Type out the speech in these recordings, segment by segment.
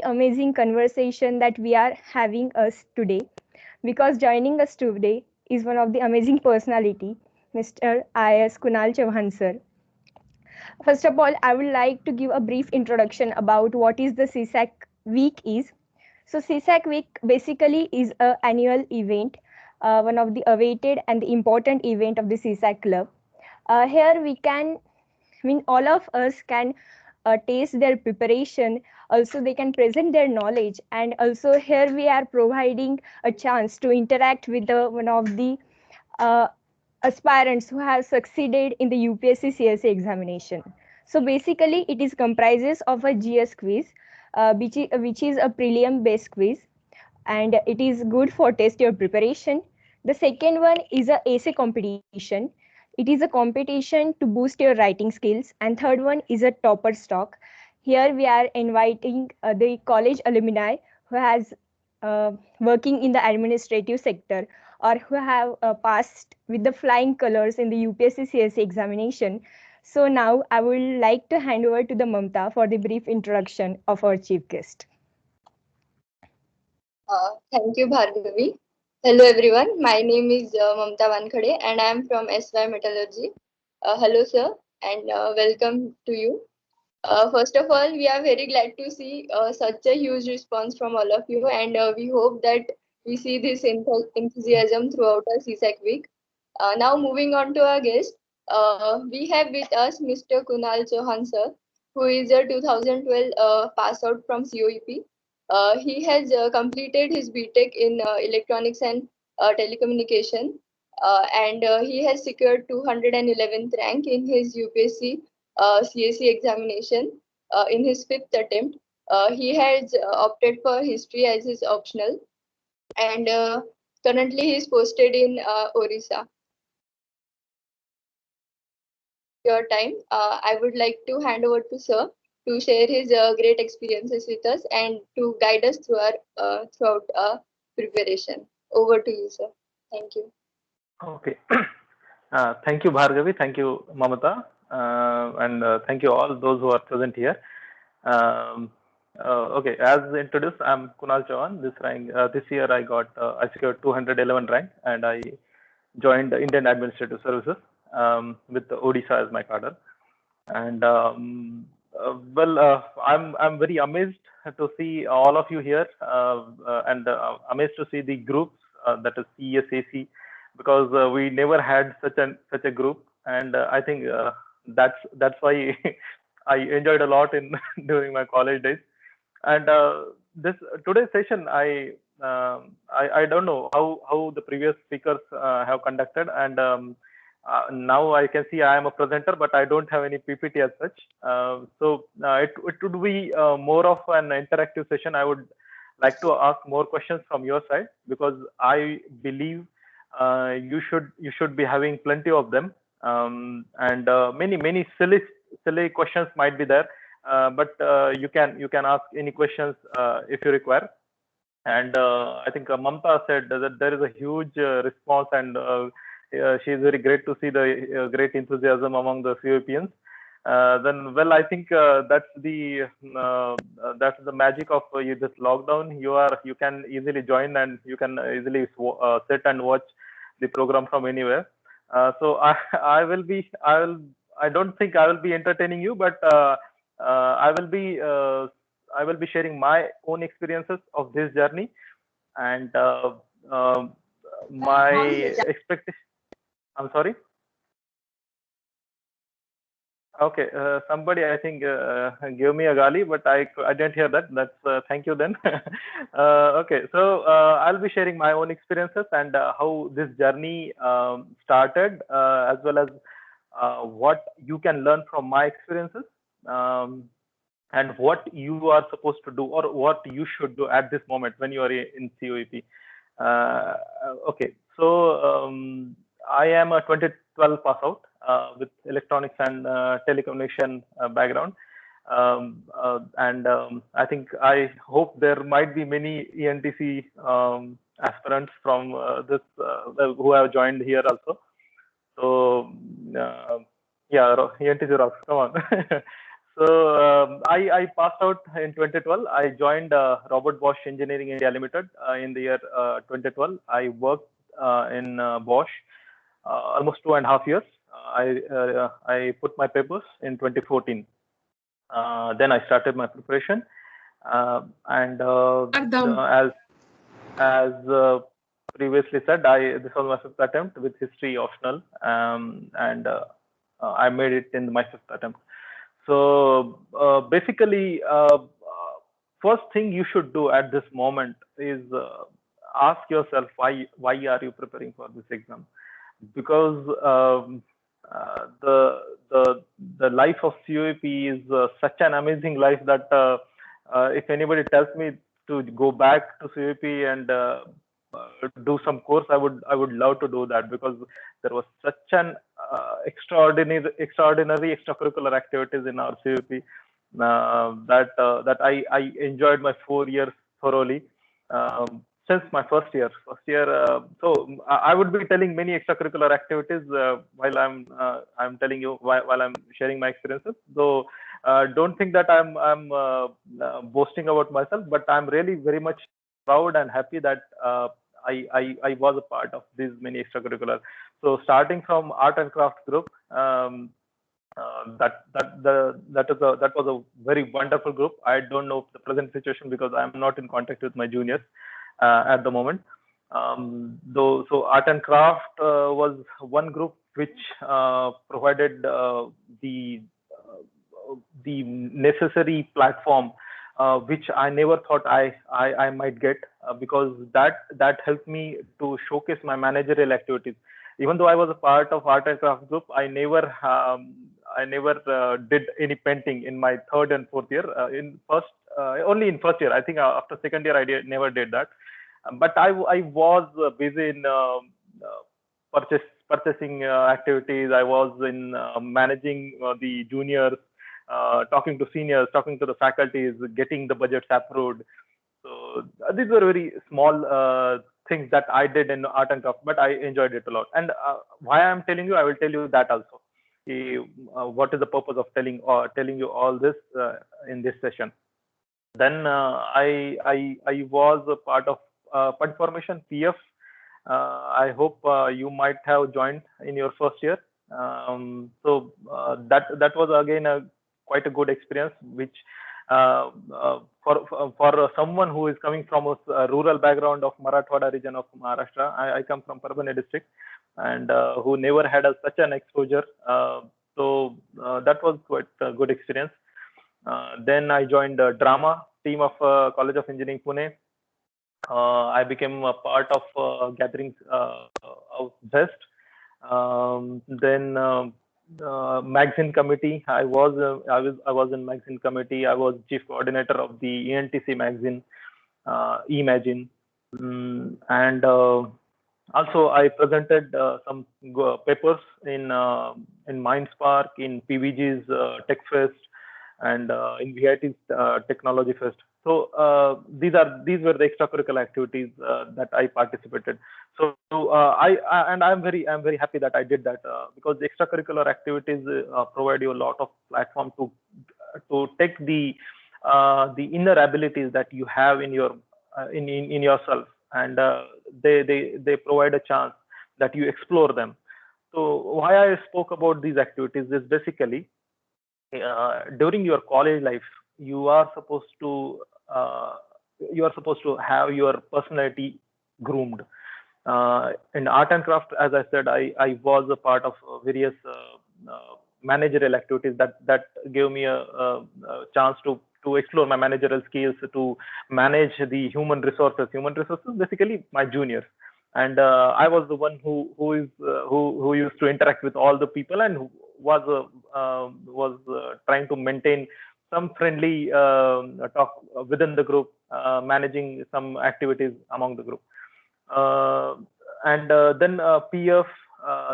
amazing conversation that we are having us today, because joining us today is one of the amazing personality, Mr. IAS Kunal Chavhan sir. First of all, I would like to give a brief introduction about what is the CSAC week is. So CSAC week basically is a annual event, one of the awaited and the important event of the CSAC club. Here we can, all of us can taste their preparation. Also, they can present their knowledge, and also here we are providing a chance to interact with one of the uh, aspirants who have succeeded in the UPSC CSE examination. So basically, it is comprises of a GS quiz, which is a prelim based quiz, and it is good for test your preparation. The second one is a essay competition. It is a competition to boost your writing skills. And third one is a topper stock. Here we are inviting the college alumni who has working in the administrative sector, or who have passed with the flying colors in the UPSC CSE examination. So now I would like to hand over to the Mamta for the brief introduction of our chief guest. Thank you, Bhargavi. Hello, everyone. My name is Mamta Wankhade, and I am from SY Metallurgy. Hello, sir, and welcome to you. First of all, we are very glad to see such a huge response from all of you, and we hope that we see this enthusiasm throughout our CSAC week. Now, moving on to our guest, we have with us Mr. Kunal Chavhan, sir, who is a 2012 pass out from COEP. He has completed his BTech in electronics and telecommunication, and he has secured 211th rank in his UPSC CSE examination in his fifth attempt. He has opted for history as his optional, and currently he is posted in Orissa. Your time, I would like to hand over to sir to share his great experiences with us and to guide us through our throughout our preparation. Over to you, sir. Thank you. Okay. Thank you, Bhargavi. Thank you, Mamata. And thank you all those who are present here. Okay, as introduced, I'm Kunal Chavhan. This year I secured 211 rank, and I joined Indian Administrative Services with Odisha as my cadre. And I'm very amazed to see all of you here, and amazed to see the groups, that is CSAC, because we never had such a group, and I think that's why I enjoyed a lot in during my college days. And this today's session, I don't know how the previous speakers have conducted, and now I can see I am a presenter, but I don't have any PPT as such. So it would be more of an interactive session. I would like to ask more questions from your side, because I believe you should be having plenty of them, and many silly questions might be there, but you can ask any questions if you require. And I think Mamta said that there is a huge response, and she is very great to see the great enthusiasm among the COEPians. Then, well, I think that's the magic of this lockdown. You can easily join, and you can easily sit and watch the program from anywhere. So I don't think I will be entertaining you, but I will be sharing my own experiences of this journey, and my expectation. I'm sorry. Okay, somebody I think gave me a gali, but I didn't hear that. That's thank you then. Okay, so I'll be sharing my own experiences and how this journey started, as well as what you can learn from my experiences, and what you are supposed to do, or what you should do at this moment when you are in COEP. Okay, so I am a 2012 pass out with electronics and telecommunication background, and I think I hope there might be many ENTC aspirants from this who have joined here also. So yeah, ENTC rocks, come on. I passed out in 2012. I joined Robert Bosch Engineering India Limited in the year 2012. I worked in Bosch almost 2.5 years. I put my papers in 2014. Then I started my preparation, and as previously said, this was my fifth attempt with history optional, and I made it in my fifth attempt. So basically, first thing you should do at this moment is ask yourself why are you preparing for this exam? Because the life of COEP is such an amazing life that if anybody tells me to go back to COEP and do some course, I would love to do that, because there was such an extraordinary extracurricular activities in our COEP that I enjoyed my 4 years thoroughly. Since my first year. So I would be telling many extracurricular activities while I'm telling you while I'm sharing my experiences. So don't think that I'm boasting about myself, but I'm really very much proud and happy that I was a part of these many extracurricular. So starting from art and craft group, that was a very wonderful group. I don't know the present situation because I'm not in contact with my juniors at the moment. So art and craft was one group which provided the necessary platform which I never thought I might get, because that helped me to showcase my managerial activities. Even though I was a part of art and craft group, I never did any painting in my third and fourth year. Only in first year. I think after second year I never did that. But I was busy in purchasing activities. I was in managing the juniors, talking to seniors, talking to the faculties, getting the budgets approved. So these were very small things that I did in art and craft, but I enjoyed it a lot. And why I'm telling you, I will tell you that also. What is the purpose of telling you all this in this session? Then I was a part of fund formation, PF. I hope you might have joined in your first year. So that was again quite a good experience, which for someone who is coming from a rural background of Marathwada region of Maharashtra. I come from Parbhani district, and who never had such an exposure. So that was quite a good experience. Then I joined the drama team of College of Engineering Pune. I became a part of gatherings of best. Then magazine committee. I was in magazine committee. I was chief coordinator of the ENTC magazine, Imagine, and also I presented some papers in Mindspark, in PVG's Tech Fest, and in VIT's Technology Fest. So these were the extracurricular activities that I participated. So I'm very happy that I did that, because the extracurricular activities provide you a lot of platform to take the inner abilities that you have in your in yourself, and they provide a chance that you explore them. So why I spoke about these activities is basically during your college life, you are supposed to have your personality groomed. In art and craft, as I said, I was a part of various managerial activities that gave me a chance to explore my managerial skills, to manage the human resources. Human resources, basically my juniors, and I was the one who used to interact with all the people, and who was trying to maintain some friendly talk within the group, managing some activities among the group. And then PF,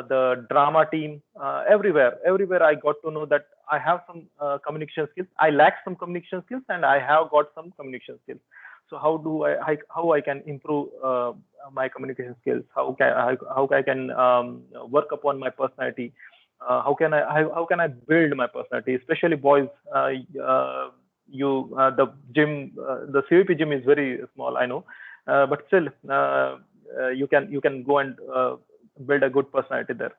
the drama team, everywhere I got to know that I have some communication skills. I lack some communication skills, and I have got some communication skills. So how I can improve my communication skills? How I can work upon my personality? how can I build my personality, especially boys. The gym, the COEP gym is very small, I know, but still, you can go and build a good personality there.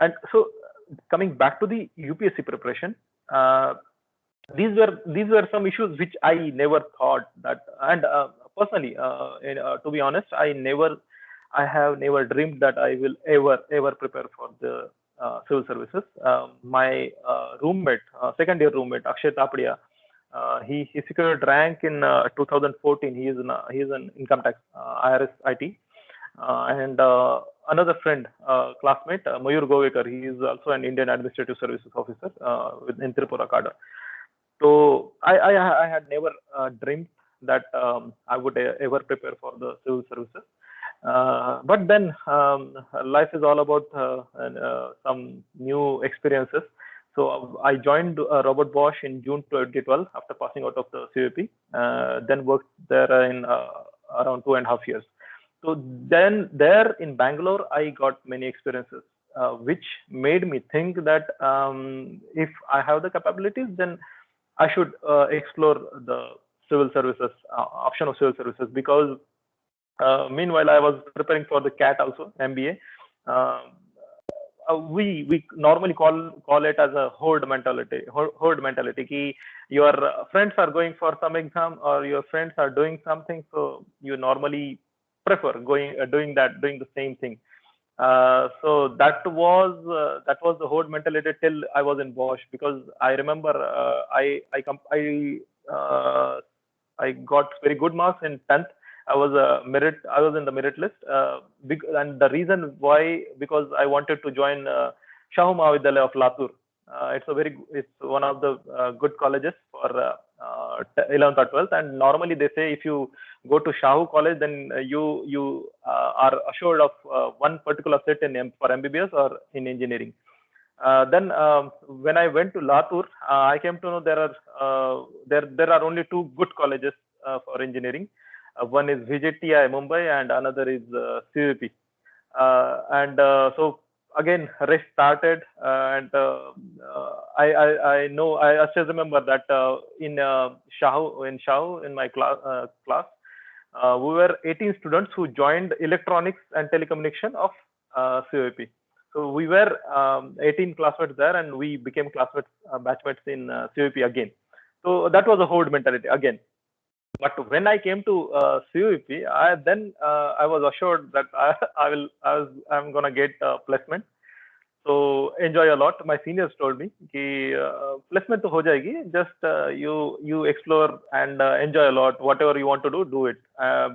And so, coming back to the UPSC preparation, these were some issues which I never thought that, and personally, to be honest, I have never dreamed that I will ever prepare for the civil services. My roommate, second year roommate, Akshay Tapadia, he secured rank in 2014. He is an income tax IRS IT, and another friend, classmate, Mayur Govekar. He is also an Indian Administrative Services officer in Tripura cadre. So I had never dreamed that I would ever prepare for the civil services. But then life is all about some new experiences. So I joined Robert Bosch in June 2012 after passing out of the COEP. Then worked there in around 2.5 years. So then there in Bangalore, I got many experiences, which made me think that if I have the capabilities, then I should explore the civil services option of civil services, because meanwhile I was preparing for the CAT also, MBA. We normally call it as a horde mentality. Horde mentality. Ki your friends are going for some exam or your friends are doing something, so you normally prefer doing the same thing. So that was the horde mentality till I was in Bosch, because I remember I got very good marks in 10th. I was in the merit list, and the reason why, because I wanted to join Shahu Mahavidyalaya of Latur. It's one of the good colleges for 11th or 12th, and normally they say if you go to Shahu College, then you are assured of one particular set for MBBS or in engineering. Then when I went to Latur, I came to know there are only two good colleges for engineering. One is VJTI Mumbai and another is COEP. So again, race started, and I know, I still remember that in Shahu in my class, we were 18 students who joined electronics and telecommunication of COEP. So we were 18 classmates there, and we became batchmates in COEP again. So that was a horde mentality again. But when I came to COEP, I was assured that I'm gonna get placement. So enjoy a lot. My seniors told me, "Ki placement to ho jayegi. Just you explore and enjoy a lot. Whatever you want to do it.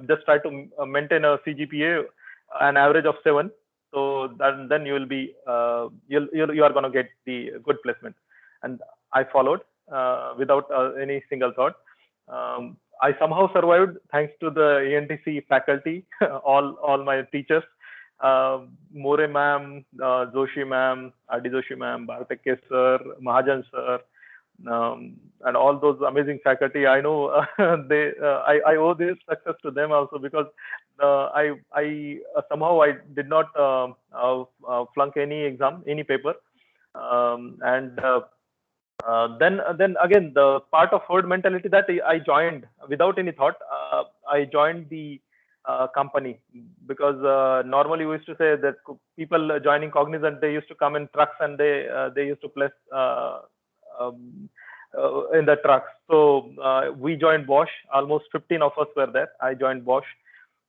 Just try to maintain a CGPA, an average of 7. So then you will be you are gonna get the good placement." And I followed without any single thought. I somehow survived thanks to the ENTC faculty, all my teachers, More ma'am, Joshi ma'am, Adi Joshi ma'am, Bartek sir, Mahajan sir, and all those amazing faculty. I know I owe this success to them also, because I somehow I did not flunk any exam, any paper, and then again, the part of herd mentality that I joined without any thought. I joined the company, because normally we used to say that people joining Cognizant, they used to come in trucks and they used to place in the trucks. So we joined Bosch. Almost 15 of us were there. I joined Bosch.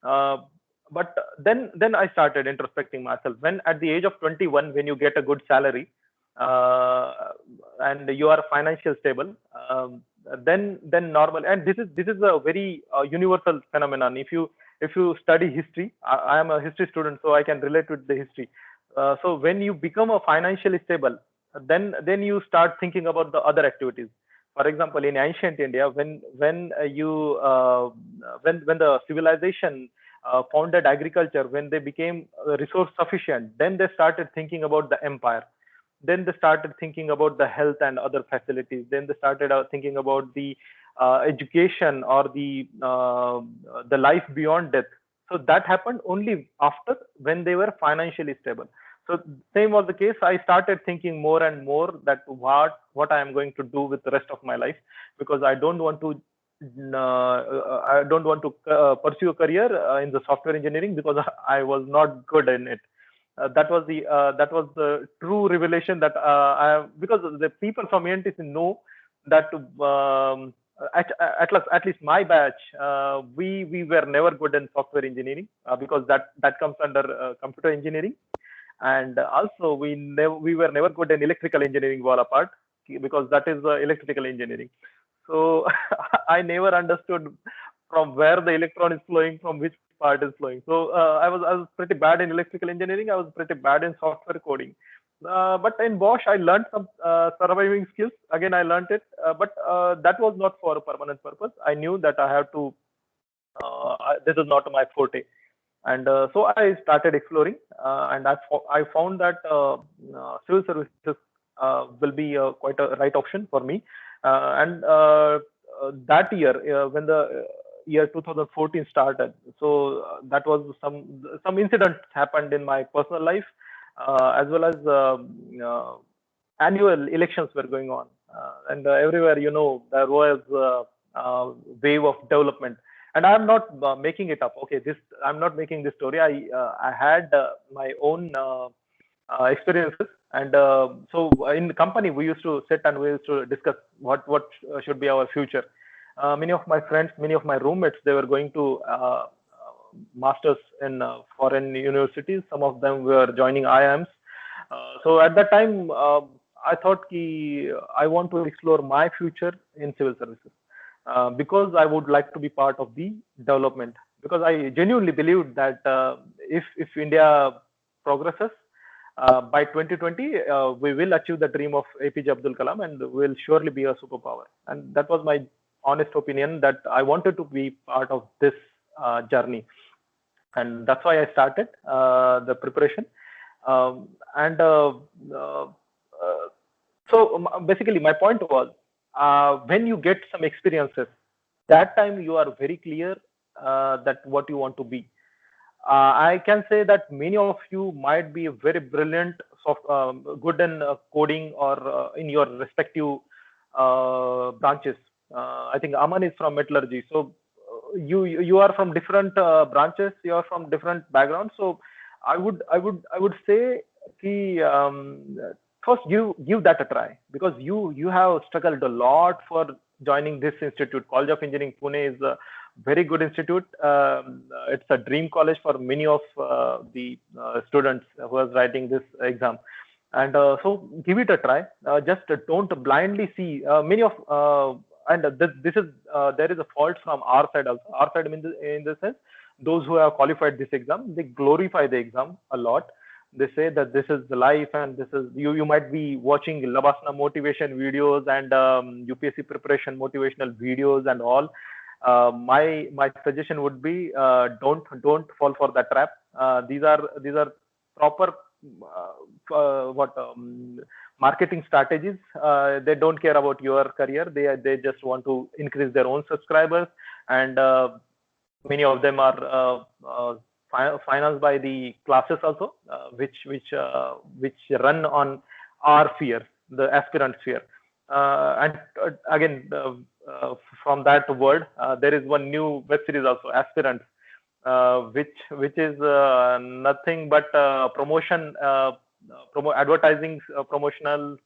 But then I started introspecting myself. When at the age of 21, when you get a good salary, and you are financially stable, then normal. And this is a very universal phenomenon. If you study history, I am a history student, so I can relate with the history. So when you become a financially stable, then you start thinking about the other activities. For example, in ancient India, when the civilization founded agriculture, when they became resource sufficient, then they started thinking about the empire. Then they started thinking about the health and other facilities. Then they started thinking about the education or the life beyond death. So that happened only after when they were financially stable. So same was the case. I started thinking more and more that what I am going to do with the rest of my life, because I don't want to pursue a career in the software engineering, because I was not good in it. That was the true revelation that because the people from ENTC know that at least my batch, we were never good in software engineering, because that comes under computer engineering. And also we were never good in electrical engineering wala part, because that is electrical engineering. So I never understood from where the electron is flowing, from which part is flowing. So I was pretty bad in electrical engineering. I was pretty bad in software coding. But in Bosch, I learned some surviving skills. Again, I learned it, but that was not for a permanent purpose. I knew that I have to. This is not my forte, and so I started exploring, and I found that civil services will be quite a right option for me. And that year, when the year 2014 started, so that was some incidents happened in my personal life, as well as annual elections were going on, and everywhere, there was wave of development. And I'm not making it up. Okay, I'm not making this story. I had my own experiences, and so in the company we used to sit and we used to discuss what should be our future. Many of my friends, many of my roommates, they were going to masters in foreign universities. Some of them were joining IIMs. So at that time, I thought I want to explore my future in civil services, because I would like to be part of the development, because I genuinely believed that if India progresses, by 2020, we will achieve the dream of APJ Abdul Kalam and will surely be a superpower. And that was my honest opinion, that I wanted to be part of this journey. And that's why I started the preparation. And so basically, my point was, when you get some experiences, that time you are very clear that what you want to be. I can say that many of you might be very brilliant, good in coding, or in your respective branches. I think Aman is from metallurgy, so you are from different branches. You are from different backgrounds. So I would say, first give that a try, because you have struggled a lot for joining this institute. College of Engineering Pune is a very good institute. It's a dream college for many of the students who are writing this exam. And so give it a try. Just don't blindly see many of and this is there is a fault from our side also. Our side in the sense, those who have qualified this exam, they glorify the exam a lot. They say that this is the life, and this is you might be watching Labasana motivation videos and UPSC preparation motivational videos and all. My suggestion would be, don't fall for that trap. These are proper marketing strategies. They don't care about your career. They just want to increase their own subscribers, and many of them are financed by the classes also, which run on our sphere, the aspirant sphere. And again, from that word, there is one new web series also, Aspirants, which is nothing but promotion, advertising, promotional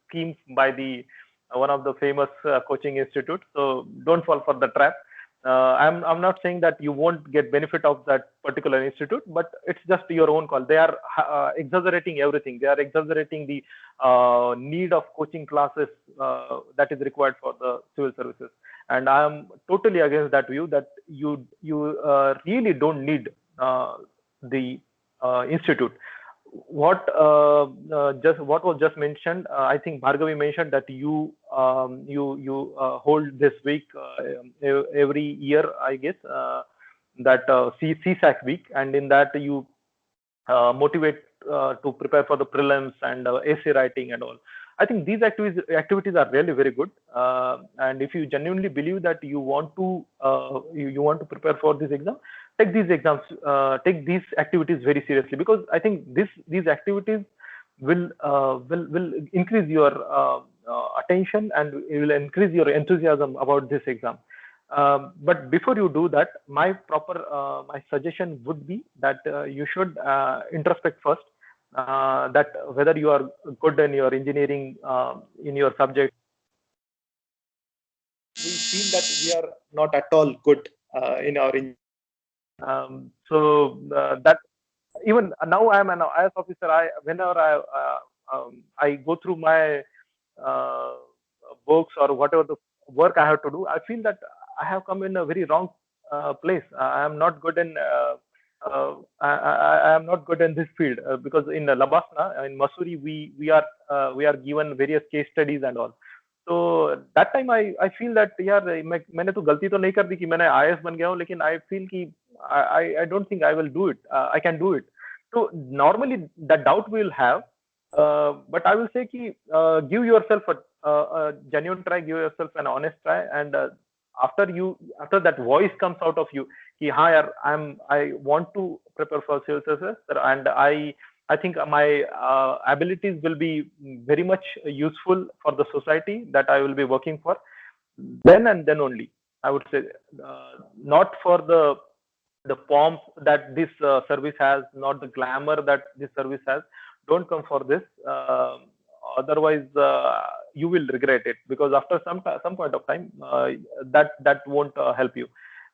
schemes by the one of the famous coaching institute. So don't fall for the trap. I'm not saying that you won't get benefit of that particular institute, but it's just your own call. They are exaggerating everything. They are exaggerating the need of coaching classes that is required for the civil services. And I am totally against that view, that you really don't need the institute. What was just mentioned, I think Bhargavi mentioned that you hold this week every year, I guess, that CSAC week, and in that you motivate to prepare for the prelims and essay writing and all. I think these activities are really very good. And if you genuinely believe that you want to you want to prepare for this exam, take these exams, take these activities very seriously, because I think these activities will increase your attention, and it will increase your enthusiasm about this exam. But before you do that, my suggestion would be that you should introspect first, that whether you are good in your engineering, in your subject. We feel that we are not at all good in our engineering. That even now I am an IAS officer. Whenever I go through my books or whatever the work I have to do, I feel that I have come in a very wrong place. I am not good in I am not good in this field, because in Labasna, in Missouri, we are given various case studies and all. So that time I feel that यार मैंने तो गलती तो नहीं कर दी कि मैंने IAS बन गया हूँ, लेकिन I feel कि I don't think I will do it. I can do it. So normally that doubt we will have, but I will say कि give yourself a genuine try, give yourself an honest try, and after that voice comes out of you कि हाँ यार I want to prepare for civil services, and I think my abilities will be very much useful for the society that I will be working for. Then and then only, I would say, not for the pomp that this service has, not the glamour that this service has. Don't come for this. Otherwise, you will regret it, because after some point of time, that won't help you.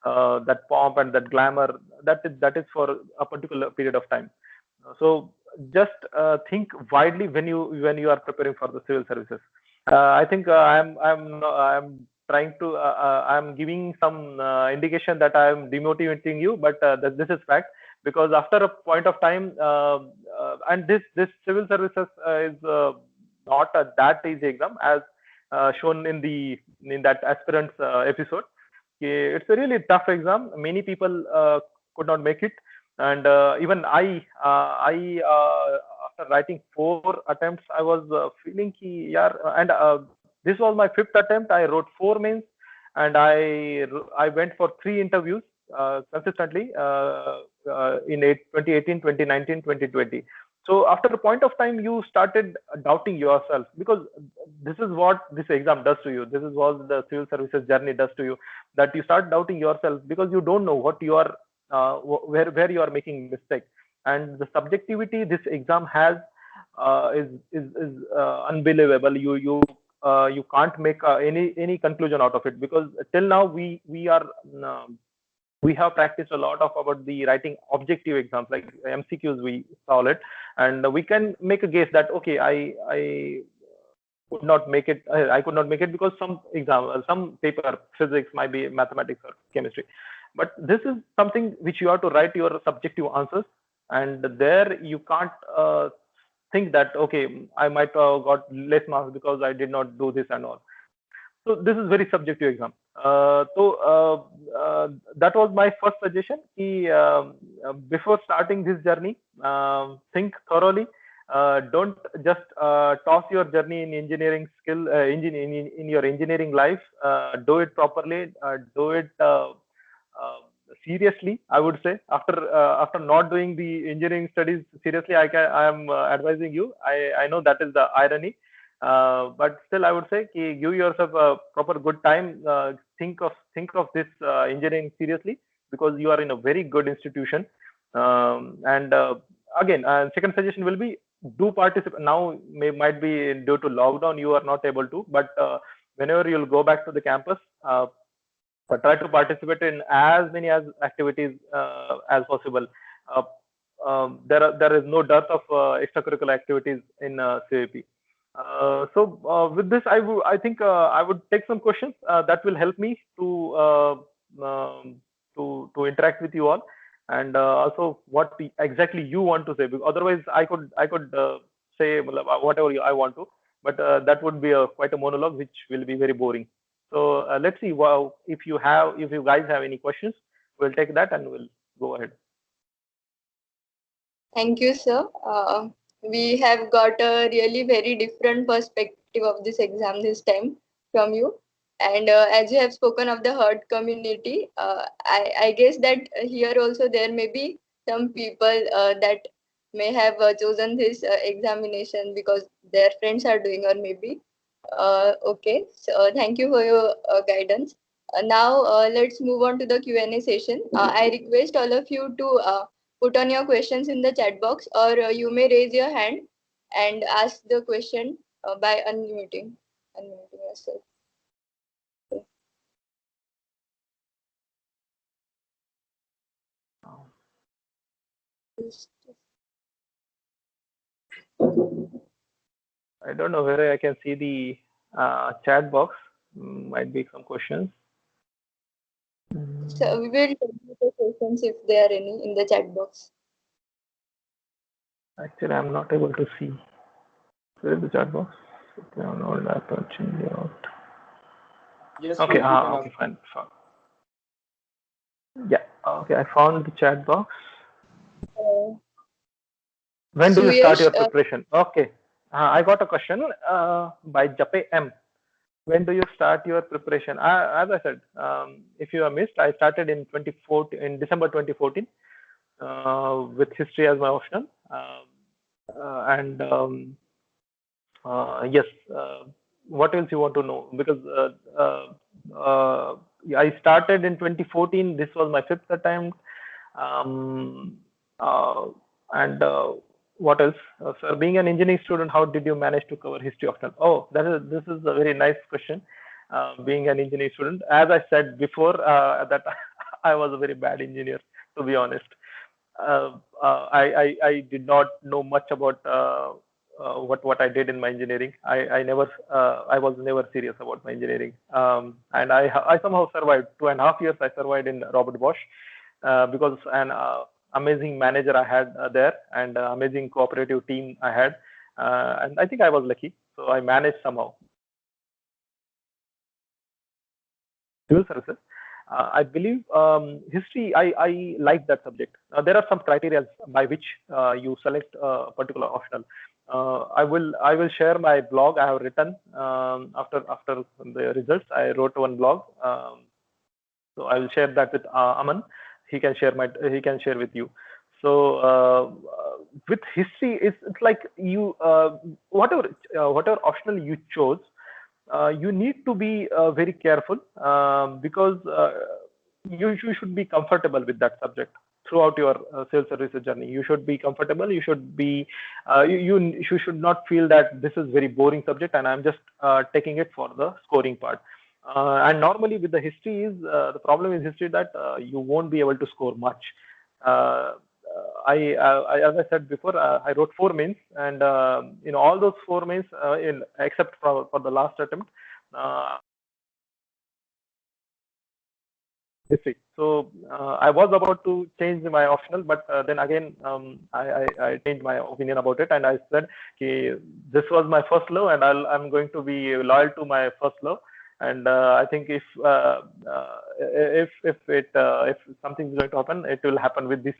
That pomp and that glamour, that is for a particular period of time. So just think widely when you are preparing for the civil services. I think I'm trying to I'm giving some indication that I'm demotivating you, but this is fact, because after a point of time, and this civil services is not that easy exam as shown in that aspirants episode. It's a really tough exam. Many people could not make it, and even I after writing 4 attempts, I was feeling ki yaar, and this was my 5th attempt. I wrote 4 mains, and I went for 3 interviews consistently in 2018, 2019, 2020. So after a point of time, you started doubting yourself, because this is what this exam does to you. This is what the civil services journey does to you, that you start doubting yourself because you don't know what you are where you are making mistake. And the subjectivity this exam has is unbelievable. You can't make any conclusion out of it, because till now we have practiced a lot about the writing objective exams like MCQs, we solve it, and we can make a guess that okay, I could not make it. I could not make it because some paper, physics, might be mathematics or chemistry. But this is something which you have to write your subjective answers, and there you can't think that okay, I might have got less marks because I did not do this and all. So this is very subjective exam. That was my first suggestion. Before starting this journey, think thoroughly. Don't just toss your journey in engineering skill, in your engineering life. Do it properly. Do it seriously. I would say after not doing the engineering studies seriously, I am advising you. I know that is the irony. But still, I would say give yourself a proper good time. Think of this engineering seriously, because you are in a very good institution. And again, second suggestion will be, do participate. Now might be due to lockdown you are not able to, but whenever you'll go back to the campus, try to participate in as many activities as possible. There is no dearth of extracurricular activities in COEP. So with this, I think I would take some questions that will help me to interact with you all, and also what exactly you want to say. Otherwise, I could say whatever I want to, but that would be quite a monologue, which will be very boring. So let's see. Well, if you guys have any questions, we'll take that and we'll go ahead. Thank you, sir. we have got a really very different perspective of this exam this time from you. And as you have spoken of the herd community, I guess that here also there may be some people that may have chosen this examination because their friends are doing, or maybe. Okay, so thank you for your guidance. Now let's move on to the Q&A session. I request all of you to put on your questions in the chat box, or you may raise your hand and ask the question by unmuting yourself. I don't know whether I can see the chat box. Might be some questions. So we will take the questions if there are any in the chat box. Actually, I'm not able to see. Where is the chat box? Download app or change out. Yes. Okay. Okay. Fine. Yeah. Okay. I found the chat box. When do you start your preparation? Okay. I got a question by Jape M. When do you start your preparation? As I said, if you have missed, I started in December 2014 with history as my optional. Yes, what else you want to know? Because I started in 2014. This was my 5th attempt. What else? Sir, being an engineering student, how did you manage to cover history optional? Oh, this is a very nice question. Being an engineering student, as I said before, that I was a very bad engineer, to be honest. I did not know much about what I did in my engineering. I was never serious about my engineering, and I somehow survived 2.5 years. I survived in Robert Bosch because an amazing manager I had there, and amazing cooperative team I had, and I think I was lucky, so I managed somehow. Civil services. I believe history, I like that subject. There are some criteria by which you select a particular optional. I will share my blog. I have written after the results. I wrote one blog, so I will share that with Aman. He can share with you. So with history, it's like you whatever optional you chose. You need to be very careful because you should be comfortable with that subject throughout your civil services journey. You should be comfortable. You should be you should not feel that this is very boring subject and I'm just taking it for the scoring part. And normally with the history is the problem is history that you won't be able to score much. As I said before, I wrote 4 mains, and in all those 4 mains, except for the last attempt, history. So I was about to change my optional, but then again, I changed my opinion about it, and I said, okay, this was my first love, and I'm going to be loyal to my first love. And I think if something is going to happen, it will happen with this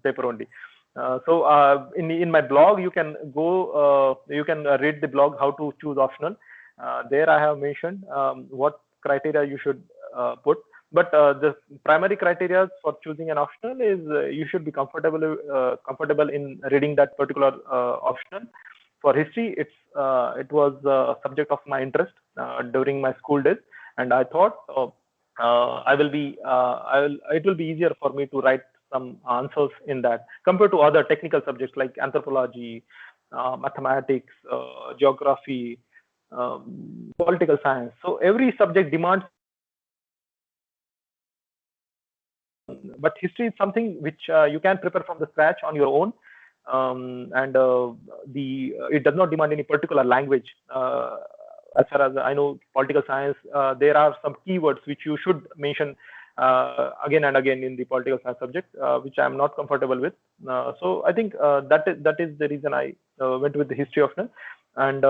paper only. So in my blog, you can go, you can read the blog how to choose optional. There I have mentioned what criteria you should put. But the primary criteria for choosing an optional is you should be comfortable in reading that particular optional. For history, it was a subject of my interest during my school days, and I thought it will be easier for me to write some answers in that compared to other technical subjects like anthropology, mathematics, geography, political science. So every subject demands. But history is something which you can prepare from the scratch on your own, and it does not demand any particular language. As far as I know, political science, there are some keywords which you should mention again and again in the political science subject, which I am not comfortable with. So I think that is the reason I went with the history optional. And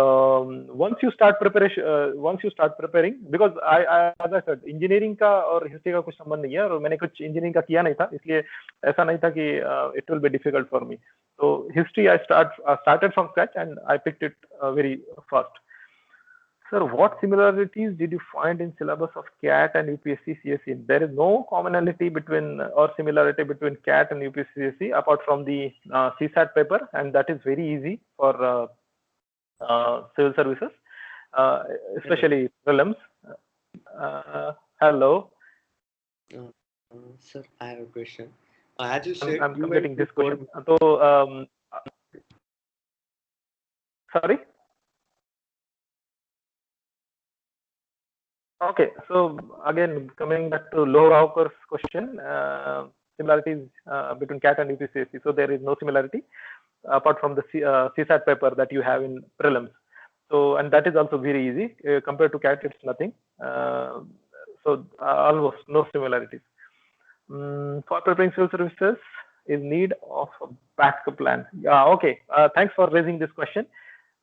once you start preparing, because as I said, engineering का और history का कुछ संबंध नहीं है, और मैंने कुछ engineering का किया नहीं था, इसलिए ऐसा नहीं था कि it will be difficult for me. So history I started from scratch and I picked it very fast. Sir, what similarities did you find in syllabus of CAT and UPSC CSE? There is no commonality between or similarity between CAT and UPSC CSE apart from the CSAT paper, and that is very easy for civil services, especially prelims. Hello. Sir, I have a question. As you said, I'm you completing went this before- question. So, sorry. Okay, so again, coming back to Lohrauker's question, similarities between CAT and UPSC. So there is no similarity apart from the CSAT paper that you have in prelims. So, and that is also very easy compared to CAT. It's nothing. So almost no similarities. For preparing civil services, is need of a backup plan. Yeah, okay. Thanks for raising this question,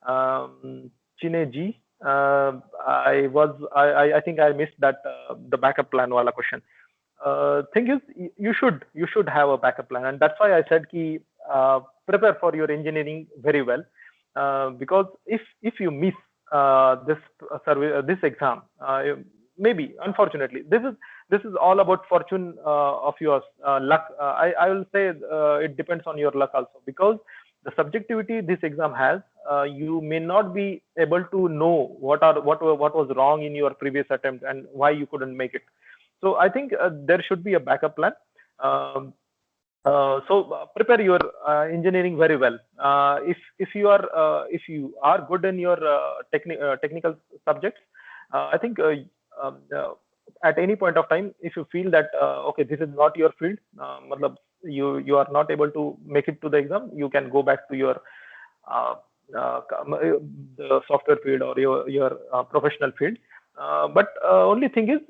Chine ji. I think I missed that the backup plan wala question. Thing is, you should have a backup plan, and that's why I said ki prepare for your engineering very well, because if you miss this exam, maybe unfortunately this is all about fortune of yours, luck. I will say it depends on your luck also, because the subjectivity this exam has, you may not be able to know what was wrong in your previous attempt and why you couldn't make it. So I think there should be a backup plan. So prepare your engineering very well. If you are good in your technical subjects, I think at any point of time, if you feel that okay, this is not your field, you are not able to make it to the exam, you can go back to your the software field or your professional field. But only thing is,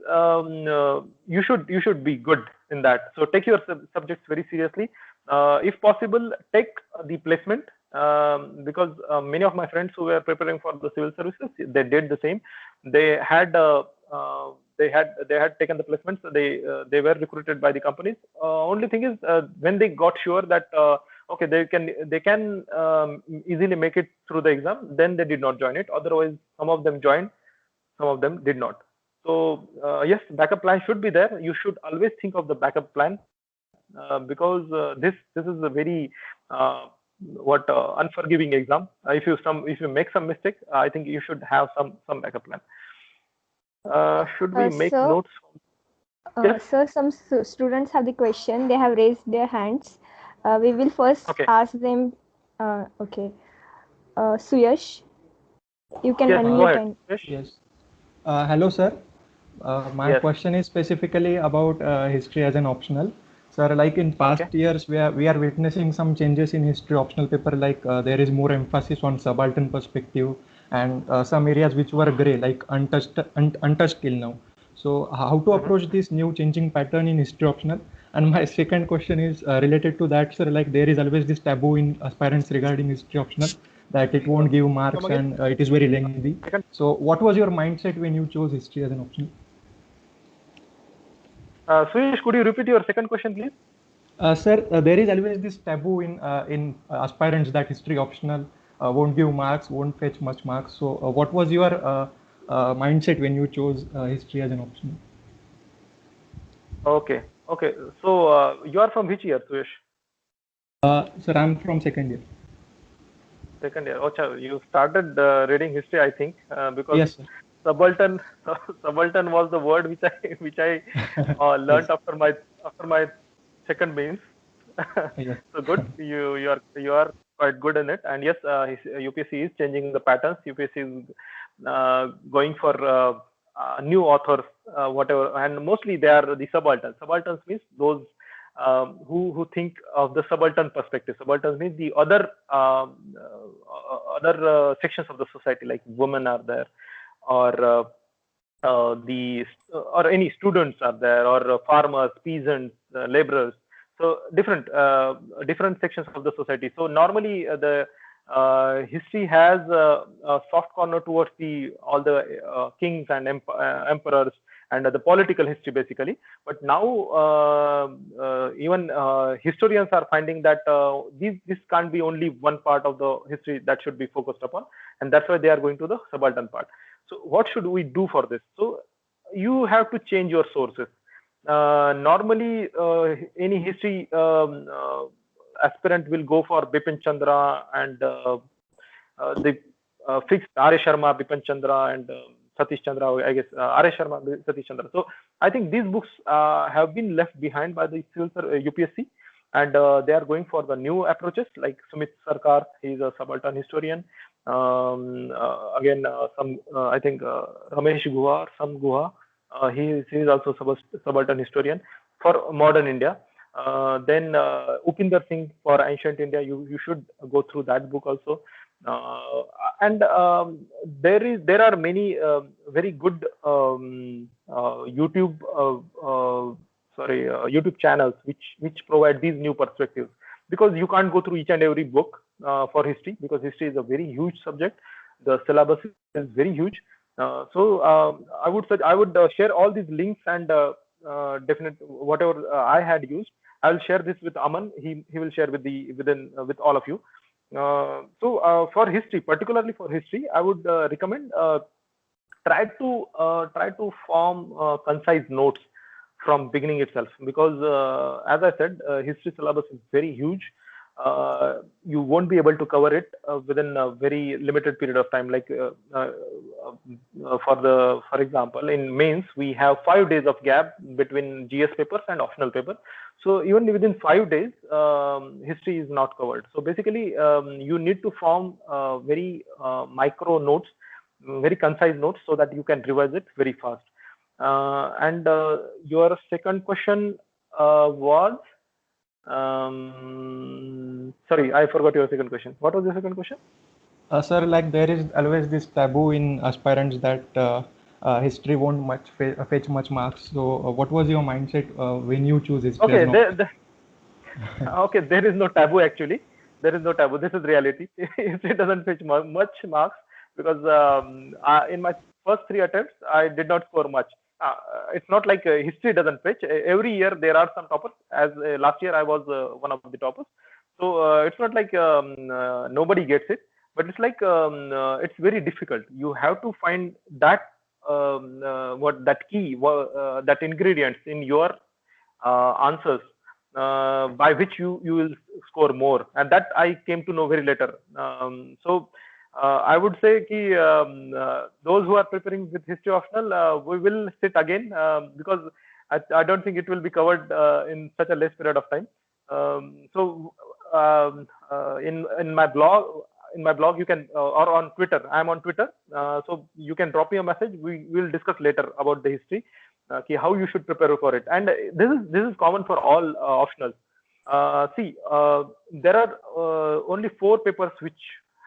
you should be good in that. So take your subjects very seriously. If possible, take the placement, because many of my friends who were preparing for the civil services, they did the same. They had taken the placements. They were recruited by the companies. Only thing is, when they got sure that okay, they can easily make it through the exam, then they did not join it. Otherwise, some of them joined, some of them did not. So yes, backup plan should be there. You should always think of the backup plan, because this is a very unforgiving exam. If you make some mistake, I think you should have some backup plan. Should we make sir, notes? Yes? Sir, some students have the question. They have raised their hands. We will first ask them. Okay. Suyash, you can unmute. Go ahead. Yes. Hello, sir. My question is specifically about history as an optional. Sir, like in past years, we are witnessing some changes in history optional paper, like there is more emphasis on subaltern perspective, and some areas which were gray, like untouched till now. So how to approach this new changing pattern in history optional? And my second question is related to that, sir. Like there is always this taboo in aspirants regarding history optional, that it won't give marks and it is very lengthy. So what was your mindset when you chose history as an option? Suyash, could you repeat your second question, please? Sir, there is always this taboo in aspirants that history optional won't give marks, won't fetch much marks. So what was your mindset when you chose history as an option? Okay. So you are from which year, Suyash? Sir, I'm from second year. Second year. Oh, you started reading history, I think, because yes, subaltern was the word which I learned yes. after my second means. Yes. So good. You are quite good in it. And yes, UPSC is changing the patterns. UPSC is going for new authors, whatever, and mostly they are the subalterns. Subalterns means those who think of the subaltern perspective. Subalterns means the other sections of the society, like women are there, or or any students are there, or farmers, peasants, laborers. So different sections of the society. So normally the history has a soft corner towards all the kings and emperors and the political history basically. But now even historians are finding that this can't be only one part of the history that should be focused upon, and that's why they are going to the subaltern part. So what should we do for this? So you have to change your sources. Normally, any history aspirant will go for Bipin Chandra and the fixed R.A. Sharma, Bipin Chandra, and Satish Chandra, I guess, R.A. Sharma, Satish Chandra. So I think these books have been left behind by the UPSC, and they are going for the new approaches like Sumit Sarkar. He is a subaltern historian. Again, I think Ramesh Guha, Sam Guha, he is also subaltern historian for modern India. Then Upinder Singh for ancient India. You should go through that book also. And there are many very good YouTube channels which provide these new perspectives, because you can't go through each and every book for history, because history is a very huge subject. The syllabus is very huge. So I would share all these links and definitely whatever I had used, I will share this with Aman. He will share with all of you. So for history, particularly for history, I would recommend try to form concise notes from beginning itself, because as I said, history syllabus is very huge. You won't be able to cover it within a very limited period of time. Like for example, in mains we have 5 days of gap between GS papers and optional paper. So even within 5 days, history is not covered. So basically, you need to form very micro notes, very concise notes, so that you can revise it very fast. And your second question was, sorry, I forgot your second question. What was your second question? Sir, like there is always this taboo in aspirants that history won't fetch much marks. So what was your mindset when you choose history? Okay, okay, there is no taboo actually. There is no taboo. This is reality. History doesn't fetch much marks, because in my first 3 attempts, I did not score much. It's not like history doesn't fetch. Every year there are some toppers. As last year I was one of the toppers. So it's not like nobody gets it, but it's like it's very difficult. You have to find that that key, that ingredients in your answers by which you will score more, and that I came to know very later. So I would say those who are preparing with history optional, we will sit again, because I don't think it will be covered in such a less period of time. So in my blog you can, or on Twitter, I'm on Twitter, so you can drop me a message. We will discuss later about the history, how you should prepare for it. And this is common for all optionals. See, there are only 4 papers which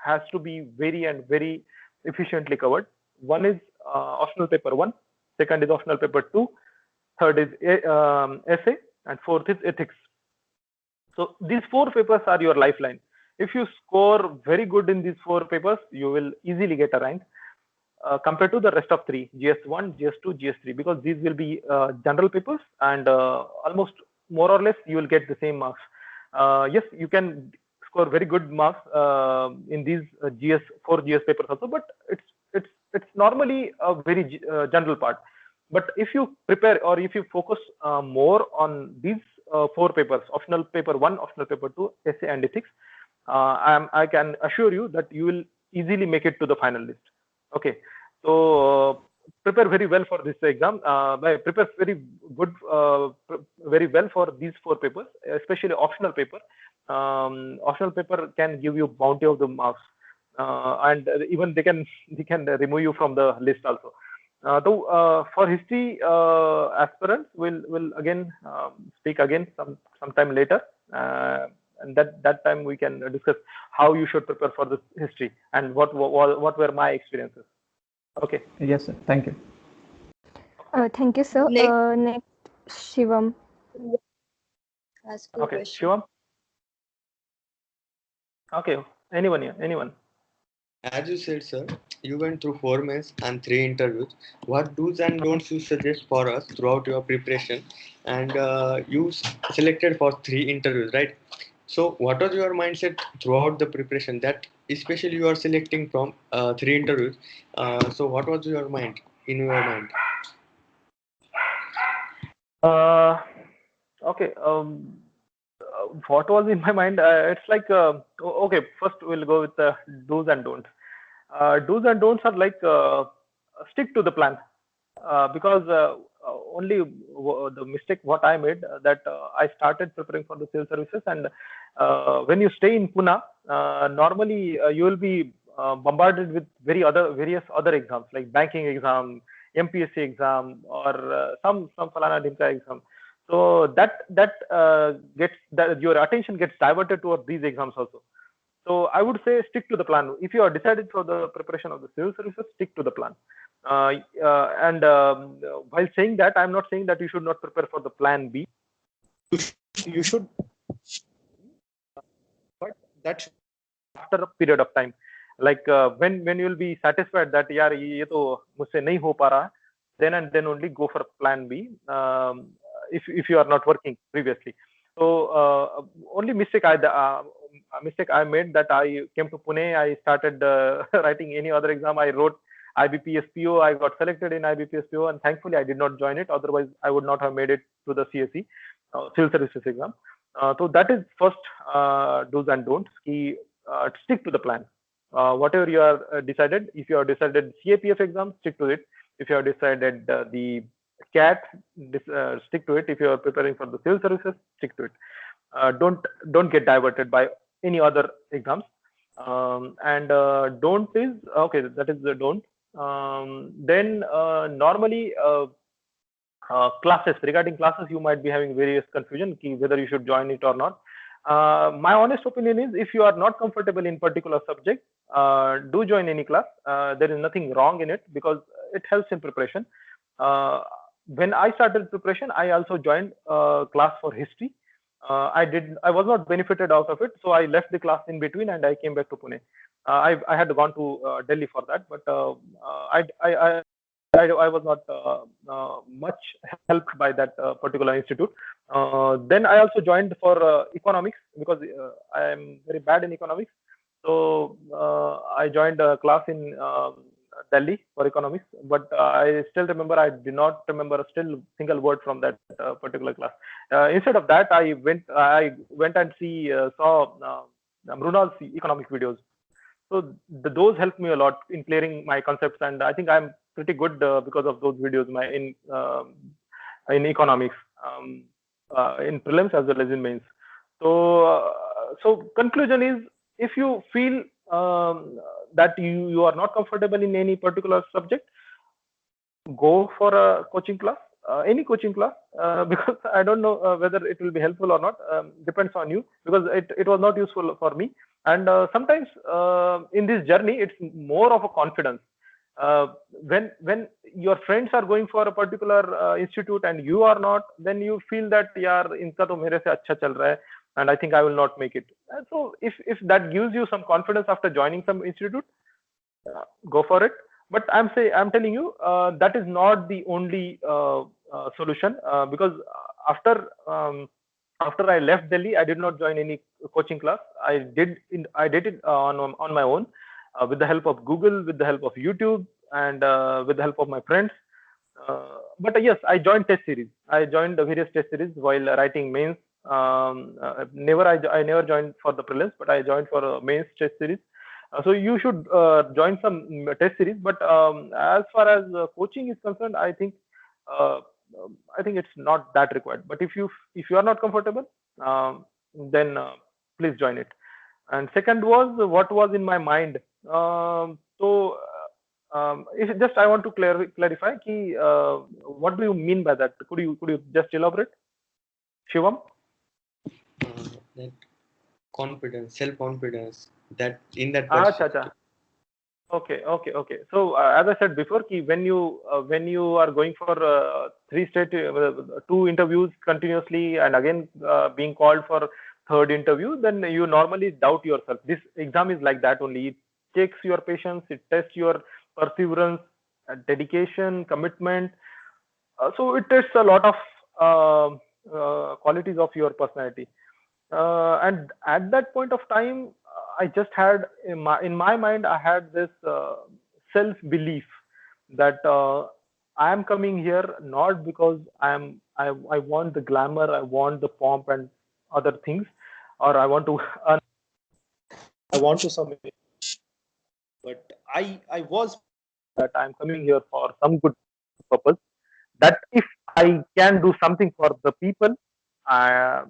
has to be very efficiently covered. One is optional paper 1, second is optional paper 2, third is essay, and fourth is ethics. So these 4 papers are your lifeline. If you score very good in these 4 papers, you will easily get a rank compared to the rest of 3, GS1, GS2, GS3, because these will be general papers, and almost more or less you will get the same marks. Yes, you can score very good marks in these 4 GS papers also, but it's normally a very general part. But if you prepare, or if you focus more on these 4 papers, optional paper 1, optional paper 2, essay and ethics, I can assure you that you will easily make it to the final list. Okay, so prepare very well for this exam. Prepare very well for these 4 papers, especially optional paper. Optional paper can give you bounty of the marks, and even they can remove you from the list also. Though for history aspirants, will again speak again sometime later, and that time we can discuss how you should prepare for this history and what were my experiences. Okay. Yes, sir. Thank you. Thank you, sir. Next, Shivam. Ask okay, question. Shivam. Okay, Anyone here? Anyone? As you said, sir, you went through 4 months and 3 interviews. What do's and don'ts you suggest for us throughout your preparation? And you selected for 3 interviews, right? So, what was your mindset throughout the preparation? That especially you are selecting from 3 interviews. So, what was your mind in your mind? Okay. What was in my mind? It's like okay. First, we'll go with the do's and don'ts. Do's and don'ts are like stick to the plan, because only the mistake what I made, that I started preparing for the civil services, and when you stay in Pune, normally you will be bombarded with various other exams like banking exam, MPSC exam, or some falana dimka exam. So your attention gets diverted towards these exams also. So I would say stick to the plan. If you are decided for the preparation of the civil services, stick to the plan. And while saying that, I'm not saying that you should not prepare for the plan B. You should, but that after a period of time, like when you will be satisfied that yaar ye to mujhse nahi ho pa raha, then and then only go for plan B. If you are not working previously. So only mistake I made, that I came to Pune, I started writing any other exam. I wrote IBPSPO, I got selected in IBPSPO, and thankfully I did not join it. Otherwise, I would not have made it to the CSE civil services exam. So that is first do's and don'ts. Stick to the plan. Whatever you are decided, if you have decided CAPF exam, stick to it. If you have decided the CAT, stick to it. If you are preparing for the civil services, stick to it. Don't get diverted by any other exams. And don't is okay. That is the don't. Then normally classes, regarding classes, you might be having various confusion whether you should join it or not. My honest opinion is, if you are not comfortable in particular subject, do join any class. There is nothing wrong in it, because it helps in preparation. When I started preparation, I also joined class for history. I was not benefited out of it, so I left the class in between and I came back to Pune. I had gone to Delhi for that, but I was not much helped by that particular institute. Then I also joined for economics, because I am very bad in economics. So I joined a class in Delhi for economics, but I still remember, I did not remember a single word from that particular class. Instead of that, I went and saw Mrunal's economic videos. So those helped me a lot in clearing my concepts, and I think I'm pretty good because of those videos in economics, in prelims as well as in mains. So conclusion is, if you feel that you are not comfortable in any particular subject, go for a coaching class, any coaching class, because I don't know whether it will be helpful or not. Depends on you, because it was not useful for me. And sometimes in this journey, it's more of a confidence. When your friends are going for a particular institute and you are not, then you feel that yaar inka to mere se acha chal raha hai, and I think I will not make it. And so if that gives you some confidence after joining some institute, go for it. But I'm telling you, that is not the only solution, because after I left Delhi, I did not join any coaching class. I did it on my own, with the help of Google, with the help of YouTube, and with the help of my friends. But yes, I joined test series. I joined various test series while writing mains. I never joined for the prelims, but I joined for a mains test series. So you should join some test series. But as far as coaching is concerned, I think it's not that required. But if you are not comfortable, then please join it. And second was what was in my mind. If just I want to clarify ki, what do you mean by that? Could you just elaborate, Shivam? That confidence, self-confidence, that in that Acha. Okay. So as I said before, ki when you are going for 2 interviews continuously, and again being called for third interview, then you normally doubt yourself. This exam is like that only. It checks your patience, it tests your perseverance, dedication, commitment. So it tests a lot of qualities of your personality. And at that point of time, I just had in my mind, I had this self belief that I am coming here not because I want the glamour, I want the pomp and other things, or I want to earn, I want to some, but I was that I'm coming here for some good purpose. That if I can do something for the people, I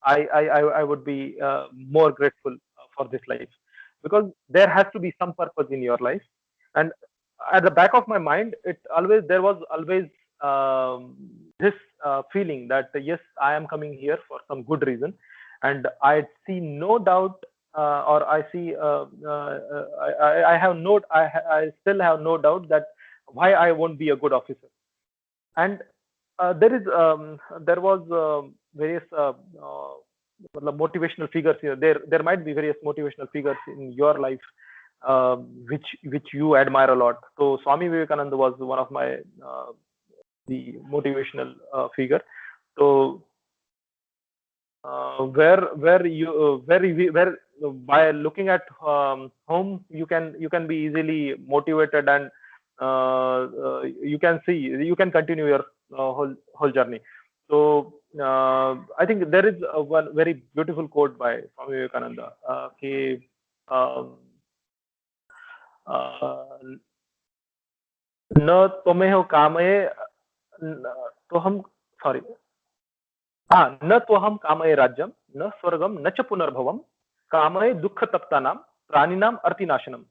I would be more grateful for this life, because there has to be some purpose in your life. And at the back of my mind, there was always this feeling that yes, I am coming here for some good reason, and I see no doubt, or I see I have no I still have no doubt that why I won't be a good officer. And there was various motivational figures here. There might be various motivational figures in your life, which you admire a lot. So Swami Vivekananda was one of my the motivational figure. So where by looking at home, you can be easily motivated, and you can continue your whole journey. So I think there is one very beautiful quote by Swami Vivekananda. He न त्वमेव कामये तो हम sorry न त्वहम कामये राज्यम न स्वर्गम न च पुनर्भवम कामये दुख तप्तानाम प्राणिनाम अर्तिनाशनम.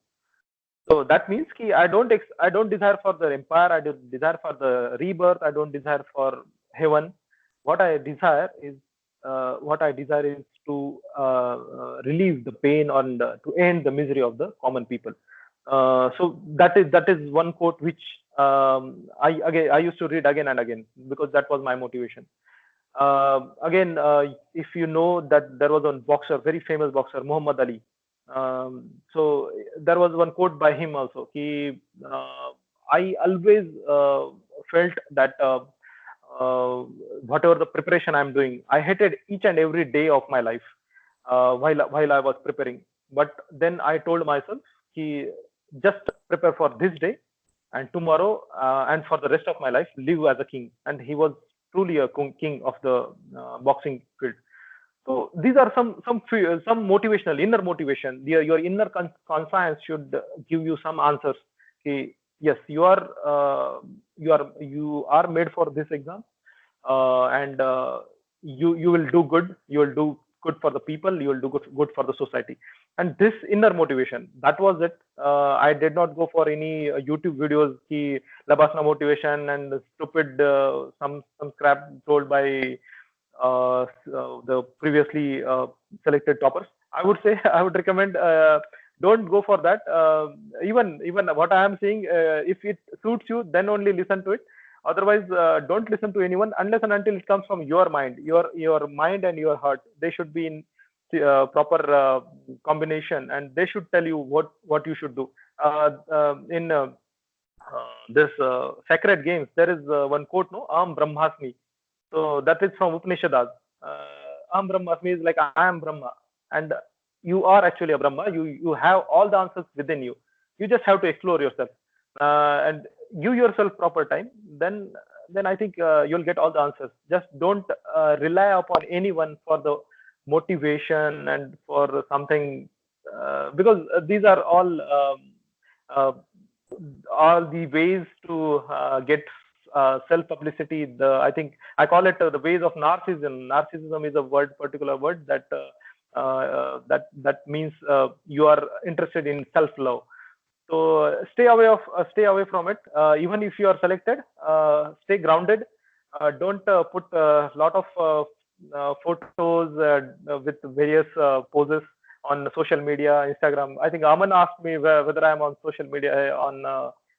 So that means कि I don't desire for the empire, I don't desire for the rebirth, I don't desire for heaven. What I desire is to relieve the pain and to end the misery of the common people. So that is one quote which I used to read again and again, because that was my motivation. Again, if you know that there was a boxer, very famous boxer, Muhammad Ali. So there was one quote by him also. I always felt that whatever the preparation I'm doing, I hated each and every day of my life while I was preparing. But then I told myself, just prepare for this day, and tomorrow and for the rest of my life, live as a king. And he was truly a king of the boxing field. So these are some motivational, inner motivation. Your inner conscience should give you some answers. Yes, you are made for this exam, and you will do good. You will do good for the people. You will do good for the society. And this inner motivation, that was it. I did not go for any YouTube videos, Labasna motivation and stupid some crap told by the previously selected toppers. I would say, I would recommend, don't go for that. Even what I am saying, if it suits you, then only listen to it. Otherwise, don't listen to anyone unless and until it comes from your mind. Your mind and your heart, they should be in proper combination, and they should tell you what you should do. In this sacred games, there is one quote, no, Am Brahmasmi. So that is from Upanishads. Am Brahmasmi is like I am Brahma, and you are actually a Brahma. You have all the answers within you. You just have to explore yourself and give yourself proper time. Then I think you'll get all the answers. Just don't rely upon anyone for the motivation and for something, because these are all the ways to get self publicity. I think I call it the ways of narcissism. Narcissism is a particular word that that means you are interested in self love. So stay away from it. Even if you are selected, stay grounded. Don't put a lot of photos with various poses on social media, Instagram. I think Aman asked me whether I am on social media on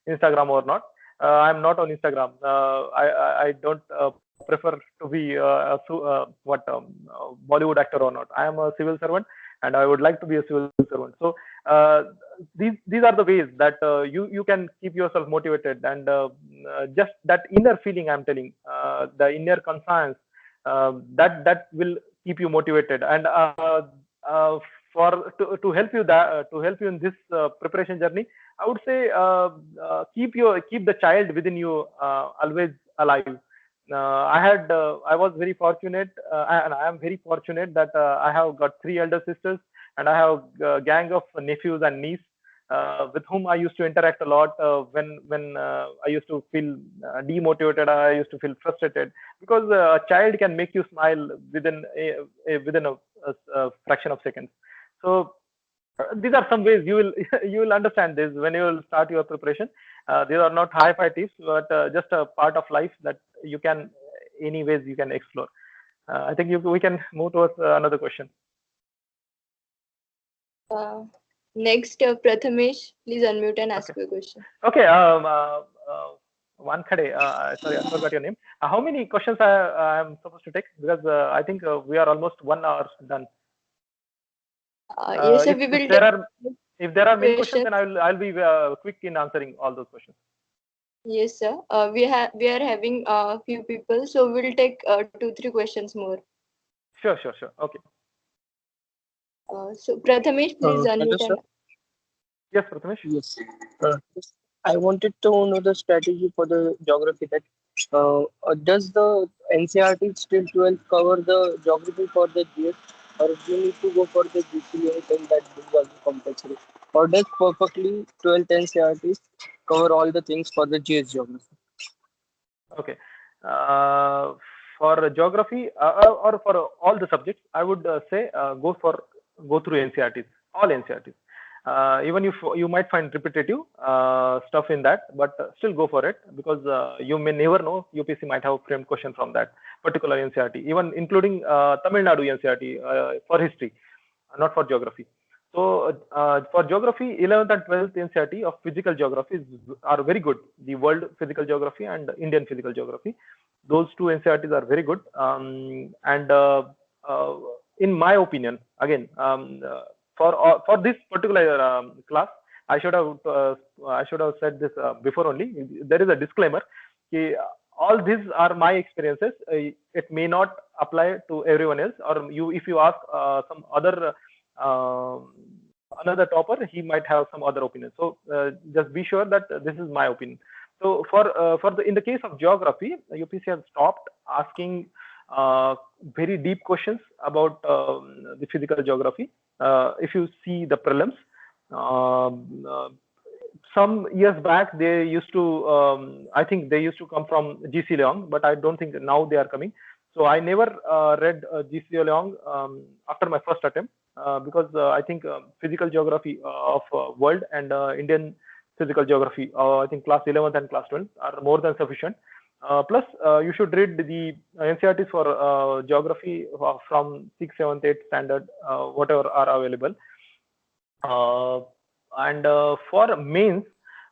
Instagram or not. I'm not on Instagram. I don't prefer to be Bollywood actor or not. I am a civil servant, and I would like to be a civil servant. So these are the ways that you can keep yourself motivated, and just that inner feeling I'm telling, the inner conscience, that will keep you motivated. And uh, to help you in this preparation journey, I would say keep the child within you always alive. I was very fortunate, and I am very fortunate that I have got 3 elder sisters, and I have a gang of nephews and niece with whom I used to interact a lot when I used to feel demotivated. I used to feel frustrated, because a child can make you smile within a fraction of seconds. So these are some ways you will you will understand this when you will start your preparation. These are not high-fi tips, but just a part of life that you can, anyways, you can explore. I think we can move towards another question. Next, Prathamesh, please unmute and ask your question. Okay. Wankhede, sorry, I forgot your name. How many questions I am supposed to take? Because I think we are almost 1 hour done. Yes, sir, we will. If there are many questions, then I'll be quick in answering all those questions. Yes, sir. We are having a few people, so we'll take 2-3 questions more. Sure. Okay. So Prathamesh, please unmute. Hello, sir. Yes, Prathamesh. Yes. I wanted to know the strategy for the geography. That does the NCERT still 12 cover the geography for the GS, or do you need to go for the GCLs, and that is also compulsory? Or does perfectly 12th NCERT cover all the things for the GS geography? Okay. For geography or for all the subjects, I would say go through NCERTs, all NCERTs. Even if you might find repetitive stuff in that, but still go for it, because you may never know, UPSC might have framed question from that particular NCERT, even including Tamil Nadu NCERT for history, not for geography. So for geography, 11th and 12th NCERT of physical geography are very good. The world physical geography and Indian physical geography, those 2 NCERTs are very good. And in my opinion, again, for this particular class, I should have said this before only. There is a disclaimer. All these are my experiences. It may not apply to everyone else, or if you ask some other another topper, he might have some other opinion. So just be sure that this is my opinion. So in the case of geography, UPSC has stopped asking very deep questions about the physical geography. If you see the prelims, some years back they used to, I think they used to come from GC Leong, but I don't think now they are coming. So I never read GC Leong after my first attempt, because I think physical geography of world and Indian physical geography, I think class 11th and class 12th are more than sufficient. Plus, you should read the NCERTs for geography from 6th, 7th, 8th standard, whatever are available. And for mains,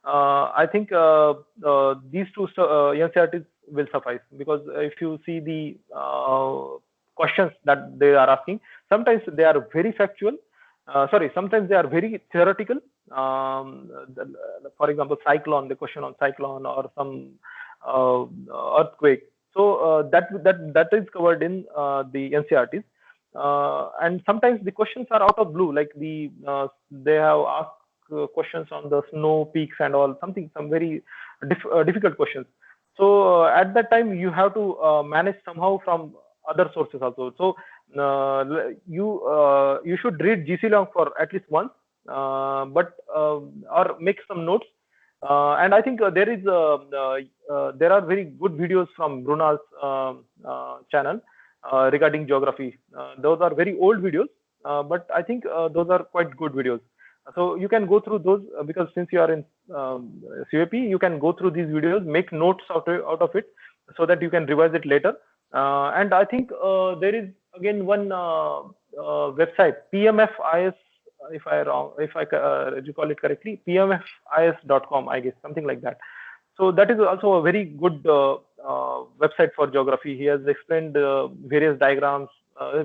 I think these 2 NCERTs will suffice, because if you see the questions that they are asking, sometimes they are very factual. Sometimes they are very theoretical. For example, cyclone, the question on cyclone, or some earthquake. So that is covered in the NCERTs. And sometimes the questions are out of blue, like they have asked questions on the snow peaks and all, some very difficult questions. So at that time you have to manage somehow from other sources also. So you should read GC Long for at least once, but or make some notes. And I think there are very good videos from Brunal's channel regarding geography. Those are very old videos, but I think those are quite good videos. So you can go through those, because since you are in COEP, you can go through these videos, make notes out of it, so that you can revise it later. And I think there is again one website, PMFIS, if I recall it correctly, pmfis.com, I guess, something like that. So that is also a very good website for geography. He has explained various diagrams,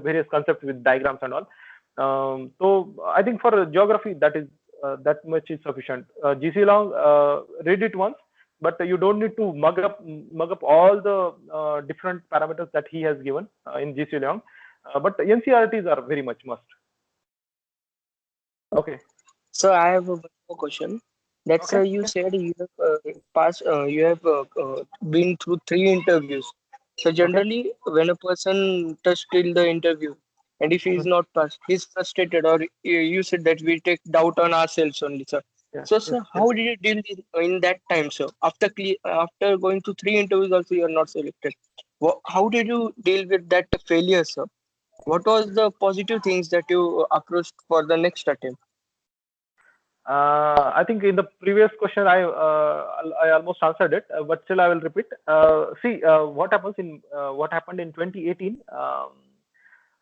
various concepts with diagrams and all. So I think for geography, that much is sufficient. GC Long, read it once, but you don't need to mug up all the different parameters that he has given in GC Long. But NCRTs are very much must. Okay. So I have one more question. That's Okay. you said you have you have been through 3 interviews. So generally, when a person touch till the interview, and if he is not passed, he's frustrated, or you said that we take doubt on ourselves only, sir. Yeah. So, sir, how did you deal in that time, sir? After going to 3 interviews, also you are not selected. How did you deal with that failure, sir? What was the positive things that you approached for the next attempt? I think in the previous question I almost answered it, but still I will repeat. See, what happened in 2018.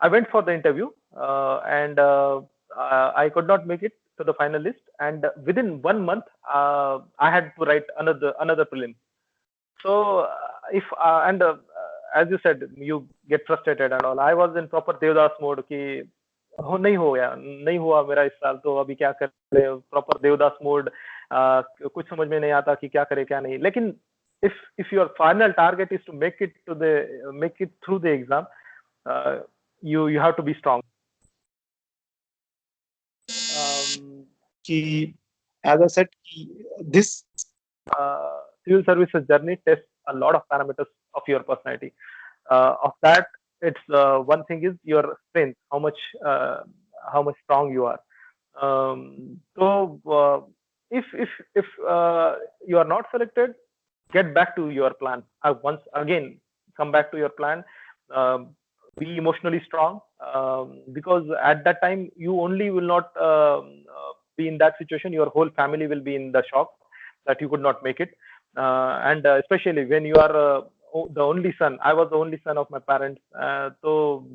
I went for the interview and I could not make it to the final list. And within 1 month, I had to write another prelim. So if and as you said, you get frustrated and all. I was in proper Devdas mode कि नहीं हुआ मेरा इस साल, तो अभी क्या करें, प्रॉपर देवदास मोड, कुछ समझ में नहीं आता कि क्या करे क्या नहीं. लेकिन if your final target is to make it through the exam, you have to be strong. As I said, this civil services journey tests a lot of parameters of your personality. Of that, it's one thing is your strength, how much strong you are. So if you are not selected, get back to your plan. Once again, come back to your plan. Be emotionally strong, because at that time you only will not be in that situation. Your whole family will be in the shock that you could not make it, and especially when you are the only son. I was the only son of my parents, so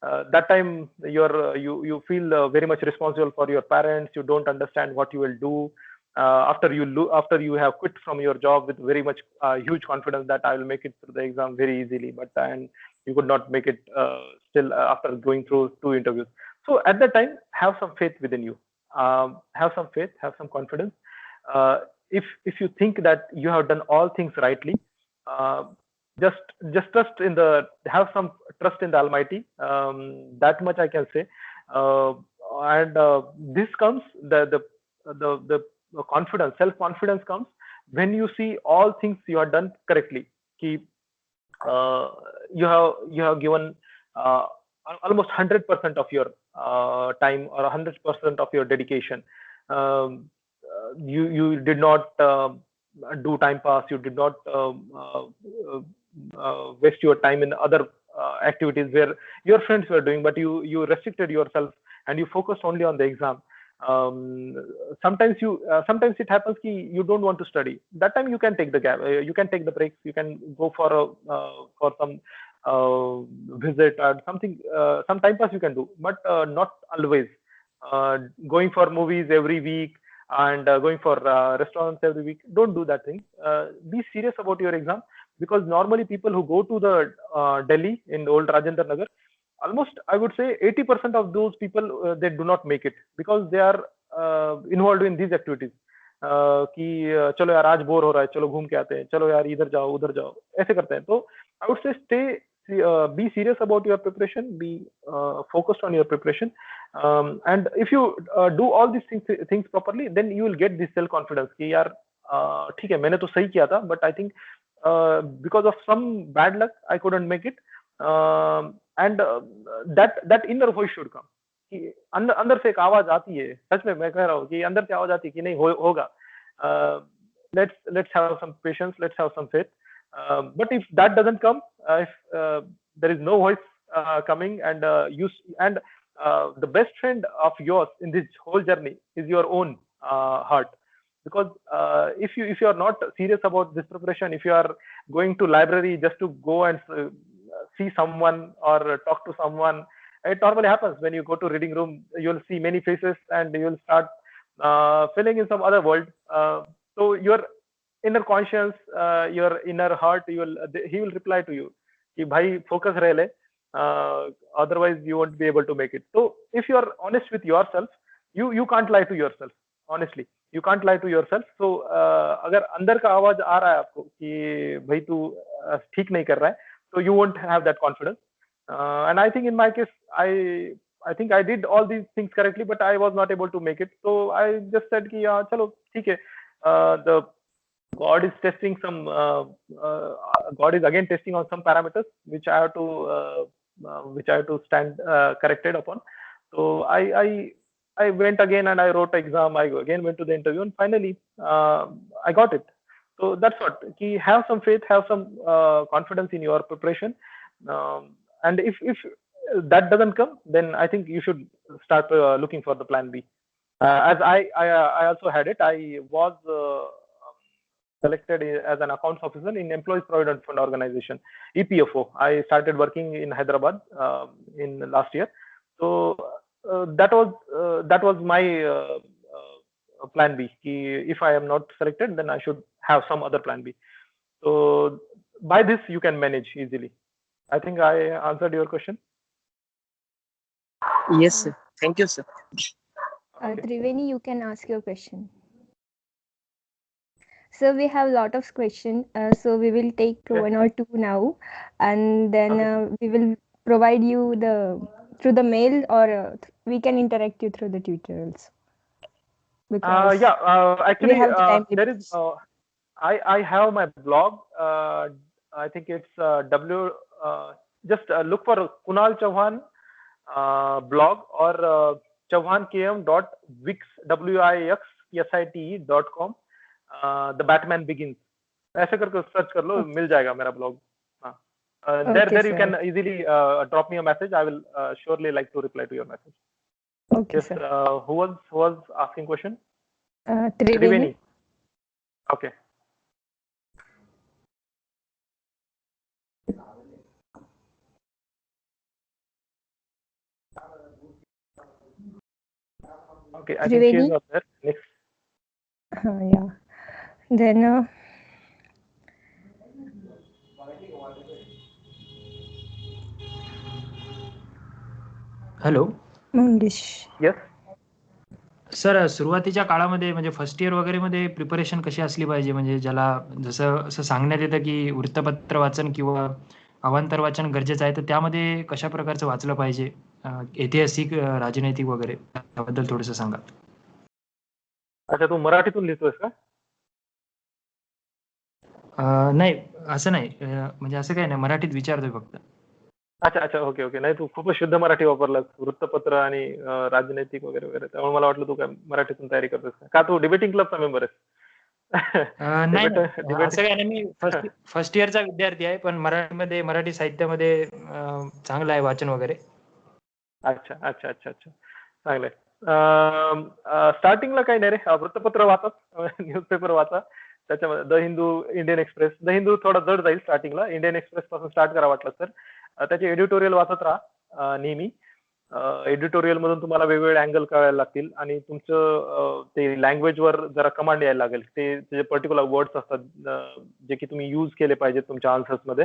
that time you feel very much responsible for your parents. You don't understand what you will do after you have quit from your job with very much huge confidence that I will make it through the exam very easily, but then you could not make it still after going through 2 interviews. So at that time, have some faith within you. Have some faith, have some confidence. If you think that you have done all things rightly, just have some trust in the Almighty. That much I can say. And this comes the confidence, self-confidence comes when you see all things you have done correctly. You have given almost 100% of your time or 100% of your dedication. You did not do time pass. You did not waste your time in other activities where your friends were doing, but you restricted yourself and you focused only on the exam. Sometimes it happens that you don't want to study. That time you can take the gap. You can take the breaks. You can go for some visit or something. Some time pass you can do, but not always. Going for movies every week and going for restaurants every week. Don't do that thing. Be serious about your exam, because normally people who go to the Delhi in old Rajendra Nagar, almost I would say 80% of those people they do not make it because they are involved in these activities. कि चलो यार आज bore हो रहा है, चलो घूम के आते हैं, चलो यार इधर जाओ उधर जाओ, ऐसे करते हैं. तो I would say be serious about your preparation, be focused on your preparation, and if you do all these things properly, then you will get this self confidence कि यार ठीक है मैंने तो सही किया था, but I think because of some bad luck I couldn't make it, and that inner voice should come कि अंदर से एक आवाज आती है. सच में मैं कह रहा हूँ कि अंदर से आवाज आती है कि नहीं होगा. Let's have some patience, let's have some faith. But if that doesn't come, if there is no voice coming, and the best friend of yours in this whole journey is your own heart. Because if you are not serious about this preparation, if you are going to library just to go and see someone or talk to someone, it normally happens when you go to reading room. You'll see many faces and you'll start feeling in some other world. So your inner conscience, your inner heart, he will reply to you कि भाई focus रह ले, otherwise you won't be able to make it. So if you are honest with yourself, you can't lie to yourself. Honestly, you can't lie to yourself. So अगर अंदर का आवाज आ रहा है आपको कि भाई तू ठीक नहीं कर रहा है, so you won't have that confidence. And I think in my case, I think I did all these things correctly, but I was not able to make it. So I just said कि yeah, चलो ठीक है. The God is testing some. God is again testing on some parameters which I have to stand corrected upon. So I went again and I wrote exam. I again went to the interview and finally I got it. So that's what. Ki have some faith, have some confidence in your preparation, and if that doesn't come, then I think you should start looking for the plan B. As I also had it. I was selected as an accounts officer in Employees Provident Fund Organization, EPFO. I started working in Hyderabad in last year. So that was my plan B. If I am not selected, then I should have some other plan B. So by this you can manage easily. I think I answered your question. Yes, sir. Thank you, sir. Triveni, you can ask your question. So we have a lot of questions, so we will take one or two now, and then we will provide you through the mail, or we can interact you through the tutorials. Actually, there is. I have my blog. I think it's just look for Kunal Chavhan blog or chavhankm.wixsite.com. The Batman Begins. ऐसे करके search कर लो, मिल जाएगा मेरा blog. There you can easily drop me a message. I will surely like to reply to your message. Okay, yes, sir. Who was asking question? Triveni. Okay. Okay, I think she's up there. Next. Yeah. Then hello. Mundish. Yes. Sir, सुरुवातीच्या काळामध्ये म्हणजे first year वगैरे मध्ये preparation कशी असली पाहिजे, म्हणजे ज्याला जसं असं सांगण्यात येतं की वृत्तपत्र वाचन किंवा अवांतर वाचन गरजेचं आहे, तर त्यामध्ये कशा प्रकारचं वाचलं पाहिजे, ऐतिहासिक, राजनैतिक वगैरे, त्याबद्दल थोडंसं सांगा. अच्छा, तू मराठीतून लिहितोयस का? नाही, असं नाही, म्हणजे असं काही नाही, मराठीत विचारतोय फक्त. अच्छा, ओके. नाही, तू खूपच शुद्ध मराठी वापरलास, वृत्तपत्र आणि राजनैतिक वगैरे वगैरे, त्यामुळे मला वाटलं तू काय मराठीतून तयारी करतोस का? तू डिबेटिंग क्लबचा मेंबर आहेस? नाही, असं काही नाही, मी फर्स्ट इयरचा विद्यार्थी आहे, पण मराठी साहित्यामध्ये चांगलं आहे वाचन वगैरे. अच्छा, चांगलंय. स्टार्टिंगला काही नाही रे, वृत्तपत्र वाचा, न्यूजपेपर वाचा, त्याच्यामध्ये the Hindu, Indian express. The Hindu थोडा जड जाईल स्टार्टिंगला, इंडियन एक्सप्रेस पासून स्टार्ट करा वाटलं तर. त्याचे एडिटोरियल वाचत राहा नेहमी. एडिटोरियल मधून तुम्हाला वेगवेगळे अँगल कळायला लागतील आणि तुमचं ते लँग्वेजवर जरा कमांड यायला लागेल. ते पर्टिक्युलर वर्ड्स असतात जे की तुम्ही यूज केले पाहिजेत तुमच्या आन्सर्स मध्ये.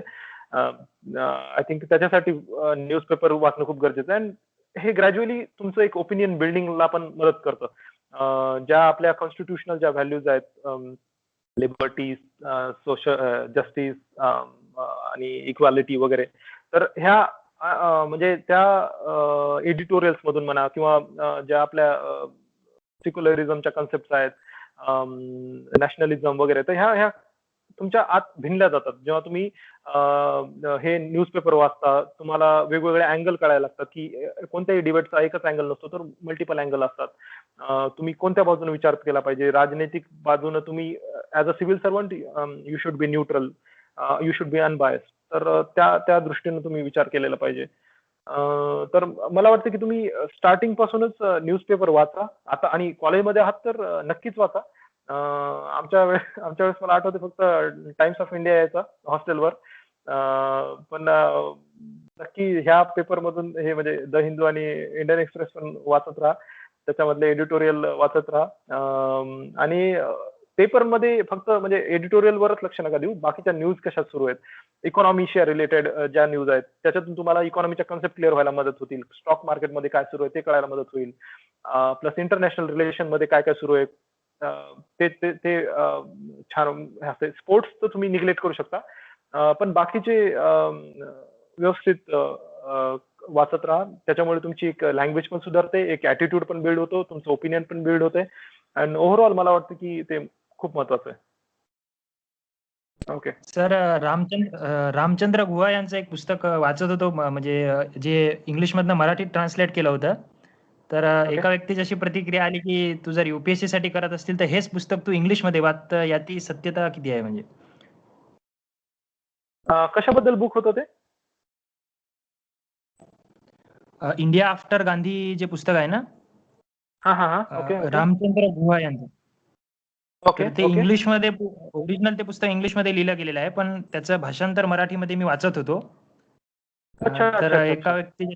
आय थिंक त्याच्यासाठी न्यूजपेपर वाचणं खूप गरजेचं आहे. हे ग्रॅज्युअली तुमचं एक ओपिनियन बिल्डिंगला पण मदत करतं. ज्या आपल्या कॉन्स्टिट्युशनल ज्या व्हॅल्यूज आहेत, लिबर्टीज, सोशल जस्टिस आणि इक्वालिटी वगैरे, तर ह्या म्हणजे त्या एडिटोरियल्स मधून म्हणा किंवा ज्या आपल्या सेक्युलरिझमच्या कन्सेप्ट आहेत, नॅशनलिझम वगैरे, तर ह्या तुमच्या आत भिनल्या जातात. जेव्हा तुम्ही हे न्यूजपेपर वाचता, तुम्हाला वेगवेगळे अँगल कळायला लागतात की कोणत्याही डिबेटचा एकच अँगल नसतो, तर मल्टिपल अँगल असतात. तुम्ही कोणत्या बाजूने विचार केला पाहिजे. राजनैतिक बाजूने तुम्ही as a civil servant you should be neutral, you should be unbiased. तर त्या दृष्टीने तुम्ही विचार केलेला पाहिजे. तर मला वाटतं की तुम्ही स्टार्टिंग पासूनच न्यूजपेपर वाचा आता, आणि कॉलेजमध्ये आहात तर नक्कीच वाचा. आमच्या वेळेस मला आठवते फक्त टाइम्स ऑफ इंडिया यायचा हॉस्टेलवर, पण नक्की ह्या पेपर मधून हे म्हणजे द हिंदू आणि इंडियन एक्सप्रेस पण वाचत राहा, त्याच्यामधले एडिटोरियल वाचत राहा. आणि पेपरमध्ये फक्त म्हणजे एडिटोरियलवरच लक्ष नका देऊ, बाकीच्या न्यूज कशा सुरू आहेत, इकॉनॉमीशी रिलेटेड ज्या न्यूज आहेत त्याच्यातून तुम्हाला इकॉनॉमीच्या कन्सेप्ट क्लिअर व्हायला मदत होतील, स्टॉक मार्केटमध्ये काय सुरू आहे ते कळायला मदत होईल, प्लस इंटरनॅशनल रिलेशन मध्ये काय काय सुरू आहे ते ते ते छान असते. स्पोर्ट्स तर तुम्ही निग्लेक्ट करू शकता, पण बाकीचे व्यवस्थित वाचत राहा. त्याच्यामुळे तुमची एक लँग्वेज पण सुधारते, एक ऍटिट्यूड पण बिल्ड होतो, तुमचं ओपिनियन पण बिल्ड होते, आणि ओव्हरऑल मला वाटतं की ते खूप महत्वाचं आहे. ओके सर, रामचंद्र गुहा यांचं एक पुस्तक वाचत होतो, म्हणजे जे इंग्लिशमधनं मराठीत ट्रान्सलेट केलं होतं. तर एका व्यक्तीची अशी प्रतिक्रिया आली की तू जर UPSC साठी करत असतील तर हेच पुस्तक तू इंग्लिशमध्ये वाच, याची सत्यता किती आहे? म्हणजे कशाबद्दल बुक होतं ते? इंडिया आफ्टर गांधी जे पुस्तक आहे ना, रामचंद्र गुहा यांचं. तर ते इंग्लिशमध्ये ओरिजिनल ते पुस्तक इंग्लिशमध्ये लिहिलं गेलेलं आहे, पण त्याचं भाषांतर मराठीमध्ये मी वाचत होतो. तर एका व्यक्ती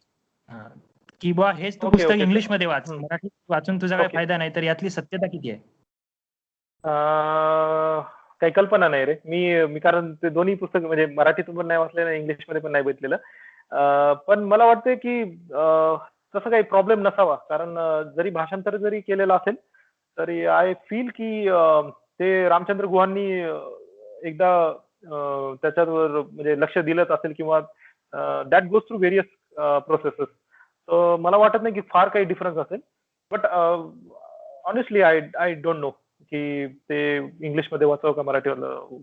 की बुवा हेच तू पुस्तक इंग्लिशमध्ये वाच, मराठीत वाचून तुझा काही फायदा नाही, तर यातली सत्यता किती आहे? काही कल्पना नाही रे. मी कारण ते दोन्ही पुस्तक म्हणजे मराठीतून पण नाही वाचलेलं, इंग्लिशमध्ये पण नाही बघितलेलं. पण मला वाटतं की तसं काही प्रॉब्लेम नसावा, कारण जरी भाषांतर जरी केलेलं असेल तरी आय फील की ते रामचंद्र गुहांनी एकदा त्याच्यावर म्हणजे लक्ष दिलंच असेल, किंवा that goes through various processes. सो मला वाटत नाही की फार काही डिफरन्स असेल, but honestly I don't know की ते इंग्लिशमध्ये वाचावं का मराठीवर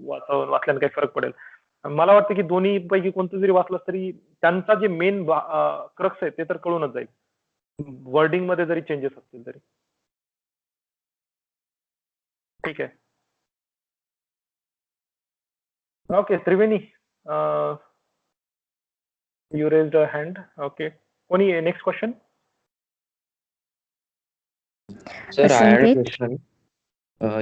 वाचल्याने काही फरक पडेल. मला वाटतं की दोन्ही पैकी कोणतं जरी वाचलं तरी त्यांचा जे मेन क्रक्स आहे ते तर कळूनच जाईल, वर्डिंग मध्ये जरी चेंजेस असतील तरी. ठीक आहे. Okay, Triveni, you raised a hand. Okay, कोणी next question? Sir, I had a question.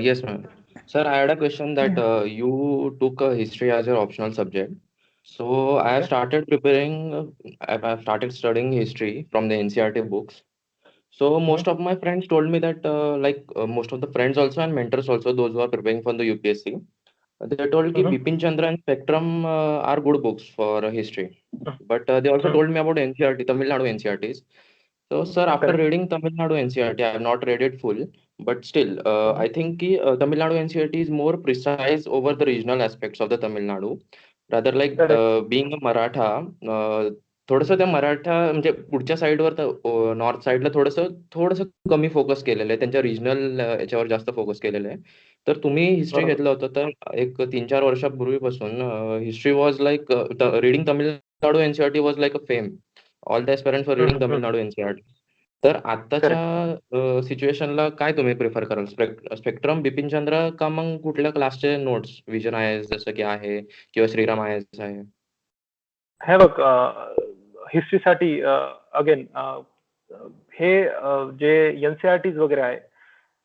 Yes, ma'am. Sir, I had a question that you took a history as your optional subject. So I have started preparing. I have started studying history from the NCERT books. So most of my friends told me that most of the friends also and mentors also, those who are preparing for the UPSC, they told that Bipin Chandra and Spectrum are good books for history. But they also told me about NCERT, Tamil Nadu NCERTs. So, sir, after reading Tamil Nadu NCERT, I have not read it full, but still, I think Tamil Nadu NCERT is more precise over the regional aspects of the Tamil Nadu. Rather, like being a Maratha, थोडंसं त्या मराठा म्हणजे पुढच्या साईडवर north साईडला थोडंसं कमी focus केलेलं आहे, त्यांच्या रिजनल याच्यावर जास्त फोकस केलेलं आहे. तर तुम्ही हिस्ट्री घेतलं होतं, तर एक 3-4 वर्षापूर्वीपासून history was like reading Tamil Nadu NCERT was like a fame. All the aspirants for reading Tamil Nadu NCERT. तर आताच्या सिच्युएशनला काय तुम्ही प्रिफर कराल? स्पेक्ट्रम, बिपिन चंद्र का मग कुठल्या क्लासचे नोट्स, विजन IAS जसं की आहे किंवा श्रीराम IAS आहे? हे बघ, हिस्ट्रीसाठी अगेन हे जे NCERTs वगैरे आहे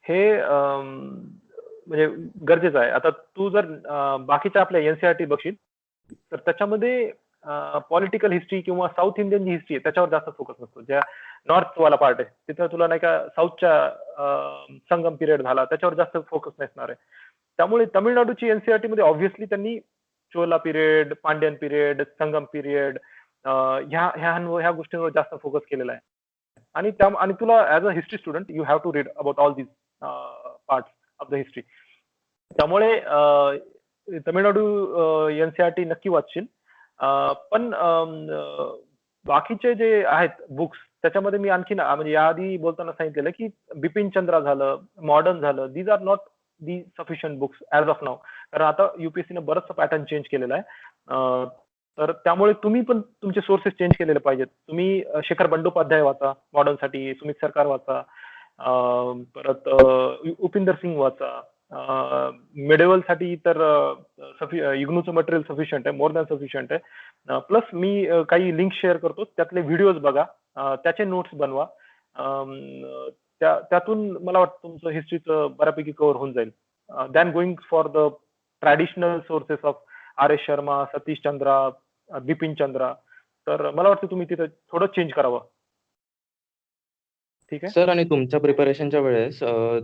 हे म्हणजे गरजेचं आहे. आता तू जर बाकीच्या आपल्या NCERT बघशील तर त्याच्यामध्ये पॉलिटिकल हिस्ट्री किंवा साऊथ इंडियन जी हिस्ट्री आहे त्याच्यावर जास्त फोकस नसतो. ज्या नॉर्थ वाला पार्ट आहे तिथं तुला नाही का साऊथच्या संगम पिरियड झाला त्याच्यावर जास्त फोकस नसणार आहे. त्यामुळे तमिळनाडूची NCERT मध्ये ऑब्व्हियसली त्यांनी Chola period, Pandyan period, Sangam period ह्या गोष्टींवर जास्त फोकस केलेला आहे. आणि तुला as a history student you have to read about all these parts of the history. त्यामुळे तमिळनाडू NCERT नक्की वाचशील. पण बाकीचे जे आहेत बुक्स त्याच्यामध्ये मी आणखी म्हणजे याआधी बोलताना सांगितलेलं की बिपिन चंद्रा झालं, मॉडर्न झालं, these are not the sufficient books as of now. कारण आता UPSC ने बरंचसं पॅटर्न चेंज केलेला आहे. तर त्यामुळे तुम्ही पण तुमचे सोर्सेस चेंज केलेले पाहिजेत. तुम्ही शेखर बंडोपाध्याय वाचा मॉडर्न साठी, सुमित सरकार वाचा, परत उपिंदर सिंग वाचा. मेडेवल साठी तर इग्नूचं मटेरियल सफिशियंट आहे, मोर दॅन सफिशियंट आहे. प्लस मी काही लिंक शेअर करतो, त्यातले व्हिडिओज बघा, त्याचे नोट्स बनवा. त्यातून मला वाटतं तुमचं हिस्ट्रीचं बऱ्यापैकी कव्हर होऊन जाईल than going for the traditional sources of RS Sharma, Satish Chandra, Bipin Chandra. तर मला वाटतं तुम्ही तिथं थोडं चेंज करावं. ठीक आहे. सर, आणि तुमच्या प्रिपरेशनच्या वेळेस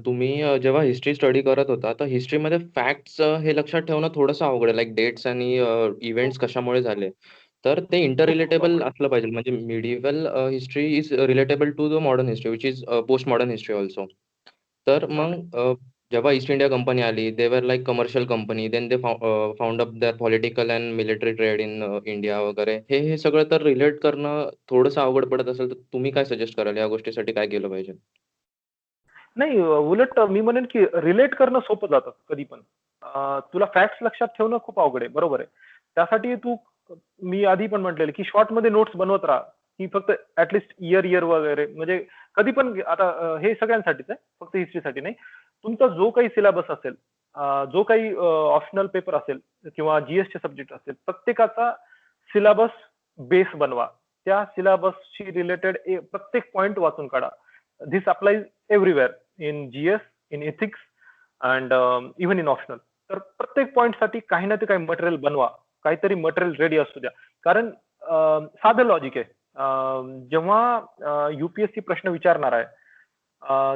तुम्ही जेव्हा हिस्ट्री स्टडी करत होता, तर हिस्ट्रीमध्ये फॅक्ट्स हे लक्षात ठेवणं थोडंसं अवघड आहे. लाइक डेट्स आणि इव्हेंट्स कशामुळे झाले. तर ते इंटर रिलेटेबल असलं पाहिजे. म्हणजे medieval history is relatable to the modern history which is post modern history also. तर मग जेव्हा ईस्ट इंडिया कंपनी आली, they were like commercial company, then they found up their political and military trade in India वगैरे. हे सगळं तर relate करणं थोडंसं अवघड पडत असेल, तर तुम्ही काय सजेस्ट कराल या गोष्टीसाठी काय केलं पाहिजे? नाही, उलट मी म्हणेन की रिलेट करणं सोपं जातं कधी पण. तुला फॅक्ट्स लक्षात ठेवणं खूप अवघड आहे, बरोबर आहे. त्यासाठी मी आधी पण म्हटलेलं की शॉर्ट मध्ये नोट्स बनवत राहा, की फक्त ऍटलिस्ट इयर वगैरे. म्हणजे कधी पण आता हे सगळ्यांसाठीच आहे, फक्त हिस्ट्रीसाठी नाही. तुमचा जो काही सिलेबस असेल, जो काही ऑप्शनल पेपर असेल किंवा जीएसचे सब्जेक्ट असेल, प्रत्येकाचा सिलेबस बेस बनवा. त्या सिलेबसशी रिलेटेड प्रत्येक पॉइंट वाचून काढा. This applies everywhere, in GS, in ethics and even in optional. तर प्रत्येक पॉइंटसाठी काही ना काही मटेरियल बनवा, काहीतरी मटेरियल रेडी असू द्या. कारण साधं लॉजिक आहे. जेव्हा युपीएससी प्रश्न विचारणार आहे,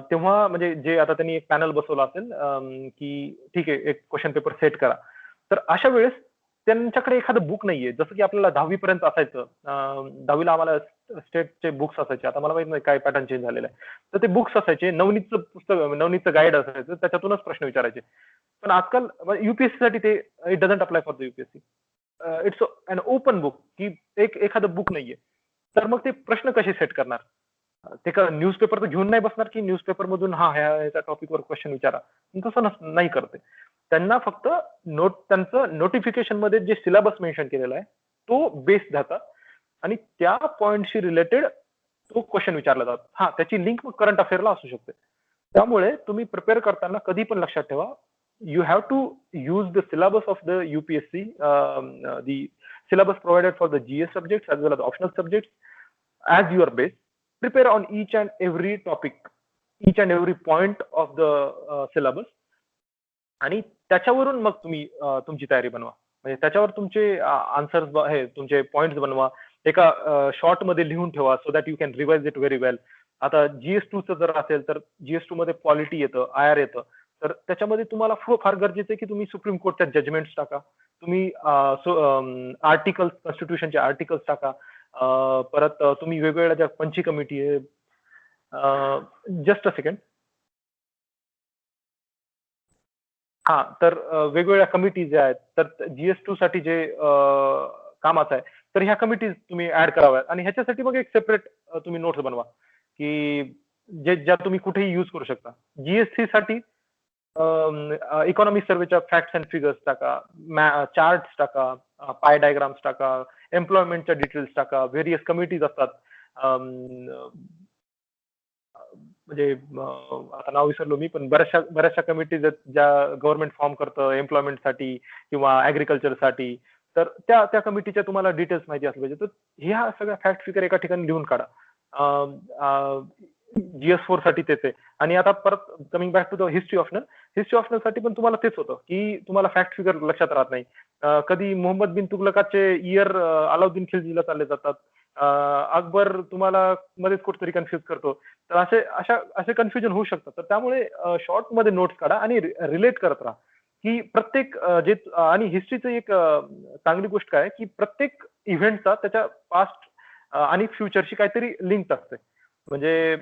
तेव्हा म्हणजे जे आता त्यांनी एक पॅनल बसवला असेल, की ठीक आहे, एक क्वेश्चन पेपर सेट करा. तर अशा वेळेस त्यांच्याकडे एखादं बुक नाहीये. जसं की आपल्याला 10वी पर्यंत असायचं. 10वीला आम्हाला स्टेटचे बुक्स असायचे. आता मला माहित नाही काय पॅटर्न चेंज झालेला आहे. तर ते बुक्स असायचे. नवनीतचं पुस्तक, नवनीतचं गाईड असायचं. त्याच्यातूनच प्रश्न विचारायचे. पण आजकाल युपीएससी साठी ते it doesn't apply for the UPSC. It's an open book, की एखादं बुक नाहीये. तर मग ते प्रश्न कसे सेट करणार? ते का न्यूजपेपर तर घेऊन नाही बसणार, की न्यूजपेपर मधून ह्या टॉपिकवर क्वेश्चन विचारा. तसं नाही करते. त्यांना फक्त त्यांचं नोटिफिकेशन मध्ये जे सिलेबस मेन्शन केलेला आहे तो बेस जातात आणि त्या पॉइंटशी रिलेटेड तो क्वेश्चन विचारला जातो. हा, त्याची लिंक मग करंट अफेअरला असू शकते. त्यामुळे तुम्ही प्रिपेअर करताना कधी पण लक्षात ठेवा, you have to use the syllabus of the UPSC, the syllabus provided for the GS subjects as well as optional subjects as your base. Prepare on each and every topic, each and every point of the syllabus, आणि त्याच्यावरून मग तुम्ही तुमची तयारी बनवा. म्हणजे त्याच्यावर तुमचे answers हे तुमचे पॉइंट्स बनवा. एका शॉर्ट मध्ये लिहून ठेवा, so that you can revise it very well. आता GS2 चं जर असेल तर GS2 मध्ये पॉलिटी येतं, IR येतं. तर त्याच्यामध्ये तुम्हाला फार गरजेचं आहे की तुम्ही सुप्रीम कोर्टच्या जजमेंट्स टाका. तुम्ही आर्टिकल्स, कॉन्स्टिट्यूशनचे आर्टिकल्स टाका. परत तुम्ही वेगवेगळ्या ज्या पंची कमिटी आहे, जस्ट अ सेकंड. हा, तर वेगवेगळ्या कमिटी ज्या आहेत, तर GS2 साठी जे कामाचं आहे, तर ह्या कमिटीज तुम्ही ऍड कराव्यात. आणि ह्याच्यासाठी मग एक सेपरेट तुम्ही नोट्स बनवा, की ज्या तुम्ही कुठेही युज करू शकता. GS3 साठी इकॉनॉमी सर्वेच्या फॅक्ट्स अँड फिगर्स टाका, चार्ट्स टाका, पाय डायग्राम्स टाका, एम्प्लॉयमेंटच्या डिटेल्स टाका. व्हेरियस कमिटीज असतात, म्हणजे आता नाव विसरलो मी, पण बऱ्याचशा कमिटीज आहेत ज्या गव्हर्नमेंट फॉर्म करतं एम्प्लॉयमेंटसाठी किंवा ऍग्रिकल्चरसाठी. तर त्या कमिटीच्या तुम्हाला डिटेल्स माहिती असल्या पाहिजे. तर ह्या सगळ्या फॅक्ट फिगर एका ठिकाणी लिहून काढा. GS4 साठी तेच आहे. आणि आता परत coming back to the history optional साठी पण तुम्हाला तेच होतं, की तुम्हाला फॅक्ट फिगर लक्षात राहत नाही. कधी मोहम्मद बिन तुगलकाचे इयर अलाउद्दीन खिलजीला चालले जातात. अकबर तुम्हाला मध्येच कुठेतरी कन्फ्युज करतो. तर असे कन्फ्युजन होऊ शकतात. तर त्यामुळे शॉर्ट मध्ये नोट्स काढा आणि रिलेट करत राहा, की प्रत्येक जे आणि हिस्ट्रीचं एक चांगली गोष्ट काय, की प्रत्येक इव्हेंटचा त्याच्या पास्ट आणि फ्युचरशी काहीतरी लिंक असते. म्हणजे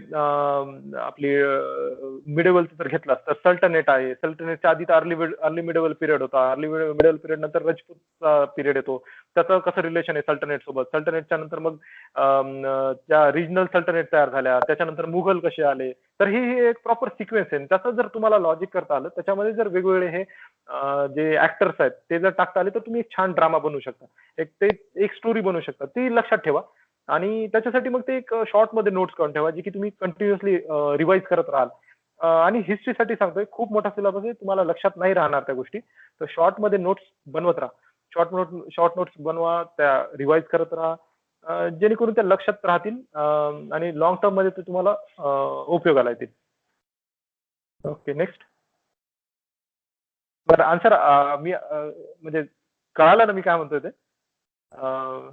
आपली मिडेवलचं जर घेतला तर सल्टनेट आहे. सल्टनेटच्या आधी तर अर्ली मिडेवल पिरियड होता. अर्ली मिडेवल पिरियड नंतर राजपूतचा पिरियड येतो. त्याचं कसं रिलेशन आहे सल्टनेट सोबत. सल्टनेटच्या नंतर मग त्या रिजनल सल्टनेट तयार झाल्या. त्याच्यानंतर मुघल कसे आले. तर ही एक प्रॉपर सिक्वेन्स आहे. त्याचं जर तुम्हाला लॉजिक करता आलं, त्याच्यामध्ये जर वेगवेगळे हे जे ऍक्टर्स आहेत ते जर टाकता आले, तर तुम्ही एक छान ड्रामा बनवू शकता. एक स्टोरी बनवू शकता. ती लक्षात ठेवा. आणि त्याच्यासाठी मग ते एक शॉर्ट मध्ये नोट्स करून ठेवा, जी की तुम्ही कंटिन्युअसली रिवाइज करत राहाल. आणि हिस्ट्रीसाठी सांगतोय, खूप मोठा सिलेबस आहे, तुम्हाला लक्षात नाही राहणार त्या गोष्टी. तर शॉर्ट मध्ये नोट्स बनवत राहा. शॉर्ट नोट्स बनवा, त्या रिवाइज करत राहा, जेणेकरून त्या लक्षात राहतील आणि लॉंग टर्म मध्ये ते तुम्हाला उपयोगाला येतील. Okay, next. बरं, आन्सर मी म्हणजे कळालं ना मी काय म्हणतोय ते हो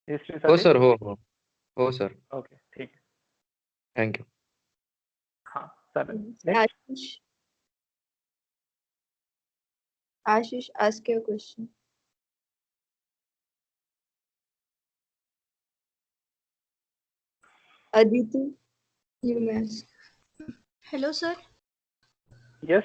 हिस्ट्रीसाठी? सर, हो सर. ओके, ठीक आहे. थँक्यू. चालेल. Next. Ashish, ask your question. Aditi, you may ask. Hello sir. Yes.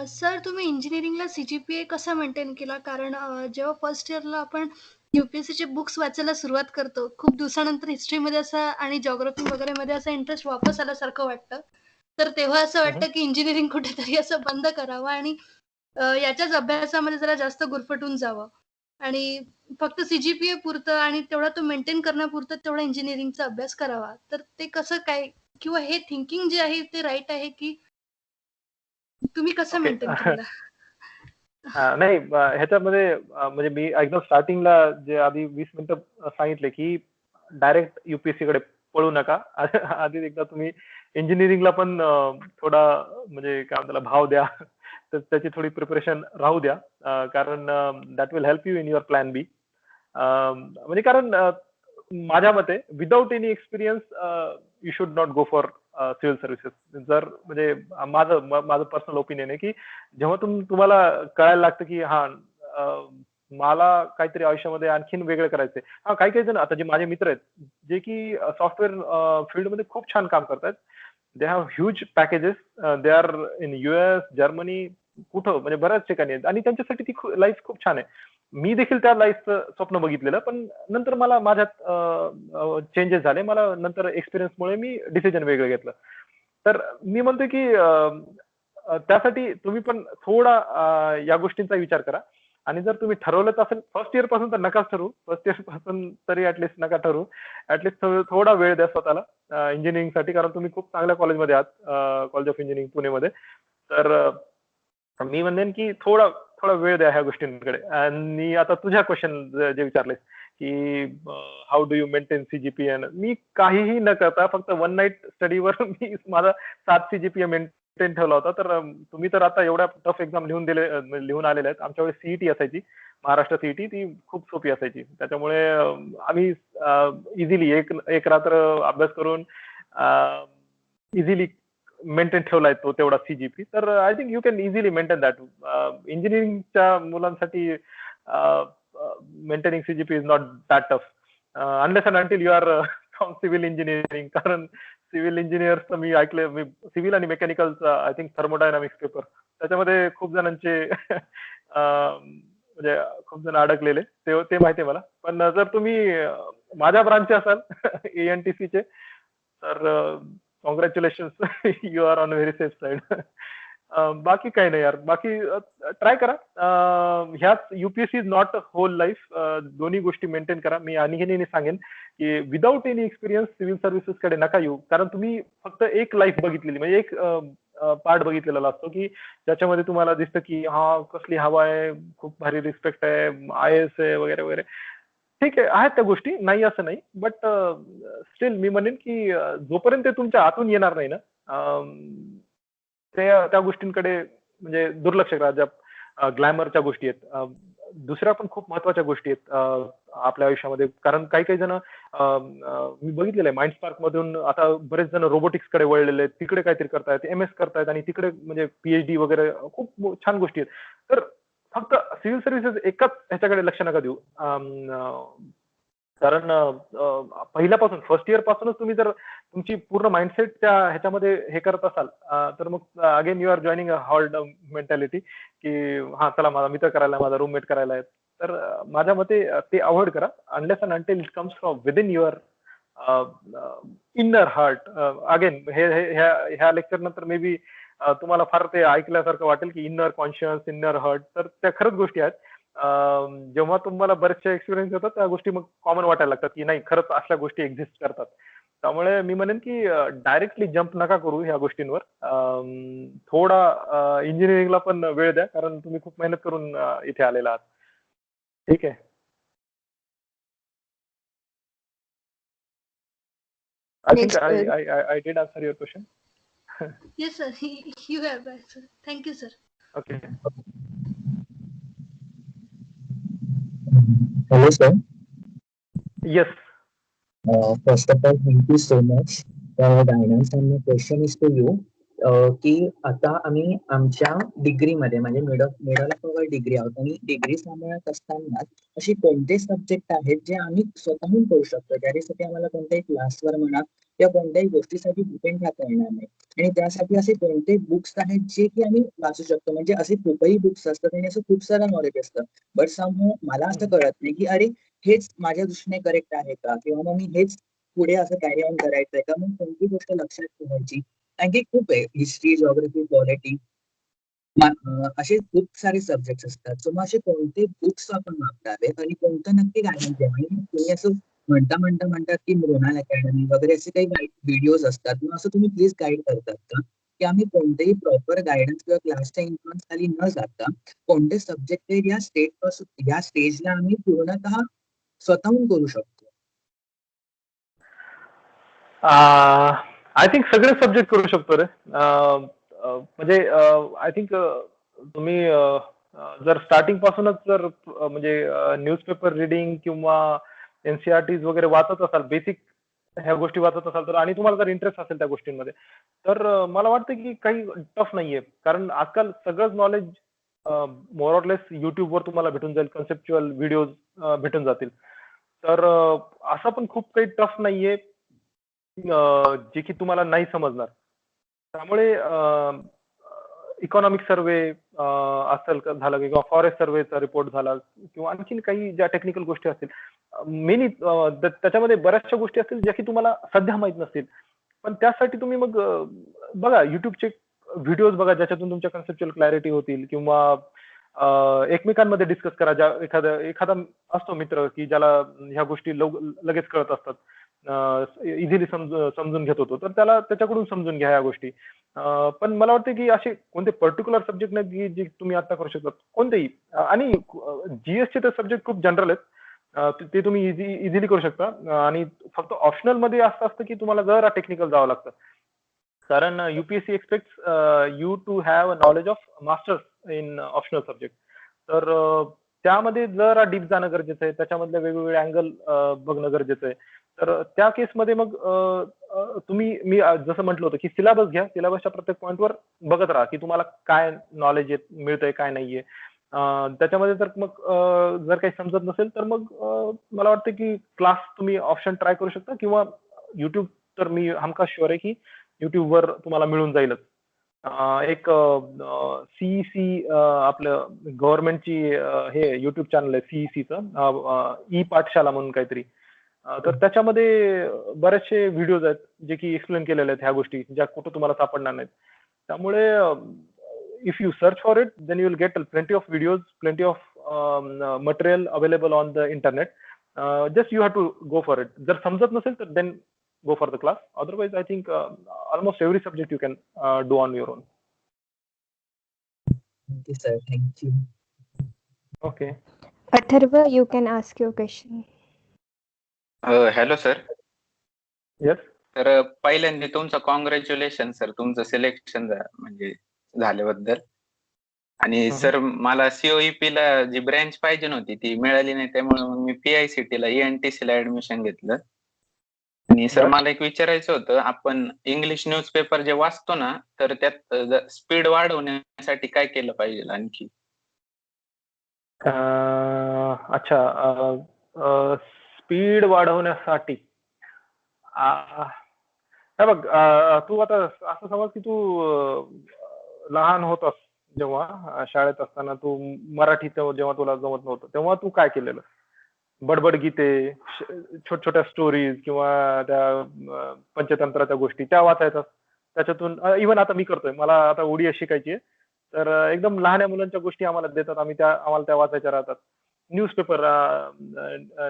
Sir तुम्ही इंजिनिअरिंगला CGPA कसा मेंटेन केला? कारण जेव्हा फर्स्ट इयरला आपण UPSCचे बुक्स वाचायला सुरुवात करतो, खूप दिवसानंतर हिस्ट्रीमध्ये असा आणि जिओग्राफी वगैरेमध्ये असा इंटरेस्ट वापस आल्यासारखं वाटतं. तर तेव्हा असं वाटतं की इंजिनिअरिंग कुठेतरी असं बंद करावं आणि याच्याच अभ्यासामध्ये जरा जास्त गुरफटून जावं आणि फक्त CGPA पुरतं आणि तेवढा तो मेंटेन करण्यापुरतं तेवढा इंजिनिअरिंगचा अभ्यास करावा. तर ते कसं काय किंवा हे थिंकिंग जे आहे ते राईट आहे की तुम्ही कसं मेंटेन केलं? नाही ह्याच्यामध्ये म्हणजे मी एकदम स्टार्टिंगला जे आधी 20 मिनिटं सांगितले की डायरेक्ट UPSC कडे पळू नका. आधी एकदा तुम्ही इंजिनिअरिंगला पण थोडा म्हणजे काय म्हणतात भाव द्या. तर त्याची थोडी प्रिपरेशन राहू द्या. कारण that will help you in your plan B. म्हणजे कारण माझ्या मते without any experience you should not go for civil services. जर म्हणजे माझं पर्सनल ओपिनियन आहे की जेव्हा तुम्हाला कळायला लागतं की हा मला काहीतरी आयुष्यामध्ये आणखीन वेगळं करायचंय. हा काही जण आता जे माझे मित्र आहेत जे की सॉफ्टवेअर फील्डमध्ये खूप छान काम करतात. They have huge packages. They are in US, Germany, कुठं म्हणजे बऱ्याच ठिकाणी आहेत आणि त्यांच्यासाठी ती लाईफ खूप छान आहे. मी देखील त्या लाईफचं स्वप्न बघितलेलं, पण नंतर मला माझ्यात चेंजेस झाले. मला नंतर एक्सपिरियन्समुळे मी डिसिजन वेगळं घेतलं. तर मी म्हणतो की त्यासाठी तुम्ही पण थोडा या गोष्टींचा विचार करा आणि जर तुम्ही ठरवलंच असेल फर्स्ट इयर पासून तर नकाच ठरवू. फर्स्ट इयर पासून तरी ऍटलिस्ट नका ठरवू. ऍटलिस्ट थोडा वेळ द्या स्वतःला इंजिनिअरिंगसाठी, कारण तुम्ही खूप चांगल्या कॉलेजमध्ये आहात, कॉलेज ऑफ इंजिनिअरिंग पुणेमध्ये. तर मी म्हणेन की थोडा वेळ द्या ह्या गोष्टींकडे. आणि आता तुझ्या क्वेश्चन जे विचारलेस की how do you maintain CGPA, मी काहीही न करता फक्त 1 नाईट स्टडीवर मी माझा 7 CGPA मेंटेन ठेवला होता. तर तुम्ही तर आता एवढ्या टफ एक्झाम लिहून आलेले आहेत. आमच्या वेळेस CET असायची, महाराष्ट्र CET, ती खूप सोपी असायची. त्याच्यामुळे आम्ही इझिली एक रात्र अभ्यास करून इझिली मेंटेन ठेवलाय तो तेवढा CGP. तर I think you can easily maintain that. इंजिनिअरिंगच्या मुलांसाठी maintaining CGP is not that tough unless and until you are from civil engineering. कारण सिव्हिल इंजिनियर्स मी ऐकले, मी सिव्हिल आणि मेकॅनिकलचा आय थिंक थर्मोडायनामिक्स पेपर, त्याच्यामध्ये खूप जणांचे म्हणजे खूप जण अडकलेले ते माहिती आहे मला. पण जर तुम्ही माझ्या ब्रांचचे असाल ANTC चे, तर congratulation, you are on very safe side. बाकी काही नाही यार, बाकी ट्राय करा. ह्याच UPSC is not whole life. दोन्ही गोष्टी मेंटेन करा. मी आणखीन सांगेन की without any experience civil services कडे नका येऊ, कारण तुम्ही फक्त एक लाईफ बघितलेली, म्हणजे एक पार्ट बघितलेला असतो की ज्याच्यामध्ये तुम्हाला दिसतं की हा कसली हवा आहे, खूप भारी रिस्पेक्ट आहे, IAS आहे वगैरे वगैरे. ठीक आहे, आहेत त्या गोष्टी, नाही असं नाही, बट स्टील मी म्हणेन की जोपर्यंत ते तुमच्या आतून येणार नाही ना, त्या गोष्टींकडे म्हणजे दुर्लक्ष करा. ज्या ग्लॅमरच्या गोष्टी आहेत, दुसऱ्या पण खूप महत्वाच्या गोष्टी आहेत आपल्या आयुष्यामध्ये. कारण काही जण मी बघितलेलं आहे माइंडस्पार्क मधून आता बरेच जण रोबोटिक्स कडे वळलेले आहेत, तिकडे काहीतरी करतायत, MS करतायत आणि तिकडे म्हणजे PhD वगैरे खूप छान गोष्टी आहेत. तर फक्त सिव्हिल सर्व्हिसेस एकाच ह्याच्याकडे लक्ष नका देऊ. कारण पहिल्यापासून फर्स्ट इयर पासूनच तुम्ही जर तुमची पूर्ण माइंडसेट त्या ह्याच्यामध्ये हे करत असाल, तर मग again you are joining a hard mentality की हा चला माझा मित्र करायला, माझा रूममेट करायला आहे. तर माझ्या मते ते अवॉइड करा unless and until it comes from within your inner heart. Again ह्या लेक्चर नंतर मे बी तुम्हाला फार ते ऐकल्यासारखं वाटेल की इनर कॉन्शियस, इनर हार्ट, तर त्या खरंच गोष्टी आहेत. जेव्हा तुम्हाला बरेचसे एक्सपिरियन्स येतात त्या गोष्टी मग कॉमन वाटायला लागतात की नाही खरंच असल्या गोष्टी एक्झिस्ट करतात. त्यामुळे मी म्हणेन की डायरेक्टली जम्प नका करू ह्या गोष्टींवर. थोडा इंजिनिअरिंगला पण वेळ द्या, कारण तुम्ही खूप मेहनत करून इथे आलेला आहात. ठीक आहे. I think I did answer your question. Yes, sir. You have answered. Thank you, sir. Okay. Hello, sir. Yes. First of all, thank you so much for your guidance. And my question is to you: की आता आम्ही आमच्या डिग्रीमध्ये म्हणजे middle of our degree आहोत आणि degree सांभाळत असताना असे कोणते सब्जेक्ट आहेत जे आम्ही स्वतःहून करू शकतो, ज्यासाठी आम्हाला कोणत्याही क्लासवर म्हणा या कोणत्याही गोष्टीसाठी डिपेंड राहता येणार नाही, आणि त्यासाठी असे कोणते बुक्स आहेत जे की आम्ही वाचू शकतो. म्हणजे असे खूपही बुक्स असतात आणि असं खूप सारं नॉलेज असतं, बट समोर मला असं कळत नाही की अरे हेच माझ्या दृष्टीने करेक्ट आहे का, किंवा मग मी हेच पुढे असं कॅरी ऑन करायचंय का, मग कोणती गोष्ट लक्षात ठेवायची. आणखी खूप आहे, हिस्ट्री, जॉग्रफी, पॉलिटी, असे खूप सारे सब्जेक्ट असतात. सो मग असे कोणते बुक्स आपण वापरावे आणि कोणतं नक्की गायडन्स द्यावं. आणि तुम्ही असं म्हणतात की मृणाल अकॅडमी वगैरे असे काही व्हिडिओज असतात, मग असं तुम्ही प्लीज गाईड करतात का की आम्ही कोणतेही प्रॉपर गायडन्स किंवा क्लासच्या इन्फ्लुअन्स खाली न जाता कोणते सब्जेक्ट या स्टेजला आम्ही पूर्णतः स्वतःहून करू शकतो. आय थिंक सगळे सब्जेक्ट करू शकतो रे. म्हणजे आय थिंक तुम्ही जर स्टार्टिंग पासूनच जर म्हणजे न्यूजपेपर रिडिंग किंवा एनसीआरटीज वगैरे वाचत असाल, बेसिक ह्या गोष्टी वाचत असाल तर, आणि तुम्हाला जर इंटरेस्ट असेल त्या गोष्टींमध्ये, तर मला वाटतं की काही टफ नाहीये. कारण आजकाल सगळंच नॉलेज मोर ऑर लेस युट्यूबवर तुम्हाला भेटून जाईल, कन्सेप्च्युअल व्हिडिओज भेटून जातील. तर असं पण खूप काही टफ नाहीये जे की तुम्हाला नाही समजणार. त्यामुळे इकॉनॉमिक सर्वे असेल झालं किंवा फॉरेस्ट सर्वेचा रिपोर्ट झाला किंवा आणखीन काही ज्या टेक्निकल गोष्टी असतील, मेनी त्याच्यामध्ये बऱ्याचशा गोष्टी असतील ज्या की तुम्हाला सध्या माहित नसतील, पण त्यासाठी तुम्ही मग बघा युट्यूबचे व्हिडिओज बघा ज्याच्यातून तुमच्या कन्सेप्च्युअल क्लॅरिटी होतील, किंवा एकमेकांमध्ये डिस्कस करा. ज्या एखादा असतो मित्र की ज्याला ह्या गोष्टी लगेच कळत असतात, इझिली समजून घेत होतो, तर त्याच्याकडून समजून घ्या या गोष्टी. पण मला वाटतं की असे कोणते पर्टिक्युलर सब्जेक्ट नाही की जे तुम्ही आता करू शकता, कोणतेही. आणि जीएसचे तर सब्जेक्ट खूप जनरल आहेत, ते तुम्ही इझिली करू शकता. आणि फक्त ऑप्शनल मध्ये असं असतं की तुम्हाला जरा टेक्निकल जावं लागतं, कारण UPSC expects you to have a knowledge of masters in optional subject. तर त्यामध्ये जरा डीप जाणं गरजेचं आहे, त्याच्यामधले वेगवेगळे अँगल बघणं गरजेचं आहे. तर त्या केसमध्ये मग मी जसं म्हटलं होतं की सिलेबस घ्या, सिलेबसच्या प्रत्येक पॉईंटवर बघत राहा की तुम्हाला काय नॉलेज मिळतंय काय नाहीये. त्याच्यामध्ये जर मग जर काही समजत नसेल तर मग मला वाटतं की क्लास तुम्ही ऑप्शन ट्राय करू शकता, किंवा युट्यूब तर मी हमखास शुअर आहे की युट्यूबवर तुम्हाला मिळून जाईलच. एक सीईसी आपलं गव्हर्नमेंटची हे युट्यूब चॅनल आहे सीईसीचं, ई पाठशाला म्हणून काहीतरी. तर त्याच्यामध्ये बरेचसे व्हिडिओज आहेत जे की एक्सप्लेन केलेले आहेत ह्या गोष्टी, ज्या कुठं तुम्हाला सापडणार नाहीत. त्यामुळे if you search for it then you will get plenty of videos, plenty of material available on the internet. Just you have to go for it. जर समजत नसेल तर then go for the class. Otherwise, I think almost every subject you can do on your own. Thank you, sir. Thank you. Okay. Atharva, you can ask your question. Hello sir. Yes. तर पहिल्यांदा तुमचं congratulation sir, तुमचं selection म्हणजे झाल्याबद्दल. आणि sir मला COEP ला जी branch पाहिजे नव्हती ती मिळाली नाही, त्यामुळे मग मी PICT ला ENTC ला ऍडमिशन घेतलं. आणि सर मला एक विचारायचं होतं, आपण इंग्लिश न्यूजपेपर जे वाचतो ना, तर त्यात स्पीड वाढवण्यासाठी काय केलं पाहिजे आणखी? अच्छा, स्पीड वाढवण्यासाठी हे बघ, तू आता असं समज की तू लहान होतास जेव्हा शाळेत असताना, तू मराठी जेव्हा तुला जमत नव्हतं तेव्हा तू काय केलेलं? बडबड गीते, छोट छोट्या स्टोरीज किंवा त्या पंचतंत्राच्या गोष्टी त्या वाचायच्या. त्याच्यातून इव्हन आता मी करतोय, मला आता ओडिया शिकायची आहे, तर एकदम लहान्या मुलांच्या गोष्टी आम्हाला देतात, आम्हाला त्या वाचायच्या राहतात. न्यूजपेपर,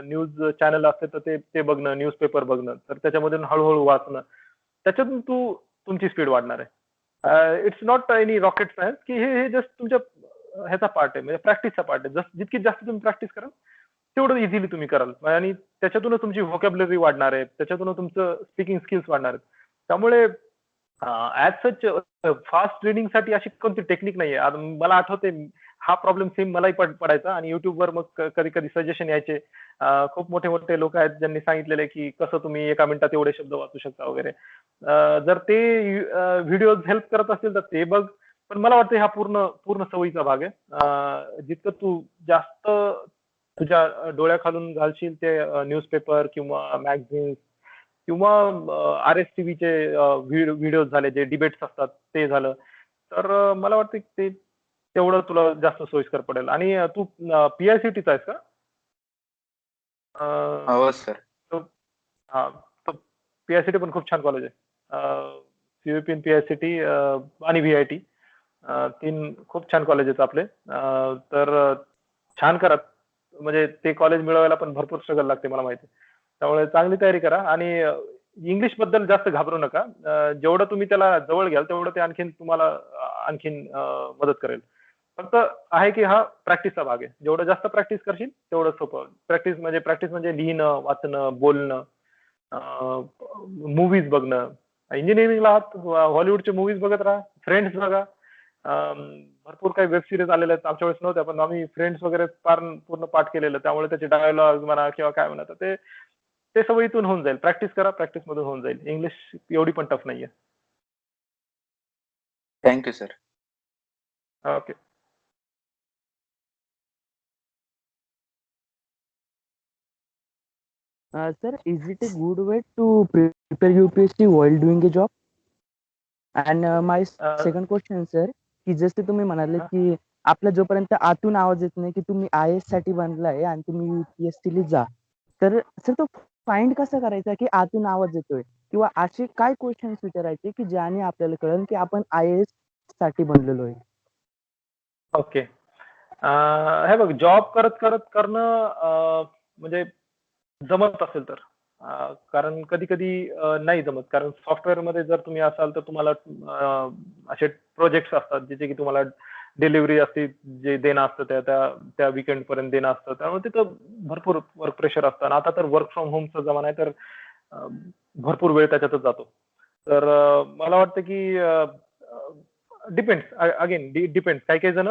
न्यूज चॅनल असते तर ते बघणं, न्यूजपेपर बघणं, तर त्याच्यामधून हळूहळू वाचणं, त्याच्यातून तुमची स्पीड वाढणार आहे. It's not any rocket science की हे जस्ट तुमच्या ह्याचा पार्ट आहे, म्हणजे प्रॅक्टिसचा पार्ट आहे. जितकी जास्त तुम्ही प्रॅक्टिस कराल तेवढं इझिली तुम्ही कराल, आणि त्याच्यातूनच तुमची व्होकॅब्युलरी वाढणार आहे, त्याच्यातूनच तुमचं स्पीकिंग स्किल्स वाढणार आहेत. त्यामुळे ऍज सच फास्ट रिडिंग साठी अशी कोणती टेक्निक नाहीये. मला आठवते हा प्रॉब्लेम सेम मलाही पडायचा, आणि युट्यूबवर मग कधी कधी सजेशन यायचे. खूप मोठे मोठे लोक आहेत ज्यांनी सांगितलेले की कसं तुम्ही एका मिनिटात एवढे शब्द वाचू शकता वगैरे. जर ते व्हिडिओज हेल्प करत असतील तर ते बघ. पण मला वाटतं हा पूर्ण सवयीचा भाग आहे. जितकं तू जास्त तुझ्या डोळ्याखालून घालशील ते न्यूजपेपर किंवा मॅगझिन्स किंवा RSTVचे व्हिडिओज झाले, जे डिबेट्स असतात ते झालं, तर मला वाटतं ते तेवढं तुला जास्त सोयीस्कर पडेल. आणि तू PICTचा आहेस का? हो सर. हा, PICT पण खूप छान कॉलेज आहे. CUP, PICT आणि VIT 3 खूप छान कॉलेज आहेत आपले. तर छान करा, म्हणजे ते कॉलेज मिळवायला पण भरपूर स्ट्रगल लागते मला माहिती. त्यामुळे चांगली तयारी करा आणि इंग्लिश बद्दल जास्त घाबरू नका. जेवढं तुम्ही त्याला जवळ घ्याल तेवढं ते आणखीन तुम्हाला आणखीन मदत करेल. फक्त आहे की हा प्रॅक्टिसचा भाग आहे. जेवढं जास्त प्रॅक्टिस करशील तेवढं सोपं. प्रॅक्टिस म्हणजे लिहिणं, वाचणं, बोलणं, मूवीज बघणं. इंजिनिअरिंगला हॉलिवूडचे मूवीज बघत राहा, फ्रेंड्स बघा. भरपूर काही वेब सिरीज आलेल्या आहेत. आमच्या वेळेस नव्हत्या, पण आम्ही फ्रेंड्स वगैरे पूर्ण पाठ केलेलं. त्यामुळे त्याचे डायलॉग म्हणा किंवा काय म्हणा, तर ते सवयीतून होऊन जाईल. प्रॅक्टिस करा, प्रॅक्टिस मधून होऊन जाईल. इंग्लिश एवढी पण टफ नाहीये. Thank you sir. Okay. Sir, is it a good way to prepare UPSC while doing a job? And my second question, sir, की जसे तुम्ही म्हणाले की आपला जोपर्यंत आतून आवाज येत नाही की तुम्ही IAS साठी बनलाय आणि तुम्ही UPSC ला जा, तर सर तो फाइंड कसा करायचा की आतून आवाज येतोय, किंवा असे काय क्वेश्चन्स विचारायचे की ज्याने आपल्याला कळेल की आपण IAS साठी बनलेलो आहे? ओके. हे बघ, जॉब करत करणं म्हणजे जमत असेल तर, कारण कधी कधी नाही जमत. कारण सॉफ्टवेअर मध्ये जर तुम्ही असाल तर तुम्हाला असे प्रोजेक्ट्स असतात जिथे की तुम्हाला डिलिव्हरी असते, जे देणं असतं त्या वीकेंड पर्यंत देणं असतं. त्यामुळे तिथं भरपूर वर्क प्रेशर असतं. आणि आता तर वर्क फ्रॉम होमचा जमाना आहे, तर भरपूर वेळ त्याच्यातच जातो. तर मला वाटतं की डिपेंड्स, अगेन डिपेंड्स. काही काही जण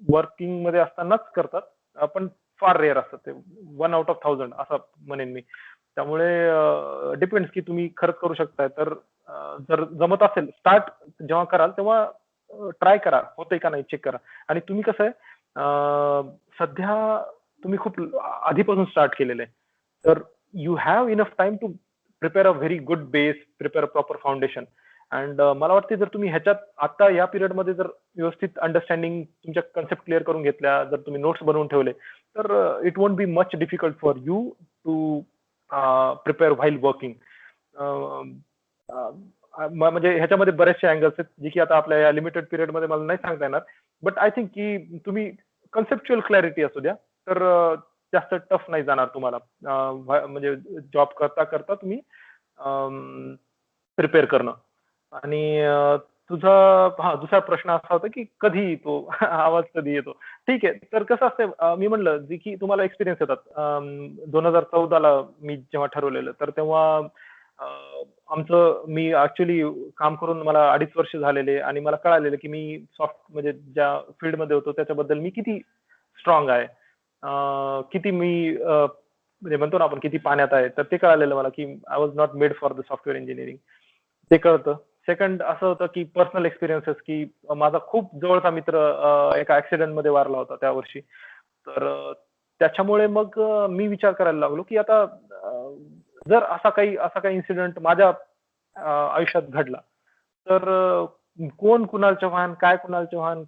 वर्किंग मध्ये असतानाच करतात, पण फार रेअर असतात ते. 1 आउट ऑफ 1000 असं म्हणेन मी. त्यामुळे डिपेंड्स की तुम्ही खरंच करू शकताय. तर जर जमत असेल, स्टार्ट जेव्हा कराल तेव्हा ट्राय करा, होतंय का नाही चेक करा. आणि तुम्ही कसं आहे, सध्या तुम्ही खूप आधीपासून स्टार्ट केलेलं आहे, तर you have enough time to prepare a very good base, prepare a proper foundation. And मला वाटते जर तुम्ही ह्याच्यात आता या पिरियड मध्ये जर व्यवस्थित अंडरस्टँडिंग, तुमच्या कन्सेप्ट क्लिअर करून घेतल्या, जर तुम्ही नोट्स बनवून ठेवले, तर it won't be much difficult for you to prepare while working. म्हणजे ह्याच्यामध्ये बरेचसे अँगल्स आहेत, जे की आता आपल्या या लिमिटेड पिरियड मध्ये मला नाही सांगता येणार. बट आय थिंक की तुम्ही कन्सेप्च्युअल क्लॅरिटी असू द्या, तर जास्त टफ नाही जाणार तुम्हाला. म्हणजे जॉब करता करता तुम्ही प्रिपेअर करणं. आणि तुझा दुसरा प्रश्न असा होता की कधी येतो आवाज, कधी येतो. ठीक आहे. तर कसं असतं, मी म्हणलं जे की तुम्हाला एक्सपिरियन्स येतात. 2014ला मी जेव्हा ठरवलेलं, तर तेव्हा मी ऍक्च्युली काम करून मला 2.5 वर्ष झालेले, आणि मला कळालेलं की मी म्हणजे ज्या फील्डमध्ये होतो त्याच्याबद्दल मी किती स्ट्रॉंग आहे, किती मी म्हणजे म्हणतो ना आपण किती पाण्यात आहे. तर ते कळालेलं मला की I was not made for the software engineering. ते कळतं. सेकंड असं होतं की पर्सनल एक्सपिरियन्सेस, की माझा खूप जवळचा मित्र एका ऍक्सिडेंट मध्ये वारला होता त्या वर्षी. तर त्याच्यामुळे मग मी विचार करायला लागलो की आता जर असा काही इन्सिडेंट माझ्या आयुष्यात घडला, तर कोण कुणाल चव्हाण, काय कुणाल चव्हाण,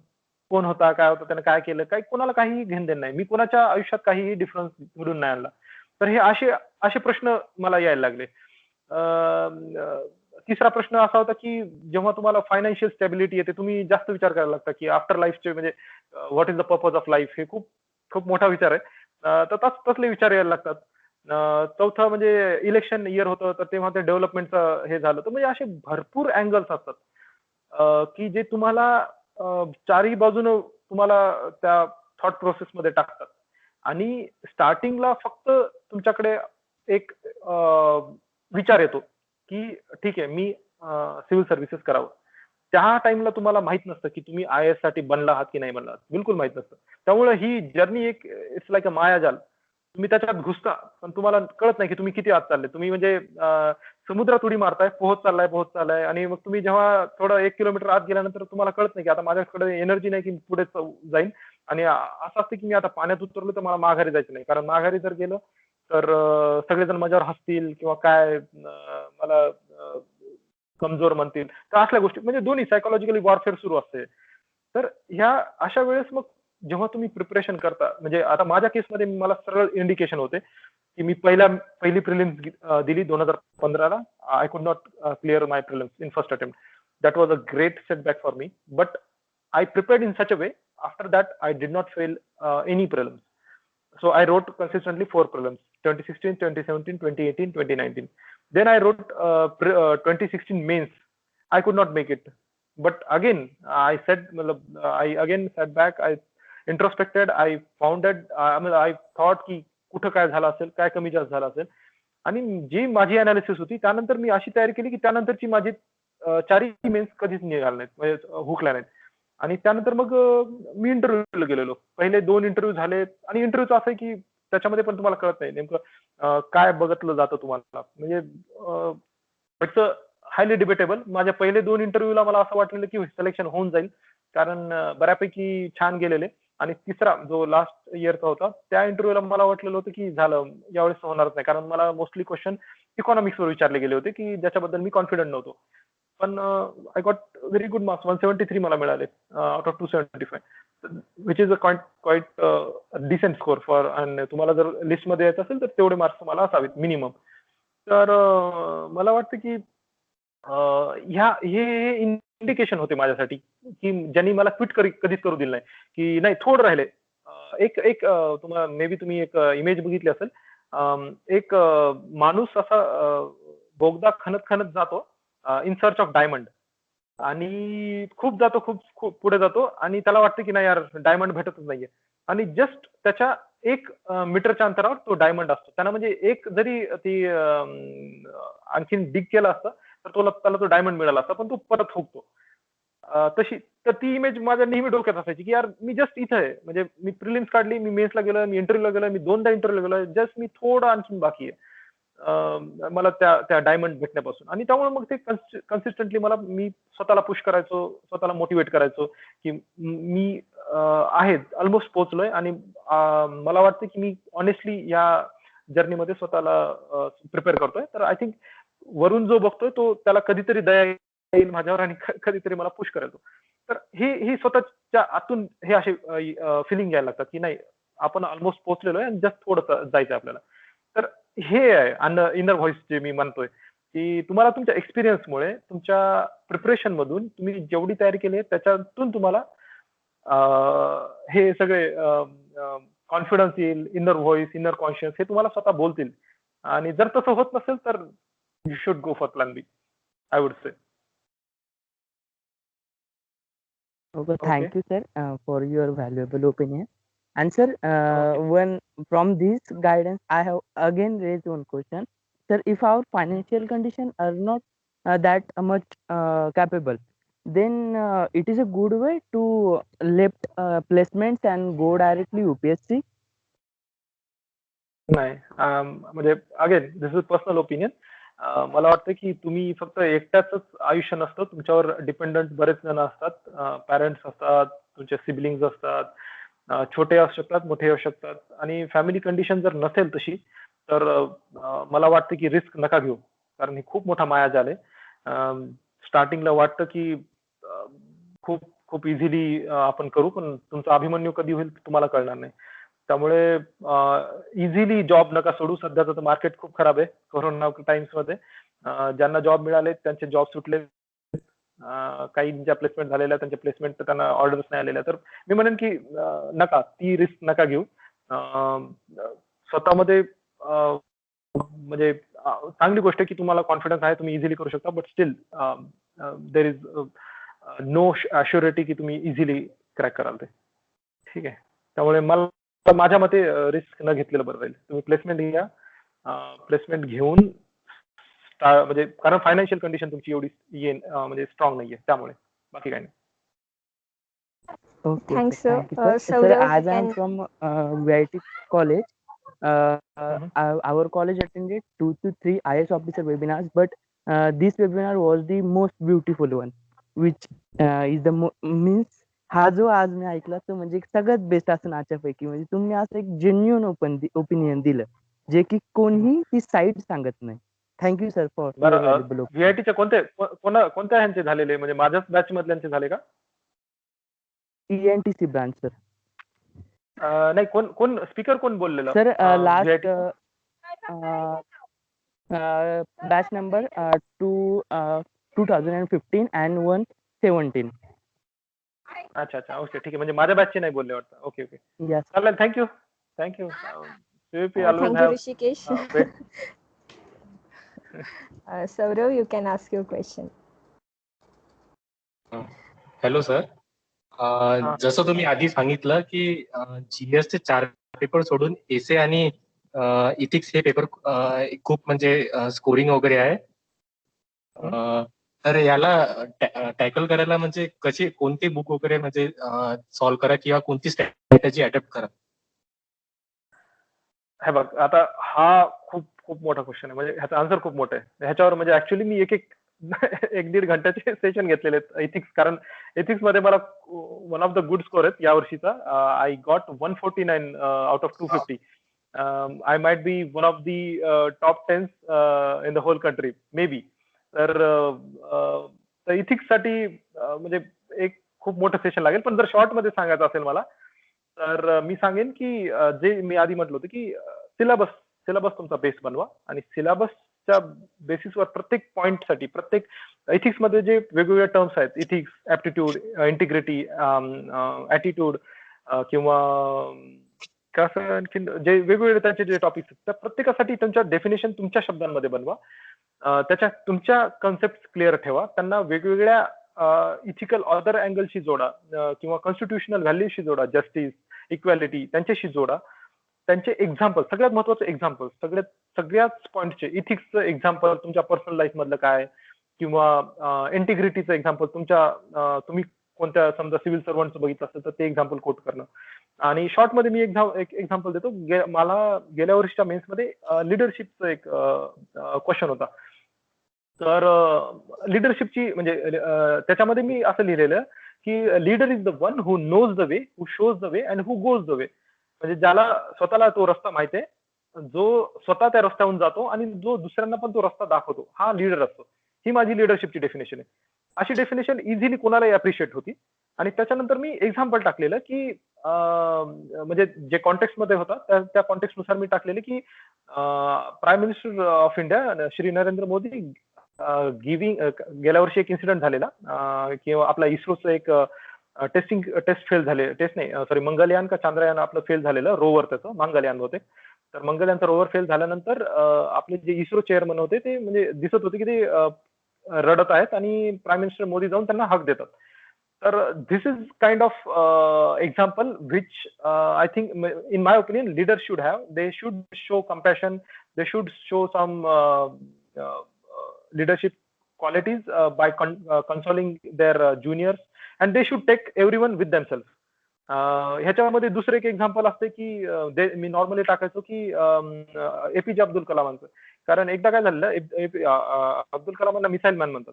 कोण होता, काय होता, त्याने काय केलं, काही कोणाला काहीही घेणं देणं नाही. मी कोणाच्या आयुष्यात काहीही डिफरन्स घडून नाही आणला. तर हे असे प्रश्न मला यायला लागले. तिसरा प्रश्न असा होता की जेव्हा तुम्हाला फायनान्शियल स्टॅबिलिटी येते, तुम्ही जास्त विचार करायला लागता की आफ्टर लाईफचे, म्हणजे what is the purpose of life. हे खूप खूप मोठा विचार आहे. तर तसले विचार यायला लागतात. चौथं म्हणजे इलेक्शन इयर होतं, तर तेव्हा ते डेव्हलपमेंटचं हे झालं. तर म्हणजे असे भरपूर अँगल्स असतात की जे तुम्हाला चारही बाजूनं तुम्हाला त्या थॉट प्रोसेस मध्ये टाकतात. आणि स्टार्टिंगला फक्त तुमच्याकडे एक विचार येतो की ठीक आहे, मी सिव्हिल सर्व्हिसेस करावं. त्या टाइमला तुम्हाला माहित नसतं की तुम्ही IAS साठी बनला आहात की नाही बनला आहात. बिलकुल माहित नसतं. त्यामुळे ही जर्नी इट्स लाईक अ मायाजाल. तुम्ही त्याच्यात घुसता पण तुम्हाला कळत नाही की तुम्ही किती आत चालले. तुम्ही म्हणजे समुद्रात उडी मारताय, पोहत चाललाय आणि मग तुम्ही जेव्हा थोडं 1 किलोमीटर आत गेल्यानंतर तुम्हाला कळत नाही की आता माझ्याकडे एनर्जी नाही की पुढे जाईन आणि असं असतं की मी आता पाण्यात उतरलो तर मला माघारी जायचं नाही. कारण माघारी जर गेलं तर सगळेजण माझ्यावर हसतील किंवा काय मला कमजोर म्हणतील. तर असल्या गोष्टी म्हणजे दोन्ही सायकोलॉजिकली वॉरफेअर सुरू असते. तर ह्या अशा वेळेस मग जेव्हा तुम्ही प्रिपरेशन करता म्हणजे आता माझ्या केसमध्ये मला सरळ इंडिकेशन होते की मी पहिली प्रिलिम्स दिली 2015ला. I could not clear my prelims in first attempt. That was a great setback for me. But I prepared in such a way. After that, I did not fail any prelims. So I wrote consistently 4 prelims: 2016, 2017, 2018, 2019. Then I wrote 2016 mains. I could not make it. But again, I again sat back. I introspected. I founded. I thought की कुठं काय झालं असेल, काय कमी जास्त झालं असेल. आणि जी माझी अनालिसिस होती त्यानंतर मी अशी तयारी केली की त्यानंतरची माझी चारही मेन्स कधीच निघाल्या नाहीत, म्हणजे हुकल्या नाहीत. आणि त्यानंतर मग मी इंटरव्ह्यूला गेलेलो. पहिले 2 इंटरव्ह्यू झाले आणि इंटरव्ह्यूचं असं आहे की त्याच्यामध्ये पण तुम्हाला कळत नाही नेमकं काय बघितलं जातं तुम्हाला. म्हणजे इट्स हायली डिबेटेबल. माझ्या पहिले 2 इंटरव्ह्यूला मला असं वाटलेलं की सिलेक्शन होऊन जाईल कारण बऱ्यापैकी छान गेलेले. आणि तिसरा जो लास्ट इयरचा होता त्या इंटरव्ह्यूला मला वाटलेलं होतं की झालं यावेळेस होणारच नाही कारण मला मोस्टली क्वेश्चन इकॉनॉमिक्सवर विचारले गेले होते की ज्याच्याबद्दल मी कॉन्फिडंट नव्हतो. पण I got very good marks. 173 मला मिळाले out of 275, which is a quite decent score for. आणि तुम्हाला जर लिस्टमध्ये यायचं असेल तर तेवढे मार्क्स तुम्हाला असावेत मिनिमम. तर मला वाटतं की हे इंडिकेशन होते माझ्यासाठी की ज्यांनी मला क्विट कधीच करू दिलं नाही की नाही थोडं राहिले. एक तुम्हाला मे बी तुम्ही एक इमेज बघितली असेल. एक माणूस असा बोगदा खणत खणत जातो इन सर्च ऑफ डायमंड आणि खूप जातो, खूप पुढे जातो आणि त्याला वाटतं की नाही यार डायमंड भेटतच नाहीये. आणि जस्ट त्याच्या 1 मीटरच्या अंतरावर तो डायमंड असतो. त्यांना म्हणजे एक जरी ती आणखीन डिग केला असता तर त्याला तो डायमंड मिळाला असता, पण तो परत हुकतो. तर ती इमेज माझ्या नेहमी डोक्यात असायची की यार मी जस्ट इथं आहे. म्हणजे मी प्रिलिम्स काढली, मी मेन्सला गेलो, मी इंटरव्ह्यूला गेलो, मी 2दा इंटरव्ह्यूला गेलो. जस्ट मी थोडं आणखीन बाकी आहे मला त्या डायमंड भेटण्यापासून. आणि त्यामुळे मग ते कन्सिस्टंटली मी स्वतःला पुश करायचो, स्वतःला मोटिवेट करायचो की मी आहे ऑलमोस्ट पोहोचलोय आणि मला वाटतं की मी ऑनेस्टली या जर्नीमध्ये स्वतःला प्रिपेअर करतोय. तर आय थिंक वरून जो बघतोय तो त्याला कधीतरी दया येईल माझ्यावर आणि कधीतरी मला पुश करायचो. तर ही स्वतःच्या आतून हे असे फिलिंग यायला लागतात की नाही आपण ऑलमोस्ट पोहोचलेलो आहे आणि जस्ट थोडं जायचं आपल्याला. तर हे आहे इनर व्हॉइस जे मी म्हणतोय की तुम्हाला तुमच्या एक्सपिरियन्समुळे तुमच्या प्रिपरेशन मधून तुम्ही जेवढी तयारी केली आहे त्याच्यातून तुम्हाला हे सगळे कॉन्फिडन्स येईल, इनर व्हॉइस, इनर कॉन्शियस हे तुम्हाला स्वतः बोलतील. आणि जर तसं होत नसेल तर you should go for plan B, I would say. Okay, thank you, sir, for your valuable opinion. And sir, when from this guidance, I have again raised one question, sir. If our financial condition are not that much capable, then it is a good way to left placements and go directly UPSC. नाही म्हणजे again this is personal opinion. मला वाटतं की तुम्ही फक्त एकट्याच आयुष्य नसतं, तुमच्यावर डिपेंडंट बरेच जण असतात. पॅरेंट्स असतात, तुमचे सिबलिंग्स असतात, छोटे असू शकतात, मोठे असू शकतात. आणि फॅमिली कंडिशन जर नसेल तशी तर मला वाटतं की रिस्क नका घेऊ कारण हे खूप मोठा मायाजाल आहे. स्टार्टिंगला वाटतं की खूप खूप इझिली आपण करू पण तुमचा अभिमन्यू कधी होईल तुम्हाला कळणार नाही. त्यामुळे इझिली जॉब नका सोडू. सध्याचं तर मार्केट खूप खराब आहे कोरोना टाइम्स मध्ये. ज्यांना जॉब मिळाले त्यांचे जॉब सुटले, काहींच्या प्लेसमेंट झालेल्या त्यांच्या प्लेसमेंट त्यांना ऑर्डर्स नाही आलेल्या. तर मी म्हणेन की नका ती रिस्क नका घेऊ. स्वतःमध्ये म्हणजे चांगली गोष्ट आहे की तुम्हाला कॉन्फिडन्स आहे, तुम्ही इझिली करू शकता. But still there is no assurity की तुम्ही इझिली क्रॅक कराल ते. ठीक आहे. त्यामुळे माझ्या मते रिस्क न घेतलेलं बरं राहील. तुम्ही प्लेसमेंट घ्या. प्लेसमेंट घेऊन म्हणजे कारण फायनान्शियल कंडिशन तुमची एवढी म्हणजे स्ट्रॉंग नाहीये त्यामुळे बाकी काही नाही. Okay, Thanks, sir. sir. Thank you, sir. Sir, Saurav, as I am can from VIT college, our college attended 2 to 3 IAS officer webinars, but this webinar was the most beautiful one, which is the means हा जो आज मी ऐकला तो म्हणजे सगळ्यात best असं आजच्यापैकी. म्हणजे तुम्ही असं एक जेन्युइन ओपिनियन दिलं जे की कोणीही ती साईड सांगत नाही. Thank you sir for your valuable opinion. व्हीआयटीचे कोणत्या ह्यांचे झालेले, म्हणजे माझ्याच बॅच मधल्यांचे झाले का? ENTC branch sir. नाही, कोण स्पीकर कोण बोललेलं sir last batch number 2015 and 117. अच्छा ओके, ठीक आहे. म्हणजे माझ्या बॅचचे नाही बोलले वाटतं. Okay Yes. चालेल. Thank you. COEP always Thank you, have Rishikesh. great. Saurav, you can ask your question. Hello sir, जसं तुम्ही आधी सांगितलं की GS चे 4 पेपर सोडून एसे आणि इथिक्स हे पेपर खूप म्हणजे स्कोरिंग वगैरे आहे. तर याला टॅकल करायला म्हणजे कोणते बुक वगैरे म्हणजे सॉल्व्ह करा किंवा कोणती स्ट्रॅटेजी अडॉप्ट करा? हे बघ, आता हा खूप मोठा क्वेश्चन आहे. म्हणजे ह्याचा आन्सर खूप मोठा आहे. ह्याच्यावर म्हणजे ऍक्च्युली मी एक दीड घंट्याचे सेशन घेतलेले आहेत इथिक्स, कारण इथिक्स मध्ये मला one of the good score आहेत या वर्षीचा. I got 149 out of 250. I might be one of the top 10 in the whole country may be. तर इथिक्स साठी म्हणजे एक खूप मोठं सेशन लागेल. पण जर शॉर्ट मध्ये सांगायचं असेल मला, तर मी सांगेन की जे मी आधी म्हटलं होतं की सिलेबस तुमचा बेस बनवा, आणि सिलेबसच्या बेसिसवर प्रत्येक पॉइंटसाठी, प्रत्येक इथिक्स मध्ये जे वेगवेगळे टर्म्स आहेत, इथिक्स, ऍप्टिट्यूड, इंटिग्रिटी, ऍटिट्यूड किंवा कसं आणखी जे वेगवेगळे त्यांचे जे टॉपिक्स आहेत, त्या प्रत्येकासाठी तुमच्या डेफिनेशन तुमच्या शब्दांमध्ये बनवा. त्याच्या तुमच्या कन्सेप्ट क्लिअर ठेवा. त्यांना वेगवेगळ्या इथिकल अदर अँगलशी जोडा किंवा कॉन्स्टिट्युशनल व्हॅल्यूशी जोडा, जस्टिस, इक्वॅलिटी त्यांच्याशी जोडा. त्यांचे एक्झाम्पल, सगळ्यात महत्वाचं एक्झाम्पल, सगळ्याच पॉईंटचे इथिक्सचं एक्झाम्पल तुमच्या पर्सनल लाईफ मधलं काय, किंवा इंटिग्रिटीचं एक्झाम्पल तुम्ही कोणत्या समजा सिव्हिल सर्वंटचं बघितलं असेल तर ते एक्झाम्पल कोट करणं. आणि शॉर्ट मध्ये मी एक एक्झाम्पल देतो. मला गेल्या वर्षीच्या मेन्स मध्ये लिडरशिपचं एक क्वेश्चन होता. तर लिडरशिपची म्हणजे त्याच्यामध्ये मी असं लिहिलेलं की leader is the one who knows the way, who shows the way and who goes the way. म्हणजे ज्याला स्वतःला तो रस्ता माहिती आहे, जो स्वतः त्या रस्त्यावरून जातो आणि जो दुसऱ्यांना पण तो रस्ता दाखवतो, हा लीडर असतो. ही माझी लिडरशिपची डेफिनेशन आहे. अशी डेफिनेशन इझिली कोणालाही अप्रिशिएट होती. आणि त्याच्यानंतर मी एक्झाम्पल टाकलेलं की म्हणजे जे कॉन्टेक्स्ट मध्ये होता त्या कॉन्टेक्स्ट नुसार मी टाकलेले की prime minister of India Shri Narendra Modi गेल्या वर्षी एक इन्सिडेंट झालेला, किंवा आपला इस्रोचं एक टेस्ट फेल झाले, टेस्ट नाही सॉरी मंगलयान का चांद्रयान आपलं फेल झालेलं, रोवर त्याचं मंगलयान होते. तर मंगलयानचं रोवर फेल झाल्यानंतर आपले जे इस्रो चेअरमन होते ते म्हणजे दिसत होते की ते रडत आहेत आणि प्राईम मिनिस्टर मोदी जाऊन त्यांना हक देतात. तर this is kind of example which I think in my opinion leader should have. They should show compassion, they should show some leadership qualities by consoling their juniors, and they should take everyone with themselves. ह्याच्यामध्ये दुसरं एक example असते की मी normally टाकायचो की APJ Abdul कलामांचं. कारण एकदा काय झालं, अब्दुल कलामांना मिसाईल मॅन म्हणतात.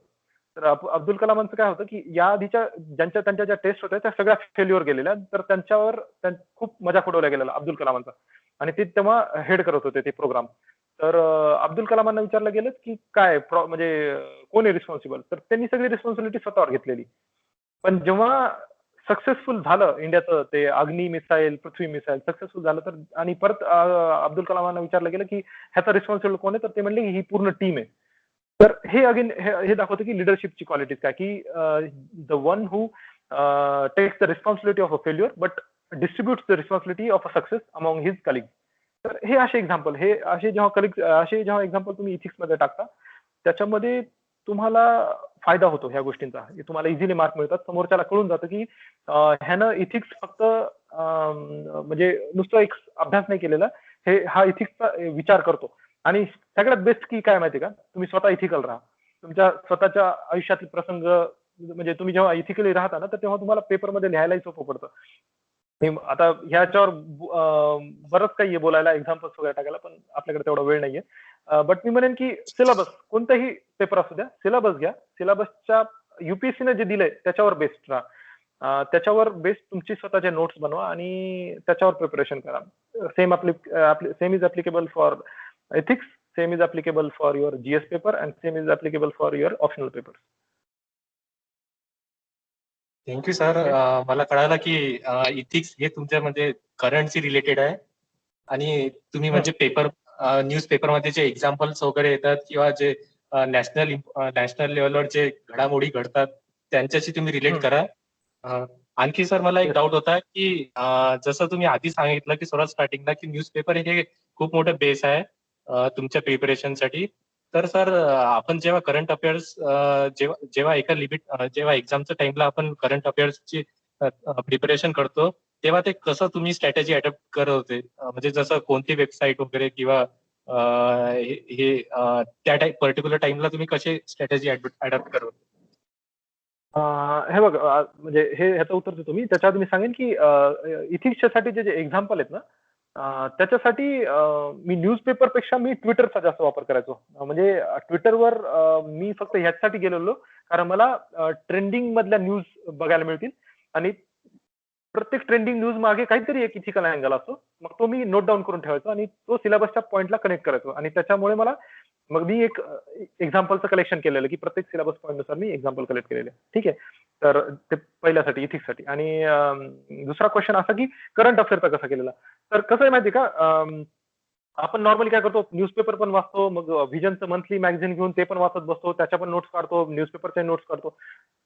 तर अब्दुल कलामांचं काय होतं की या आधीच्या त्यांच्या ज्या टेस्ट होत्या त्या सगळ्या फेल्युअर गेलेल्या, तर त्यांच्यावर खूप मजाक उडवल्या गेलेला अब्दुल कलामांचा, आणि ते तेव्हा हेड करत होते ते प्रोग्राम. तर अब्दुल कलामांना विचारलं गेलं की काय म्हणजे कोण आहे रिस्पॉन्सिबल, तर त्यांनी सगळी रिस्पॉन्सिबिलिटी स्वतःवर घेतलेली. पण जेव्हा सक्सेसफुल झालं इंडियाचं ते अग्नी मिसाईल, पृथ्वी मिसाईल सक्सेसफुल झालं, तर आणि परत अब्दुल कलामांना विचारलं गेलं की ह्याचा रिस्पॉन्सिबल कोण आहे, तर ते म्हणले की ही पूर्ण टीम आहे. तर हे अगेन हे दाखवतं की लिडरशिपची क्वालिटीज काय, की the one who takes the responsibility of a failure but distributes the responsibility of a success among his colleague. तर हे असे एक्झाम्पल, असे जेव्हा एक्झाम्पल तुम्ही इथिक्स मध्ये टाकता, त्याच्यामध्ये तुम्हाला फायदा होतो ह्या गोष्टींचा. तुम्हाला इझिली मार्क मिळतात. समोरच्याला कळून जातं की ह्यानं इथिक्स फक्त म्हणजे नुसतं एक अभ्यास नाही केलेला, हा इथिक्सचा विचार करतो. आणि सगळ्यात बेस्ट की काय माहिती का, तुम्ही स्वतः इथिकल राहा. तुमच्या स्वतःच्या आयुष्यातील प्रसंग म्हणजे तुम्ही जेव्हा इथिकली राहता ना, तर तेव्हा तुम्हाला पेपरमध्ये लिहायलाही सोपं पडतं. आता ह्याच्यावर बरंच काही आहे बोलायला, एक्झाम्पल्स वगैरे टाकायला, पण आपल्याकडे तेवढा वेळ नाहीये. बट मी म्हणेन की सिलेबस कोणताही पेपर असू द्या, सिलेबस घ्या. सिलेबसच्या युपीएससीने जे दिलंय त्याच्यावर बेस्ड राहा. त्याच्यावर बेस्ड तुमची स्वतःचे नोट्स बनवा आणि त्याच्यावर प्रिपरेशन करा. Same is applicable for ethics, same is applicable for your GS paper and same is applicable for your optional paper. Thank you sir. मला कळालं की इथिक्स हे तुमच्या म्हणजे करंटशी रिलेटेड आहे आणि तुम्ही म्हणजे न्यूज पेपरमध्ये जे एक्झाम्पल्स वगैरे येतात किंवा जे नॅशनल लेवलवर जे घडामोडी घडतात त्यांच्याशी तुम्ही रिलेट करा. आणखी सर मला एक डाऊट होता की जसं तुम्ही आधी सांगितलं की सर्वात स्टार्टिंगला की न्यूजपेपर हे खूप मोठं बेस आहे तुमच्या प्रिपरेशनसाठी. तर सर आपण जेव्हा करंट अफेअर्स जेव्हा एका जेव्हा एक्झामच्या टाइमला आपण करंट अफेअर्सची प्रिपरेशन करतो तेव्हा ते कसं तुम्ही स्ट्रॅटेजी अडॉप्ट करत होते, म्हणजे जसं कोणती वेबसाईट वगैरे किंवा हे त्या पर्टिक्युलर टाइमला तुम्ही कसे स्ट्रॅटेजी अडॉप्ट करत होते? हे बघ, म्हणजे ह्याचं उत्तर देतो मी. त्याच्यात मी सांगेन की इथिक्सच्या साठी जे एक्झाम्पल आहेत ना, त्याच्यासाठी मी न्यूजपेपर पेक्षा मी ट्विटरचा जास्त वापर करायचो. म्हणजे ट्विटरवर मी फक्त ह्याच्यासाठी गेलेलो कारण मला ट्रेंडिंग मधल्या न्यूज बघायला मिळतील आणि प्रत्येक ट्रेंडिंग न्यूज मागे काहीतरी एक इथिकल अँगल असतो. मग तो मी नोट डाऊन करून ठेवायचो आणि तो सिलेबसच्या पॉईंटला कनेक्ट करायचो आणि त्याच्यामुळे मग मी एक एक्झाम्पलचं कलेक्शन केलेलं की प्रत्येक सिलेबस पॉईंटनुसार मी एक्झाम्पल कलेक्ट केलेले. ठीक आहे, तर ते पहिल्यासाठी इथिक्ससाठी. आणि दुसरा क्वेश्चन असा की करंट अफेअरचा कसा केलेला. तर कसं आहे माहिती का, आपण नॉर्मली काय करतो, न्यूजपेपर पण वाचतो, मग व्हिजनचं मंथली मॅगझिन घेऊन ते पण वाचत बसतो, त्याच्या पण नोट्स काढतो, न्यूजपेपरचे नोट्स काढतो.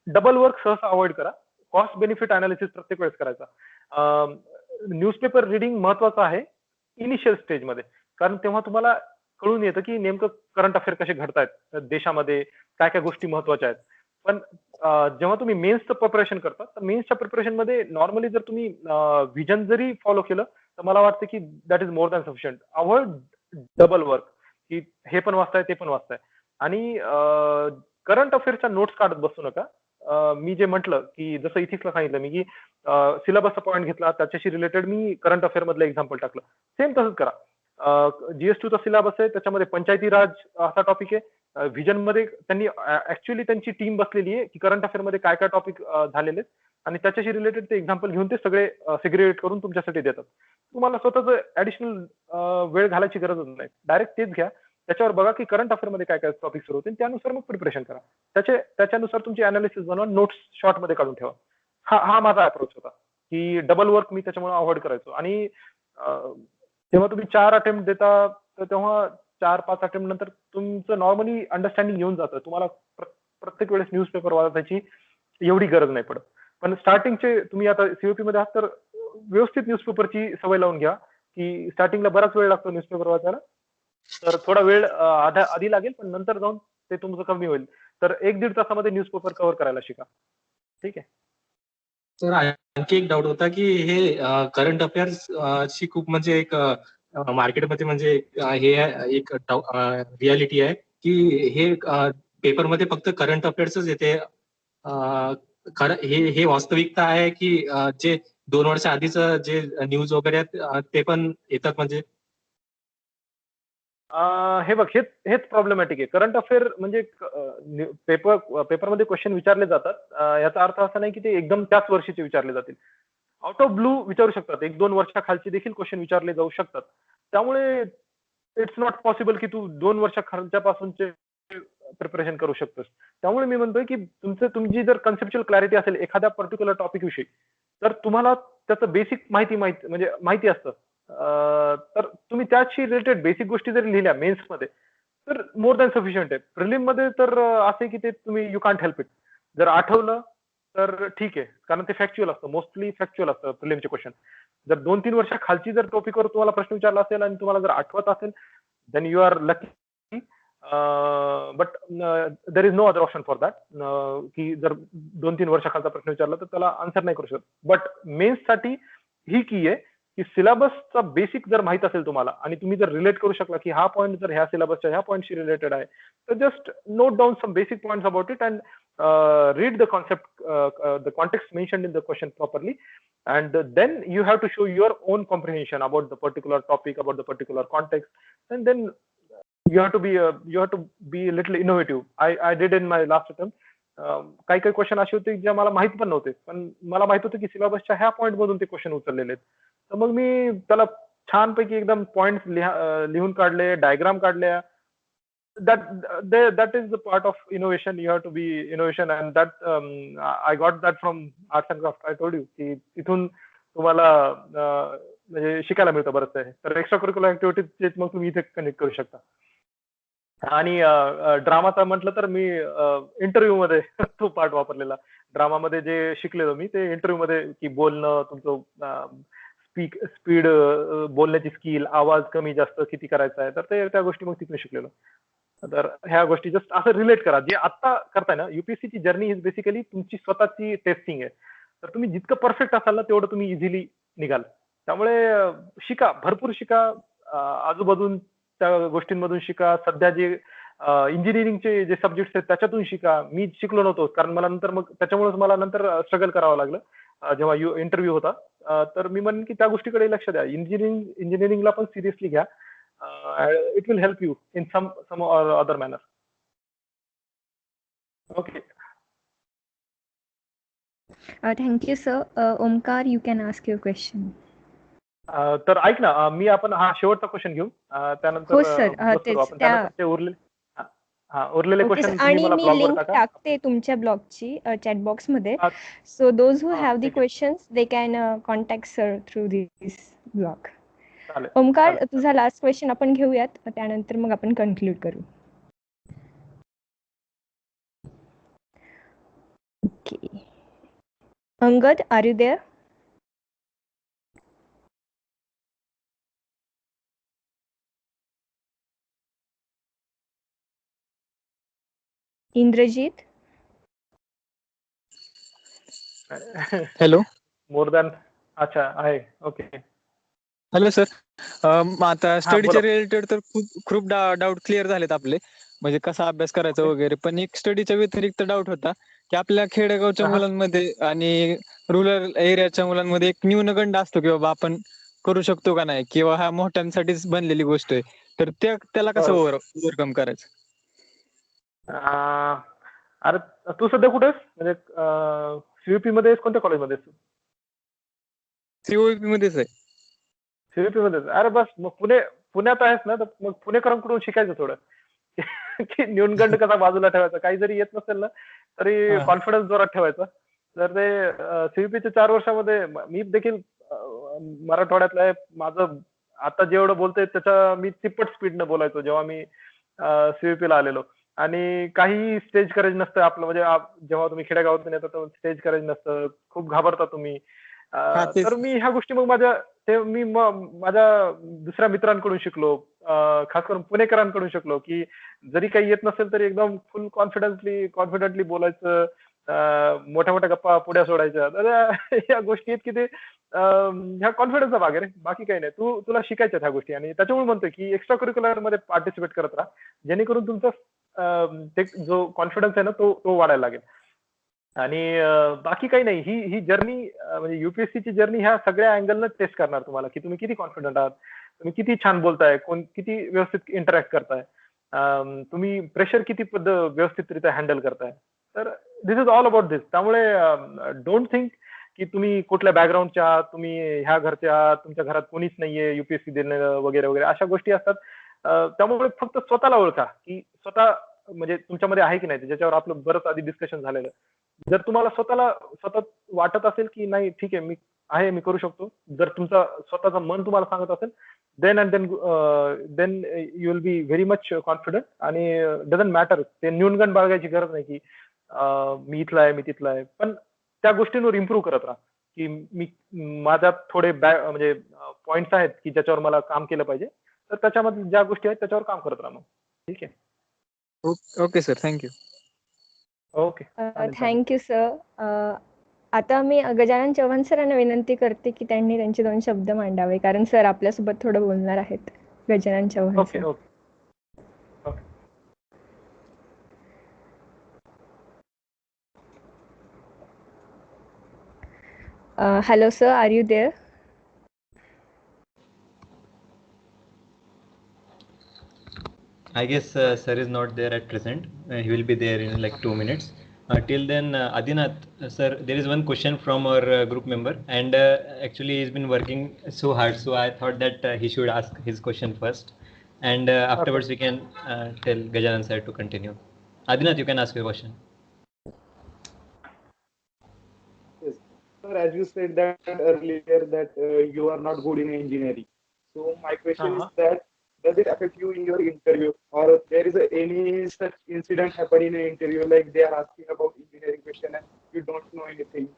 डबल वर्क सहसा अवॉइड करा. कॉस्ट बेनिफिट अनालिसिस प्रत्येक वेळेस करायचा. न्यूजपेपर रिडिंग महत्वाचं आहे इनिशियल स्टेजमध्ये, कारण तेव्हा तुम्हाला कळून येतं की नेमकं करंट अफेअर कसे घडतायत देशामध्ये, काय काय गोष्टी महत्वाच्या आहेत. पण जेव्हा तुम्ही मेन्सचं प्रिपरेशन करता तर मेन्सच्या प्रिपरेशनमध्ये नॉर्मली जर तुम्ही व्हिजन जरी फॉलो केलं तर मला वाटतं की that is more than sufficient. Avoid double work, की हे पण वाचताय ते पण वाचताय. आणि करंट अफेअरच्या नोट्स काढत बसू नका. मी जे म्हटलं की जसं इथिक्सला सांगितलं मी की सिलेबसचा पॉईंट घेतला, त्याच्याशी रिलेटेड मी करंट अफेअर मधलं एक्झाम्पल टाकलं. सेम तसंच करा. GS2 चा सिलेबस आहे, त्याच्यामध्ये पंचायती राज असा टॉपिक आहे. व्हिजन मध्ये त्यांनी ऍक्च्युअली त्यांची टीम बसलेली आहे की करंट अफेअर मध्ये काय काय टॉपिक झालेले आणि त्याच्याशी रिलेटेड ते एक्झाम्पल घेऊन ते सगळे सेग्रिगेट करून तुमच्यासाठी देतात. तुम्हाला स्वतःच ऍडिशनल वेळ घालायची गरजच नाही. डायरेक्ट तेच घ्या, त्याच्यावर बघा की करंट अफेअर मध्ये काय काय टॉपिक सुरू होते, त्यानुसार मग प्रिपरेशन करा. त्याच्यानुसार तुमची अनालिसिस बनवा, नोट्स शॉर्ट मध्ये काढून ठेवा. हा माझा अप्रोच होता की डबल वर्क मी त्याच्यामुळे अवॉइड करायचो. आणि जेव्हा तुम्ही 4 अटेम्प्ट देता तर तेव्हा 4-5 अटेम्प्ट नंतर तुमचं नॉर्मली अंडरस्टँडिंग येऊन जातं. तुम्हाला प्रत्येक वेळेस न्यूजपेपर वाचायची एवढी गरज नाही पडत. पण स्टार्टिंगचे तुम्ही आता सीओपी मध्ये आहात तर व्यवस्थित न्यूजपेपरची सवय लावून घ्या, की स्टार्टिंगला बराच वेळ लागतो न्यूजपेपर वाचायला. तर थोडा वेळ आधी लागेल, पण नंतर जाऊन ते तुमचं कमी होईल. तर 1-1.5 तासामध्ये न्यूजपेपर कव्हर करायला शिका. ठीक आहे. सर आणखी एक डाऊट होता की हे करंट अफेअर्स ची खूप म्हणजे एक मार्केटमध्ये म्हणजे हे एक रियालिटी आहे की हे पेपरमध्ये फक्त करंट अफेअर्सच येते. हे वास्तविकता आहे की जे 2 वर्ष आधीच जे न्यूज वगैरे आहेत ते पण येतात म्हणजे? हे बघ, हेच प्रॉब्लेमॅटिक आहे. करंट अफेअर म्हणजे पेपरमध्ये क्वेश्चन विचारले जातात. याचा अर्थ असा नाही की ते एकदम त्याच वर्षीचे विचारले जातील. आउट ऑफ ब्लू विचारू शकतात. 1-2 वर्षाखालचे देखील क्वेश्चन विचारले जाऊ शकतात. त्यामुळे इट्स नॉट पॉसिबल की तू 2 वर्षाखालच्यापासूनचे प्रिपरेशन करू शकतोस. त्यामुळे मी म्हणतोय की तुमची जर कन्सेप्च्युअल क्लॅरिटी असेल एखाद्या पर्टिक्युलर टॉपिक विषयी, तर तुम्हाला त्याचं बेसिक माहिती असतं, तर तुम्ही त्याशी रिलेटेड बेसिक गोष्टी जरी लिहिल्या मेन्समध्ये तर मोर दॅन सफिशियंट आहे. प्रिलिम मध्ये तर असे की ते तुम्ही यू कांट हेल्प इट. जर आठवलं तर ठीक आहे, कारण ते फॅक्च्युअल असतं, मोस्टली फॅक्च्युअल असतं प्रिलिमचे क्वेश्चन. जर 2-3 वर्षाखालची जर टॉपिकवर तुम्हाला प्रश्न विचारला असेल आणि तुम्हाला जर आठवत असेल then you are lucky. But there is no other option for that, की जर 2-3 वर्षाखालचा प्रश्न विचारला तर त्याला आन्सर नाही करू शकत. बट मेन्ससाठी ही की आहे की सिलेबसचा बेसिक जर माहित असेल तुम्हाला आणि तुम्ही जर रिलेट करू शकला की हा पॉईंट जर ह्या सिलेबसच्या ह्या पॉईंटशी रिलेटेड आहे, तर just note down some basic points about it and read the concept, the context mentioned in the question properly, and then you have to show your own comprehension about the particular topic, about the particular context, and then you have to be a little innovative. I did in my last attempt. काही काही question असे होते जे मला माहित पण नव्हते, पण मला माहित होतं की सिलेबसच्या ह्या पॉईंट मधून ते क्वेश्चन उचललेले आहेत. तर मग मी त्याला छानपैकी एकदम पॉइंट्स लिहून काढले, डायग्राम काढल्या. that is the part of innovation. You have to be innovation, and that I got that from arts and craft. I told you की तिथून तुम्हाला म्हणजे शिकायला मिळतं बरंच आहे. तर एक्स्ट्रा करिक्युलर ऍक्टिव्हिटीज मग तुम्ही इथे कनेक्ट करू शकता. आणि ड्रामाचा म्हटलं तर मी इंटरव्ह्यू मध्ये तो पार्ट वापरलेला. ड्रामामध्ये जे शिकलेलो मी ते इंटरव्ह्यू मध्ये, की बोलणं, तुमचं स्पीड, बोलण्याची स्किल, आवाज कमी जास्त किती करायचा आहे, तर ते त्या गोष्टी मग तिथून शिकलेलो. तर ह्या गोष्टी जस्ट असं रिलेट करा. जे आता करताय ना, युपीएससीची जर्नी इज बेसिकली तुमची स्वतःची टेस्टिंग आहे. तर तुम्ही जितकं परफेक्ट असाल ना तेवढं तुम्ही इझिली निघाल. त्यामुळे शिका, भरपूर शिका, आजूबाजूच्या गोष्टींमधून शिका. सध्या जे इंजिनिअरिंगचे जे सब्जेक्ट्स आहेत त्याच्यातून शिका. मी शिकलो नव्हतो, कारण मला नंतर मग त्याच्यामुळेच मला नंतर स्ट्रगल करावं लागलं जेव्हा इंटरव्ह्यू होता. तर मी म्हणेन की त्या गोष्टीकडे लक्ष द्या. इंजिनिअरिंगला पण सिरियसली घ्या. It will help you in some or other manner. Okay. Thank you, sir. Omkar, you can ask your question. तर ऐक ना, मी आपण हा शेवटचा क्वेश्चन घेऊ, त्यानंतर हो सर, आपण त्यानंतर ते उरलेले क्वेश्चन आणि मी लिंक टाकते तुमच्या ब्लॉगची चॅट बॉक्स मध्ये. So those who have the questions they can contact sir through this blog. Omkar, तुझा लास्ट क्वेश्चन आपण घेऊयात, त्यानंतर मग आपण कन्क्लूड करू. Okay, Angad, are you there? Indrajeet? Hello. More than, अच्छा आहे. ओके. Hello sir. आता स्टडीच्या रिलेटेड तर खूप डाऊट क्लिअर झालेत आपले, म्हणजे कसा अभ्यास करायचा वगैरे. पण एक स्टडीच्या व्यतिरिक्त डाऊट होता की आपल्या खेडेगावच्या मुलांमध्ये आणि रुरल एरियाच्या मुलांमध्ये एक न्यूनगंड असतो की बाबा आपण करू शकतो का नाही, किंवा हा मोठ्यांसाठीच बनलेली गोष्ट आहे. तर त्याला कसं ओव्हरकम करायचं? अरे तू सध्या कुठे आहेस? म्हणजे सीयूपी मध्ये, कोणत्या कॉलेजमध्ये? सीओपी मध्येच आहे. सीयूपी मध्येच? अरे बस, मग पुण्यात आहेस ना, तर मग पुणेकरांकडून शिकायचं थोडं की न्यूनगंड कसा बाजूला ठेवायचा. काही जरी येत नसेल ना तरी कॉन्फिडन्स जोरात ठेवायचा. तर ते सीयूपीच्या 4 वर्षामध्ये मी देखील मराठवाड्यातलं आहे. माझं आता जेवढं बोलतोय त्याच्या मी तिप्पट स्पीडनं बोलायचो जेव्हा मी सीयूपीला आलेलो. आणि काही स्टेज करेज नसतं आपलं, म्हणजे जेव्हा तुम्ही खेडेगावातून येता तेव्हा स्टेज करेज नसतं, खूप घाबरता तुम्ही. तर मी ह्या गोष्टी मग माझ्या दुसऱ्या मित्रांकडून शिकलो, खास करून पुणेकरांकडून शिकलो, की जरी काही येत नसेल तरी एकदम फुल कॉन्फिडेंटली बोलायचं, मोठ्या मोठ्या गप्पा पुढे सोडायच्या. तर या गोष्टी आहेत की ते ह्या कॉन्फिडन्सचा भाग आहे रे, बाकी काही नाही. तुला शिकायच्या ह्या गोष्टी, आणि त्याच्यामुळे म्हणतोय की एक्स्ट्रा करिक्युलर मध्ये पार्टिसिपेट करत राहा, जेणेकरून तुमचा जो कॉन्फिडन्स आहे ना तो वाढायला लागेल. आणि बाकी काही नाही. ही जर्नी म्हणजे युपीएससीची जर्नी ह्या सगळ्या अँगलनं टेस्ट करणार तुम्हाला, की तुम्ही किती कॉन्फिडंट आहात, तुम्ही किती छान बोलताय, किती व्यवस्थित इंटरॅक्ट करताय, तुम्ही प्रेशर किती व्यवस्थितरित्या हँडल करताय. तर this is all about this. त्यामुळे डोंट थिंक की तुम्ही कुठल्या बॅकग्राऊंडच्या आहात, तुम्ही ह्या घरच्या आहात, तुमच्या घरात कोणीच नाहीये युपीएससी देणं वगैरे वगैरे, अशा गोष्टी असतात. त्यामुळे फक्त स्वतःला ओळखा की स्वतः म्हणजे तुमच्यामध्ये आहे की नाही, ज्याच्यावर आपलं बरंच आधी डिस्कशन झालेलं. जर तुम्हाला स्वतः वाटत असेल की नाही ठीक आहे, मी करू शकतो, जर तुमचा स्वतःचं मन तुम्हाला सांगत असेल, then you will be very much confident. आणि डझंट मॅटर, ते न्यूनगंड बाळगायची गरज नाही की मी इथला आहे, मी तिथला आहे. पण त्या गोष्टींवर इम्प्रूव्ह करत राहा की मी माझ्यात थोडे म्हणजे पॉइंट्स आहेत की ज्याच्यावर मला काम केलं पाहिजे, तर त्याच्यामध्ये ज्या गोष्टी आहेत त्याच्यावर काम करत राहा. मग ठीक आहे. Okay sir, thank you. Okay, thank you sir. आता मी गजानन चव्हाण सरांना विनंती करते की त्यांनी त्यांचे 2 शब्द मांडावे, कारण सर आपल्यासोबत थोडं बोलणार आहेत. Gajanan Chavan sir. Okay. Hello, sir. Are you there? I guess sir is not there at present. He will be there in like 2 minutes. Till then, Adinath, sir, there is one question from our group member, and actually he's been working so hard. So I thought that he should ask his question first, and afterwards we can tell Gajanan sir to continue. Adinath, you can ask your question. Yes. Sir, as you said that earlier that you are not good in engineering. So my question is that does it affect you in your interview, or there is any such incident happen in an interview like they are asking about engineering question and you don't know anything?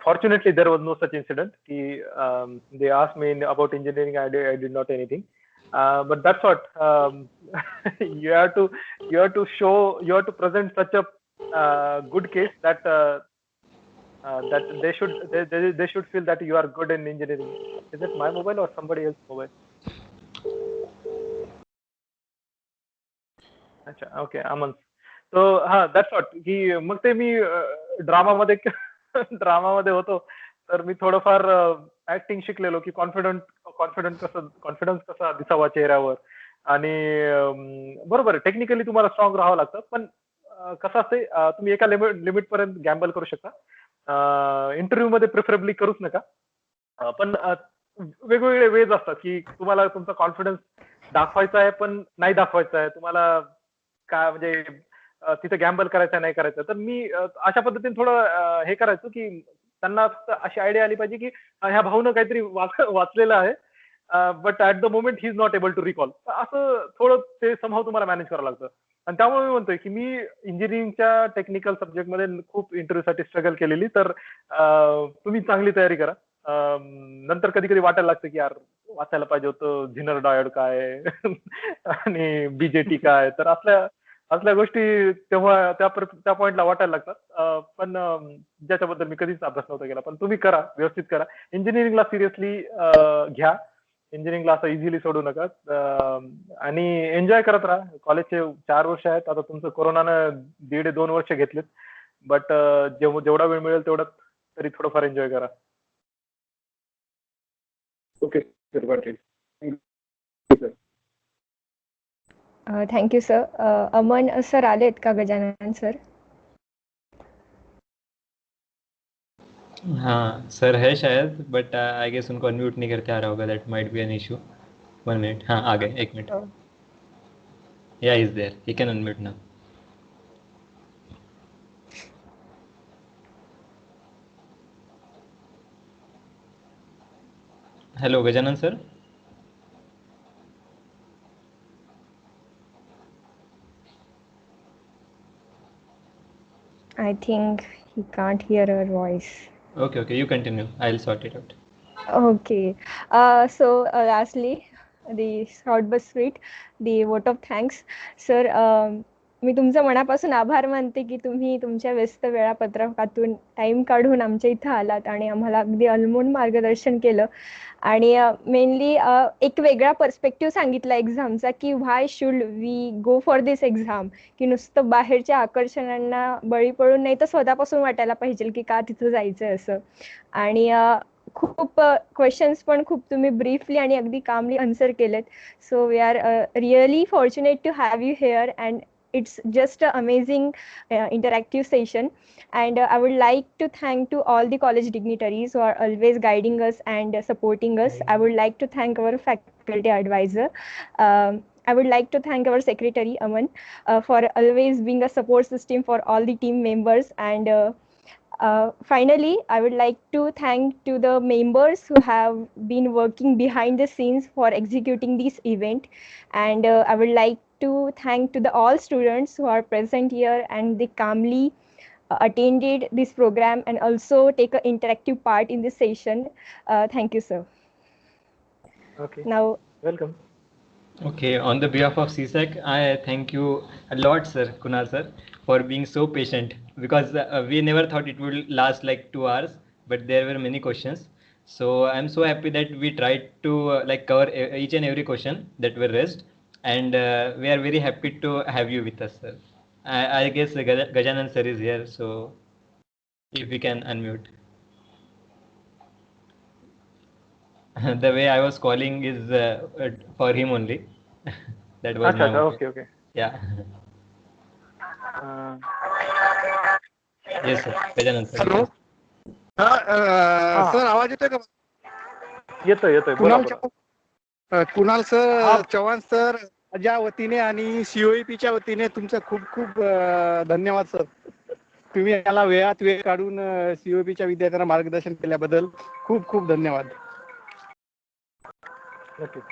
Fortunately, there was no such incident. They asked me about engineering. I did not anything. But that's what you have to show, you have to present such a good case that that they should feel that you are good in engineering. Is it my mobile or somebody else's mobile? अच्छा, okay, Aman. So that's what मग ते मी ड्रामामध्ये ड्रामामध्ये होतो, तर मी थोडंफार acting शिकलेलो की confidence कसा दिसावा चेहऱ्यावर. आणि बरोबर टेक्निकली तुम्हाला स्ट्रॉंग राहावं लागतं, पण कसं असते तुम्ही एका लिमिट पर्यंत गॅम्बल करू शकता. इंटरव्ह्यू मध्ये प्रिफरेबली करूच नका. पण वेगवेगळे वेज असतात की तुम्हाला तुमचा कॉन्फिडन्स दाखवायचा आहे पण नाही दाखवायचा आहे, तुम्हाला काय म्हणजे तिथे गॅम्बल करायचं नाही करायचं. तर मी अशा पद्धतीने थोडं हे करायचो की त्यांना फक्त अशी आयडिया आली पाहिजे की ह्या भाऊनं काहीतरी वाचलेलं आहे, but at the moment he is not able to recall. असं थोडं ते समहाव तुम्हाला मॅनेज करावं लागतं. आणि त्यामुळे मी म्हणतोय की मी इंजिनिअरिंगच्या टेक्निकल सब्जेक्टमध्ये खूप इंटरव्ह्यूसाठी स्ट्रगल केलेली. तर तुम्ही चांगली तयारी करा. नंतर कधी कधी वाटायला लागतं की यार वाचायला पाहिजे होतं झिनर डायोड काय आणि बीजेटी काय. तर असल्या गोष्टी तेव्हा त्या पॉइंटला वाटायला लागतात. पण ज्याच्याबद्दल मी कधीच अभ्यास नव्हता केला. पण तुम्ही करा, व्यवस्थित करा. इंजिनिअरिंगला सिरियसली घ्या. इंजिनिअरिंगला असं इझिली सोडू नका. आणि एन्जॉय करत राहा. कॉलेजचे 4 वर्ष आहेत. आता तुमचं कोरोनानं 1.5-2 वर्ष घेतलेत. बट जेवढा वेळ मिळेल तेवढा तरी थोडंफार एन्जॉय करा. Okay sir, got it. Thank you sir. Aman sir आलेत का गजानन सर? हाँ सर है शायद, बट आई गेस उनको अनम्यूट नहीं करके आ रहा होगा. That might be an issue. 1 minute. हाँ आ गए, 1 minute. Yeah is there, he can unmute now. Hello Gajanan sir. I think he can't hear her voice. Okay, you continue. I'll sort it out. Okay. So lastly, the short but sweet, the vote of thanks. Sir, मी तुमचं मनापासून आभार मानते की तुम्ही तुमच्या व्यस्त वेळापत्रकातून time काढून आमच्या इथं आलात आणि आम्हाला अगदी अनमोल मार्गदर्शन केलं. आणि मेनली एक वेगळा पर्स्पेक्टिव्ह सांगितला एक्झामचा की why should we go for this exam. की नुसतं बाहेरच्या आकर्षणांना बळी पडून नाही तर स्वतःपासून वाटायला पाहिजे की का तिथं जायचं असं. आणि खूप क्वेश्चन्स पण खूप तुम्ही ब्रीफली आणि अगदी कामली आन्सर केलेत. So we are really fortunate to have you here and it's just an amazing interactive session. And I would like to thank to all the college dignitaries who are always guiding us and supporting us. I would like to thank our faculty advisor. I would like to thank our secretary Aman for always being a support system for all the team members. And finally, I would like to thank to the members who have been working behind the scenes for executing this event. And I would like to thank to the all students who are present here and they calmly attended this program and also take an interactive part in this session. Thank you, sir. Okay. Now, welcome. Okay, on the behalf of CSAC, I thank you a lot, sir, Kunal sir, for being so patient, because we never thought it would last like 2 hours, but there were many questions. So I'm so happy that we tried to like cover each and every question that were raised, and we are very happy to have you with us, sir. I guess Gajanan sir is here, so if we can unmute. The way I was calling is for him only. That was my motive. Okay. Yeah. Yes, sir. त्याच्यानंतर. Hello. Sir आवाज येतोय का? येतोय. Kunal sir Chavan sir माझ्या वतीने आणि COEP च्या वतीने तुमचं खूप खूप धन्यवाद सर. तुम्ही याला वेळात वेळ काढून COEP च्या विद्यार्थ्यांना मार्गदर्शन केल्याबद्दल खूप खूप धन्यवाद. नक्कीच.